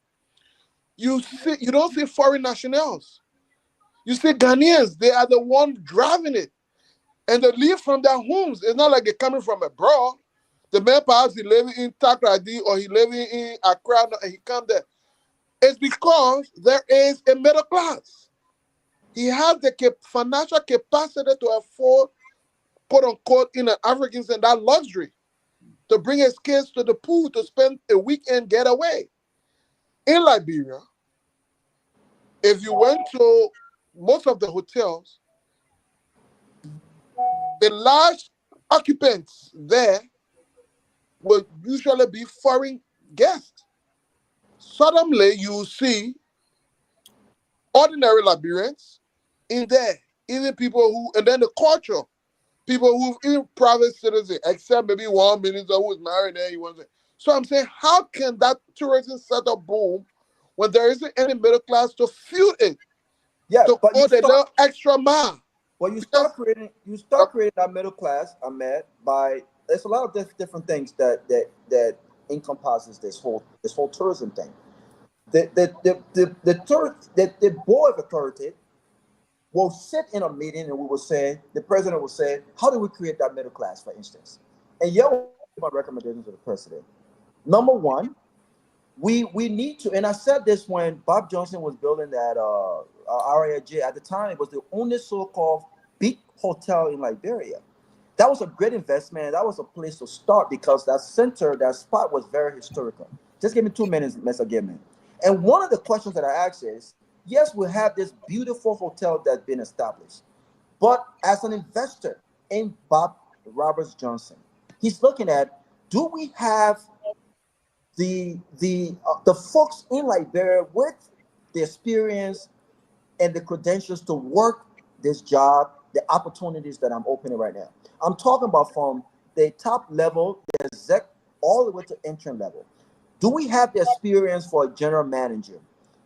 You don't see foreign nationals. You see Ghanaians, they are the ones driving it. And they live from their homes. It's not like they're coming from abroad. The man perhaps he living in Takrady or he living in Accra and he come there. It's because there is a middle class. He has the financial capacity to afford, quote unquote, in an African sense, that luxury to bring his kids to the pool to spend a weekend getaway. In Liberia, if you went to most of the hotels, the large occupants there will usually be foreign guests. Suddenly, you see ordinary Liberians in there, even people who, and then the culture, people who, even private citizens, except maybe one minister who is married there. So I'm saying, how can that tourism setup boom when there isn't any middle class to fuel it? Yeah, To but go the little extra mile. Well, you start creating that middle class, Ahmed, by there's a lot of different things that encompasses this whole tourism thing. The board of authority will sit in a meeting and the president will say, how do we create that middle class, for instance? And here are my recommendations to the president. Number one, we need to, and I said this when Bob Johnson was building that RIJ. At the time, it was the only so-called big hotel in Liberia. That was a great investment. That was a place to start because that spot was very historical. Just give me 2 minutes, Mr. Gibman. And one of the questions that I asked is, yes, we have this beautiful hotel that's been established, but as an investor in Bob Roberts Johnson, he's looking at, do we have the folks in Liberia with the experience and the credentials to work this job, the opportunities that I'm opening right now. I'm talking about from the top level, the exec, all the way to interim level. Do we have the experience for a general manager?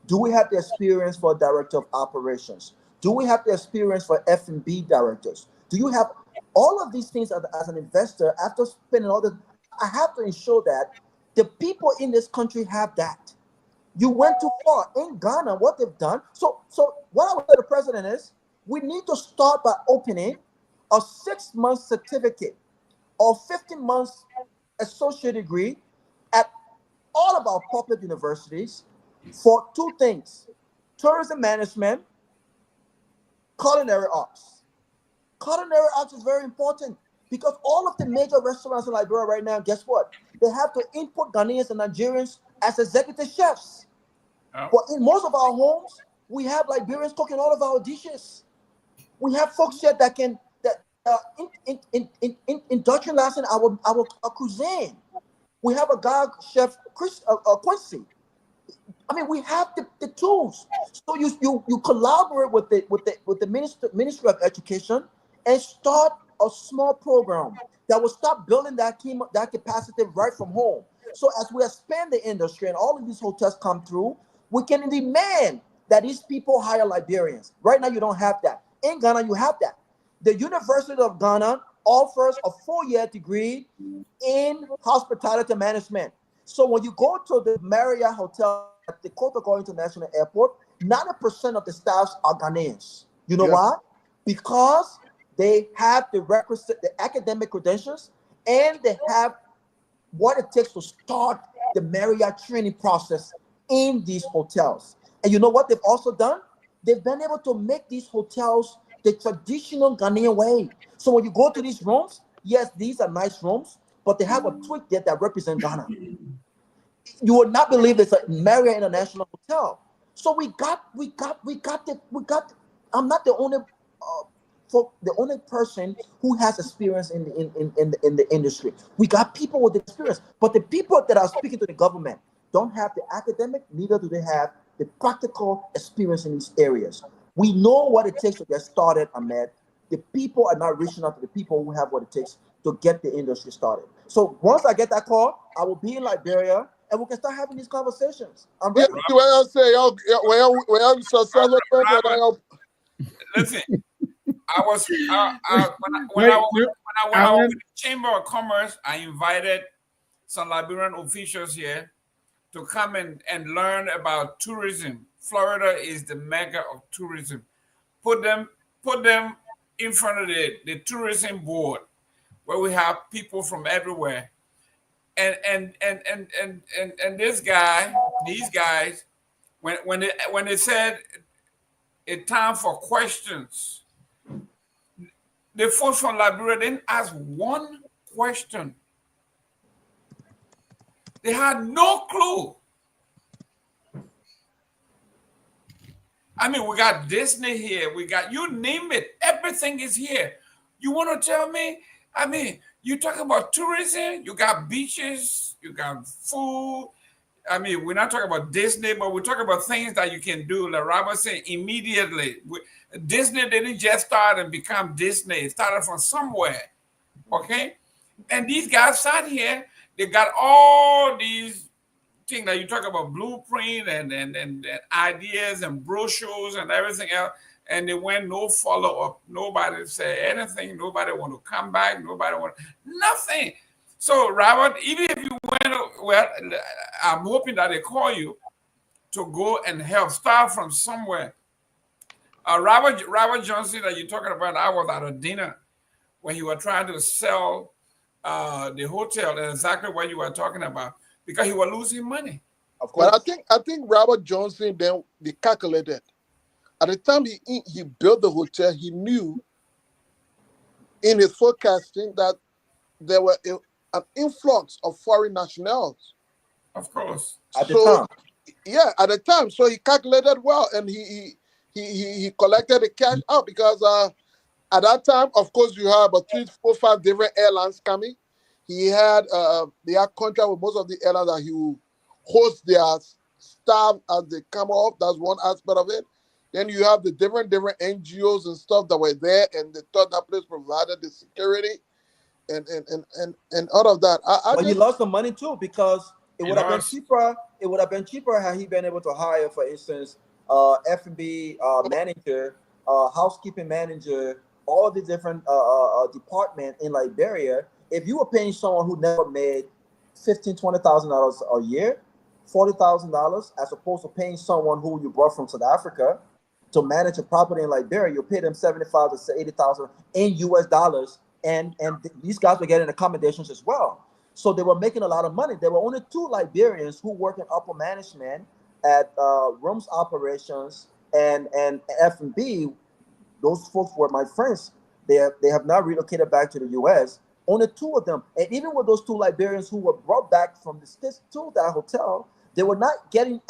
Do we have the experience for a director of operations? Do we have the experience for F&B directors? Do you have all of these things as an investor? After spending all the, I have to ensure that the people in this country have that. You went too far. In Ghana, what they've done. So what I would say to the president is, we need to start by opening a 6-month certificate or 15 months associate degree at all of our public universities for 2 things: tourism management, culinary arts. Culinary arts is very important because all of the major restaurants in Liberia right now, guess what? They have to import Ghanaians and Nigerians as executive chefs. Oh. But in most of our homes, we have Liberians cooking all of our dishes. We have folks here that can industrialize our cuisine. We have a guy, Chef Quincy. I mean, we have the tools. So you collaborate with the Ministry of Education and start a small program that will start building that capacity right from home. So as we expand the industry and all of these hotels come through, we can demand that these people hire Liberians. Right now, you don't have that. In Ghana, you have that. The University of Ghana offers a 4-year degree in hospitality management. So when you go to the Marriott Hotel at the Kotoka International Airport, 90% of the staffs are Ghanaians. You know why? Because they have the requisite, the academic credentials, and they have what it takes to start the Marriott training process in these hotels. And you know what they've also done? They've been able to make these hotels the traditional Ghanaian way. So when you go to these rooms, yes, these are nice rooms, but they have a tweak there that represents Ghana. You would not believe it's a Marriott International Hotel. So we got. I'm not the only person who has experience in the industry. We got people with experience, but the people that are speaking to the government don't have the academic, neither do they have the practical experience in these areas. We know what it takes to get started, Ahmed. The people are not reaching out to the people who have what it takes to get the industry started. So once I get that call, I will be in Liberia and we can start having these conversations. I'm ready. Listen, I was when I was with the Chamber of Commerce, I invited some Liberian officials here to come and learn about tourism. Florida is the mecca of tourism. Put them in front of the tourism board where we have people from everywhere. And these guys, when they said it's time for questions, the folks from Liberia didn't ask one question. They had no clue. I mean, we got Disney here. We got, you name it. Everything is here. You want to tell me? I mean, you talk about tourism. You got beaches. You got food. I mean, we're not talking about Disney, but we're talking about things that you can do. Like Robert said, immediately. Disney didn't just start and become Disney. It started from somewhere. Okay? And these guys sat here. They got all these things that you talk about, blueprint and ideas and brochures and everything else, and they went no follow-up. Nobody said anything. Nobody want to come back. Nobody want nothing. So Robert, even if you went, well, I'm hoping that they call you to go and help start from somewhere. Robert Johnson that you're talking about, I was at a dinner when you were trying to sell the hotel, and exactly what you were talking about, because he was losing money. Of course. But I think Robert Johnson then they calculated. At the time he built the hotel, he knew in his forecasting that there were an influx of foreign nationals. Of course. At the time. Yeah, at the time. So he calculated well, and he collected the cash out because at that time, of course, you have about 3, 4, 5 different airlines coming. He had contract with most of the airlines that he will host their staff as they come off. That's one aspect of it. Then you have the different NGOs and stuff that were there, and they thought that place provided the security and all of that. But he lost some money too, because it would have been cheaper. It would have been cheaper had he been able to hire, for instance, F&B manager, housekeeping manager, all the different department in Liberia. If you were paying someone who never made $15,000, $20,000 a year, $40,000, as opposed to paying someone who you brought from South Africa to manage a property in Liberia, you pay them $75,000 to $80,000 in US dollars, and these guys were getting accommodations as well. So they were making a lot of money. There were only 2 Liberians who worked in upper management at rooms operations and F&B. Those folks were my friends. They have now relocated back to the US. Only 2 of them. And even with those 2 Liberians who were brought back from the States to that hotel, they were not getting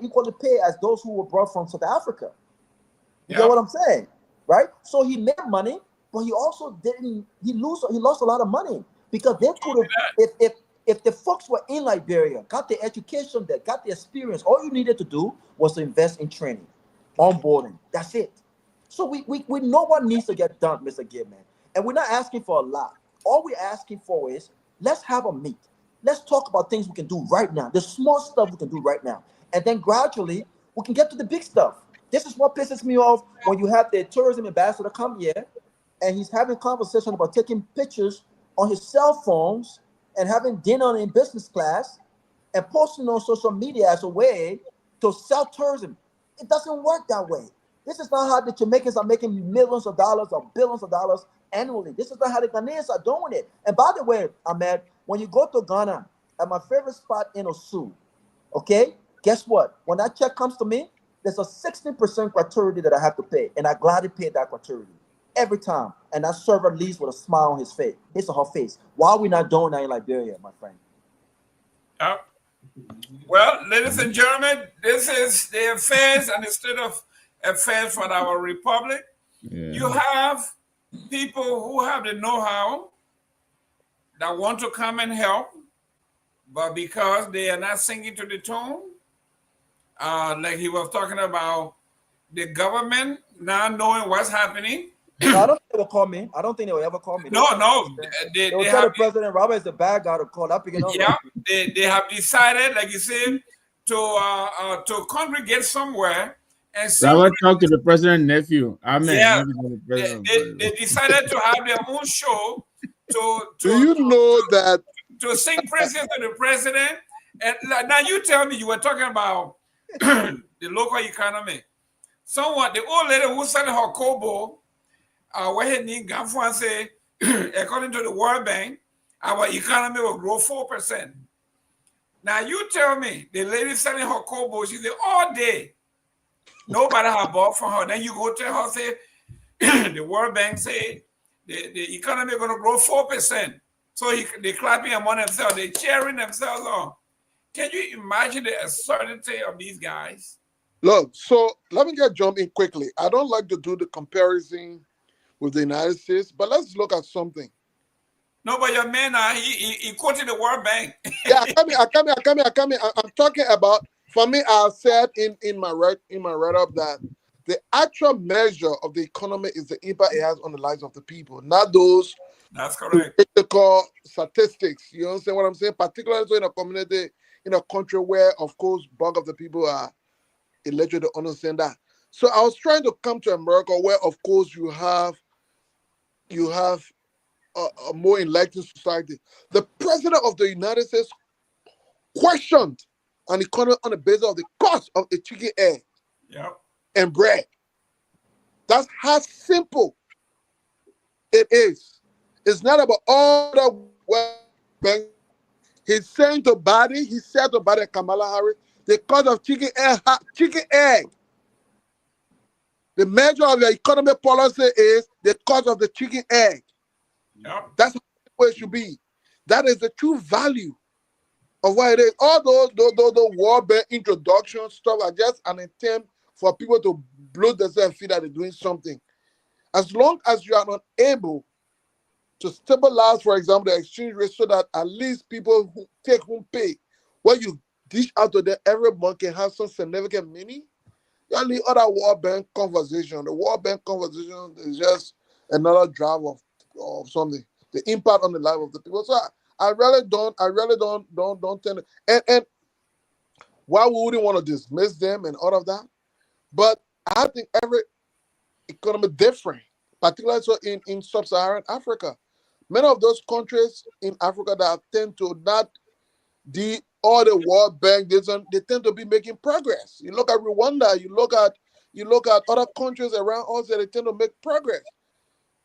equally paid as those who were brought from South Africa. You get what I'm saying? Right? So he made money, but he also he lost a lot of money, because they could have, if the folks were in Liberia, got the education there, got the experience, all you needed to do was to invest in training, onboarding. That's it. So we know what needs to get done, Mr. Gibman. And we're not asking for a lot. All we're asking for is, let's have a meet. Let's talk about things we can do right now, the small stuff we can do right now. And then gradually, we can get to the big stuff. This is what pisses me off when you have the tourism ambassador come here, and he's having conversation about taking pictures on his cell phones and having dinner in business class and posting on social media as a way to sell tourism. It doesn't work that way. This is not how the Jamaicans are making millions of dollars or billions of dollars annually. This is not how the Ghanaians are doing it. And by the way, Ahmed, when you go to Ghana, at my favorite spot in Osu, okay, guess what? When that check comes to me, there's a 16% gratuity that I have to pay, and I gladly pay that gratuity every time. And that server leaves with a smile on his face, his or her face. Why are we not doing that in Liberia, my friend? Well, ladies and gentlemen, this is the affairs and the state of affairs for our republic. Yeah. You have people who have the know-how that want to come and help, but because they are not singing to the tune, like he was talking about the government now knowing what's happening. No, I don't think they will call me. I don't think they will ever call me. No, They will tell the president Robert is the bad guy to call. I'm picking up. Yeah, they have decided, like you said, to congregate somewhere and Robert talked to the president's nephew. Amen. Yeah, The they decided to have their own show Do you know that to sing praises to the president. And now you tell me, you were talking about the local economy. Someone, the old lady who selling her kobo, say, according to the World Bank, our economy will grow 4%. Now you tell me, the lady selling her kobo, she said all day, nobody have bought from her. Then you go tell her, say, the World Bank say the economy is going to grow 4%. So they clapping among themselves, they cheering themselves on. Can you imagine the absurdity of these guys? Look, so let me jump in quickly. I don't like to do the comparison with the United States, but let's look at something. No, but your man, he quoted the World Bank. Yeah, I come here. I'm talking about, for me, I said in my write-up that the actual measure of the economy is the impact it has on the lives of the people, not those That's correct. statistical statistics. You understand what I'm saying? Particularly in a community, in a country where, of course, bulk of the people are illiterate to understand that. So I was trying to come to America where, of course, you have a more enlightened society. The president of the United States questioned an economy on the basis of the cost of a chicken egg and bread. That's how simple it is. It's not about all the he's saying to Biden, he said to Biden, Kamala Harris, the cost of chicken egg. The measure of the economic policy is the cost of the chicken egg. Yep. That's how it should be. That is the true value of what it is. All those World Bank introduction stuff are just an attempt for people to blow themselves and feel that they're doing something. As long as you are not able to stabilize, for example, the exchange rate so that at least people who take home pay, when you dish out to them every month can have some significant meaning, you only other World Bank conversation. The World Bank conversation is just another drive of something. The impact on the life of the people. So I really don't tend to, and why we wouldn't want to dismiss them and all of that. But I think every economy different, particularly so in sub-Saharan Africa. Many of those countries in Africa that tend to not all the World Bank, they tend to be making progress. You look at Rwanda, you look at other countries around us that they tend to make progress.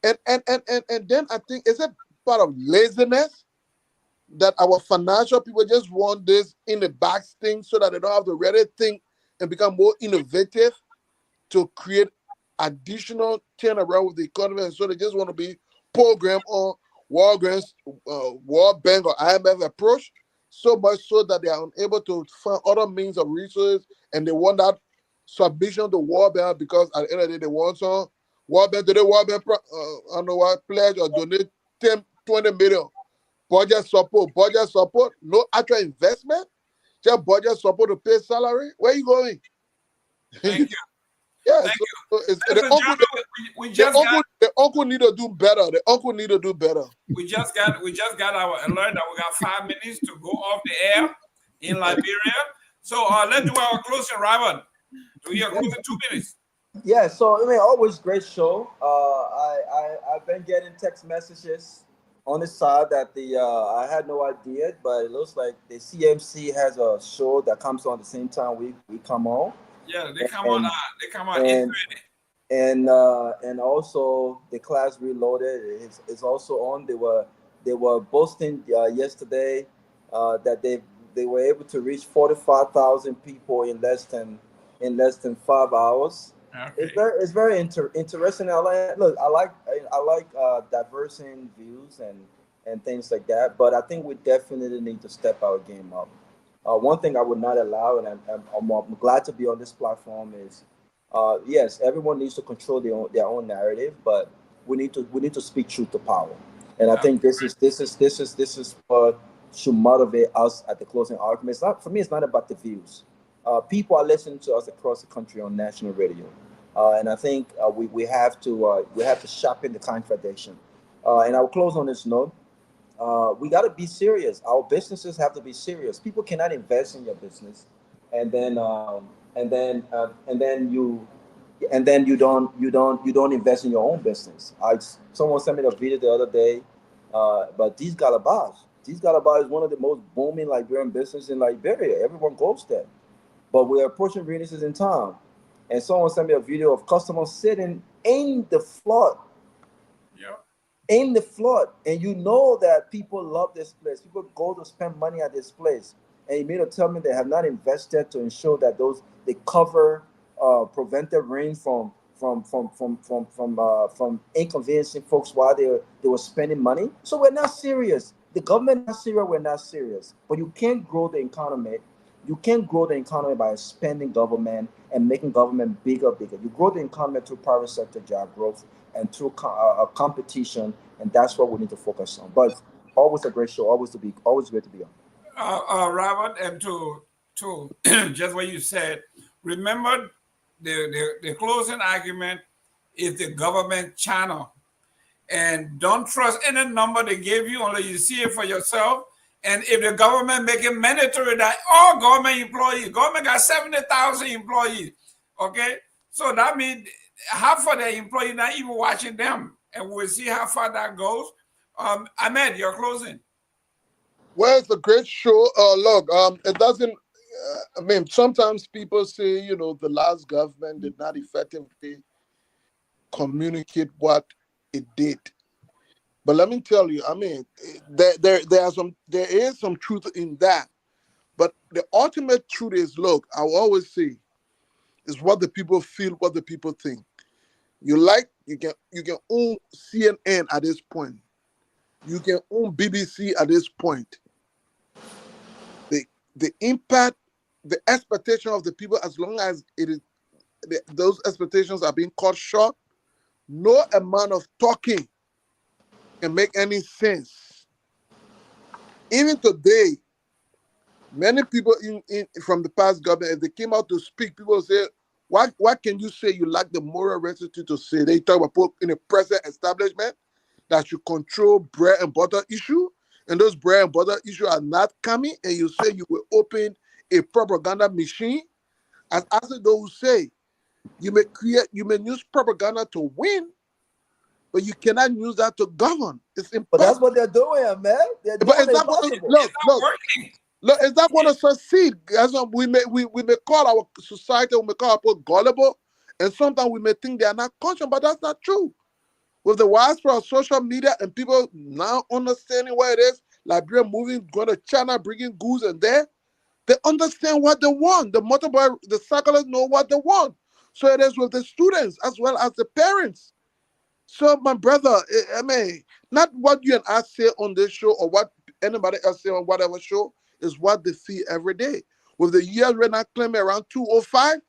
And then I think, is it part of laziness that our financial people just want this in the box thing so that they don't have to really think and become more innovative to create additional turnaround with the economy, and so they just want to be programmed on World Bank or IMF approach, so much so that they are unable to find other means of resources, and they want that submission to World Bank because at the end of the day they want some World Bank pledge or donate 10, 20 million budget support, no actual investment, just budget support to pay salary. Where are you going? Thank you. Yeah, Thank so you. The uncle need to do better. The uncle need to do better. We just got our alert that we got 5 minutes to go off the air in Liberia. So let's do our closing, Robert. Do your closing 2 minutes. Yeah, so I mean, always great show. I've been getting text messages on the side that I had no idea, but it looks like the CMC has a show that comes on the same time we come on. Yeah, they come on 8:30. And also the Class Reloaded is also on. They were boasting yesterday that they were able to reach 45,000 people in less than 5 hours. Okay. It's very interesting. I like diversing views and things like that. But I think we definitely need to step our game up. One thing I would not allow, and I'm glad to be on this platform, is yes, everyone needs to control their own narrative, but we need to speak truth to power. And I think this is what should motivate us at the closing argument. For me, it's not about the views. people are listening to us across the country on national radio, and I think we have to sharpen the contradiction. And I'll close on this note. We got to be serious. Our businesses have to be serious. People cannot invest in your business, and then you don't invest in your own business. Someone sent me a video the other day, but these Galabas is one of the most booming Liberian businesses in Liberia. Everyone goes there, but we're approaching businesses in town, and someone sent me a video of customers sitting in the flood in the flood, and you know that people love this place. People go to spend money at this place, and you mean to tell me they have not invested to ensure that they cover preventive rain from inconveniencing folks while they were spending money. So we're not serious. The government not serious. We're not serious. But you can't grow the economy. You can't grow the economy by expanding government and making government bigger. You grow the economy through private sector job growth and through competition, and that's what we need to focus on. But always a great show, always great to be on. Robert, and to just what you said, remember the closing argument is the government channel, and don't trust any number they give you unless you see it for yourself. And if the government make it mandatory that all government got 70,000 employees, okay? So that means half of the employees not even watching them, and we'll see how far that goes. Ahmed, your closing. Well, it's a great show. Look, it doesn't. I mean, sometimes people say, the last government did not effectively communicate what it did. But let me tell you, I mean, there is some truth in that. But the ultimate truth is, look, I will always say, is what the people feel, what the people think. You can own CNN at this point. You can own BBC at this point. The impact, the expectation of the people, as long as those expectations are being cut short, no amount of talking can make any sense. Even today, many people from the past government, if they came out to speak, people say, why can you say you lack the moral rectitude to say? They talk about people in a present establishment that you control bread and butter issue, and those bread and butter issues are not coming, and you say you will open a propaganda machine. As those say, you may use propaganda to win, but you cannot use that to govern. It's impossible. But that's what they're doing, man. They're doing it's not look, it's not going to succeed. We may call our society, we may call our people gullible, and sometimes we may think they are not conscious, but that's not true. With the widespread of social media and people now understanding what it is, Liberia moving, going to China, bringing goods and there, they understand what they want. The motorbike, the cyclists know what they want. So it is with the students as well as the parents. So, my brother, I mean, not what you and I say on this show or what anybody else say on whatever show is what they see every day. With the years right now claiming around 205,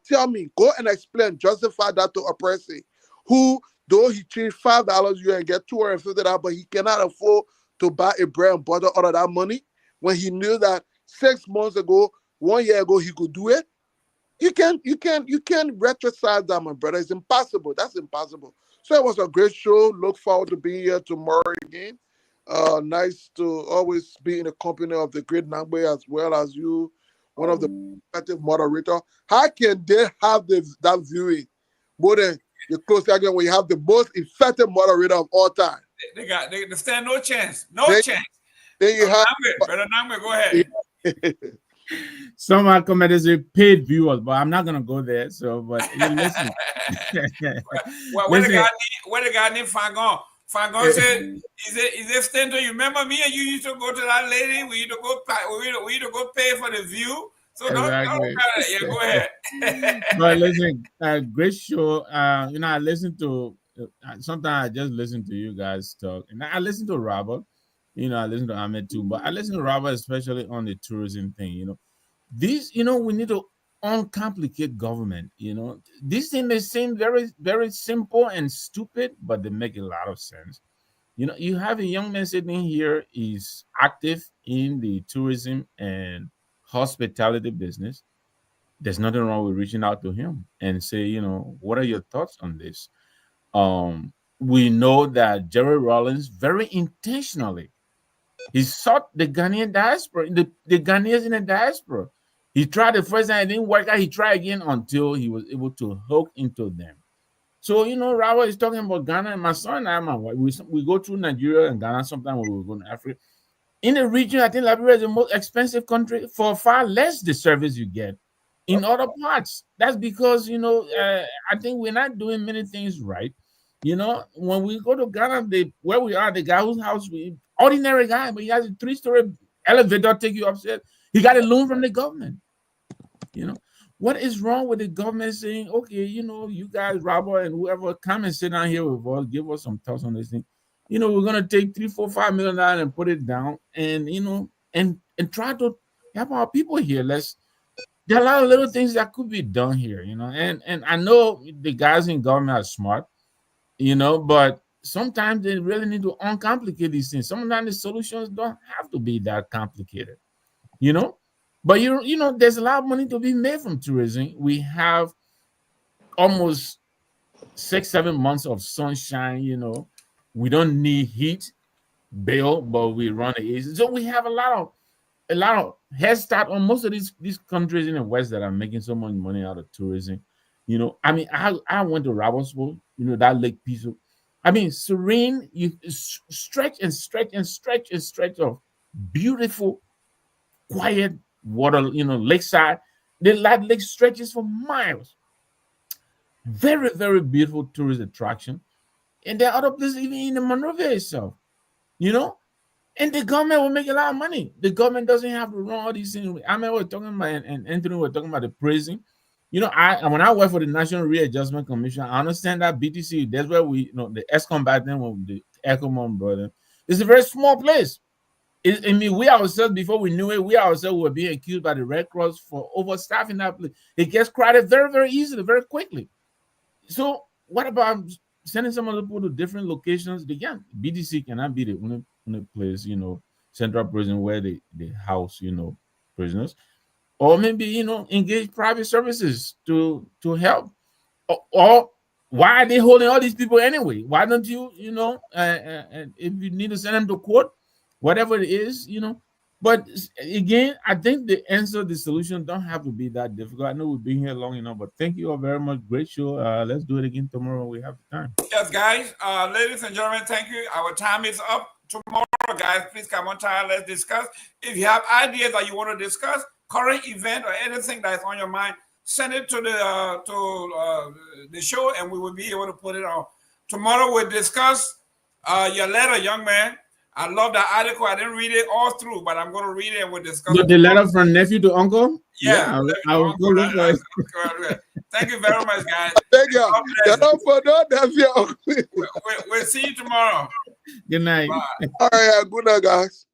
tell me, go and explain, justify that to a person who, though he changed $5 you and get $250, but he cannot afford to buy a bread and butter out of that money when he knew that 6 months ago, 1 year ago, he could do it. You can't retrocede that, my brother. It's impossible. That's impossible. So it was a great show. Look forward to being here tomorrow again. Nice to always be in the company of the great Nangbe as well as you, one of the effective moderators. How can they have that viewing more than the close again when you have the most effective moderator of all time? They stand no chance. Chance. Then you have Brother Nangbe, go ahead. Some are commented as paid viewers, but I'm not gonna go there. So, but you listen. Where the guy named Fangon? Fangon said, "Is it Stento? You remember me and you used to go to that lady? We used to go pay for the view. So exactly. Yeah, go ahead." But listen, great show. I listen to. Sometimes I just listen to you guys talk, and I listen to Robert. I listen to Ahmed too, but I listen to Robert especially on the tourism thing. We need to uncomplicate government. These things may seem very, very simple and stupid, but they make a lot of sense. You have a young man sitting here, he's active in the tourism and hospitality business. there's nothing wrong with reaching out to him and say, you know, what are your thoughts on this? We know that Jerry Rawlings very intentionally he sought the Ghanaian diaspora, the Ghanaians in the diaspora. He tried the first time, it didn't work out. He tried again until he was able to hook into them. So, you know, Rawa is talking about Ghana, and my son and I, my wife, we go through Nigeria and Ghana sometimes when we go to Africa. In the region, I think Liberia is the most expensive country for far less the service you get in other parts. That's because, you know, I think we're not doing many things right. You know, when we go to Ghana, where we are, the guy whose house ordinary guy, but he has a 3-story elevator take you upstairs. He got a loan from the government. You know, what is wrong with the government saying, okay, you know, you guys, Robert and whoever, come and sit down here with us, give us some thoughts on this thing. You know, we're gonna take $3, $4, $5 million and put it down, and you know, and try to help our people here. There are a lot of little things that could be done here, you know, and I know the guys in government are smart, you know, but sometimes they really need to uncomplicate these things. Sometimes the solutions don't have to be that complicated, you know. But you know, there's a lot of money to be made from tourism. We have almost 6-7 months of sunshine, you know. We don't need heat bill, but we run the AC. So we have a lot of head start on most of these countries in the West that are making so much money out of tourism. You know, I mean, I went to Robertsville, you know, that lake piece of, I mean, serene, you stretch and stretch and stretch and stretch of beautiful, quiet water, you know, lakeside. The lake stretches for miles. Very, very beautiful tourist attraction. And there are other places, even in the Monrovia itself, you know, and the government will make a lot of money. The government doesn't have to run all these things. I mean, we're talking about, and Anthony, we're talking about the praising. You know, when I work for the National Readjustment Commission, I understand that BTC, that's where we, you know, the ex-combatant with the Ecomon brother, it's a very small place. I mean, we ourselves, before we knew it, we ourselves were being accused by the Red Cross for overstaffing that place. It gets crowded very, very easily, very quickly. So what about sending some of the people to different locations? Again, BDC cannot be the only place, you know, central prison where they house, you know, prisoners. Or maybe, you know, engage private services to help. Or why are they holding all these people anyway? Why don't you, you know, if you need to send them to court, whatever it is, you know. But again, I think the answer, the solution don't have to be that difficult. I know we've been here long enough, but thank you all very much. Great show. Let's do it again tomorrow when we have the time. Yes, guys. Ladies and gentlemen, thank you. Our time is up. Tomorrow, guys, please come on time. Let's discuss. If you have ideas that you want to discuss, current event or anything that's on your mind, send it to the show, and we will be able to put it on. Tomorrow we'll discuss your letter, young man. I love that article. I didn't read it all through, but I'm going to read it and we'll discuss. The letter from nephew to uncle? Yeah. I will go look for it. Thank you very much, guys. Thank you. We'll see you tomorrow. Good night. Bye. All right, good night, guys.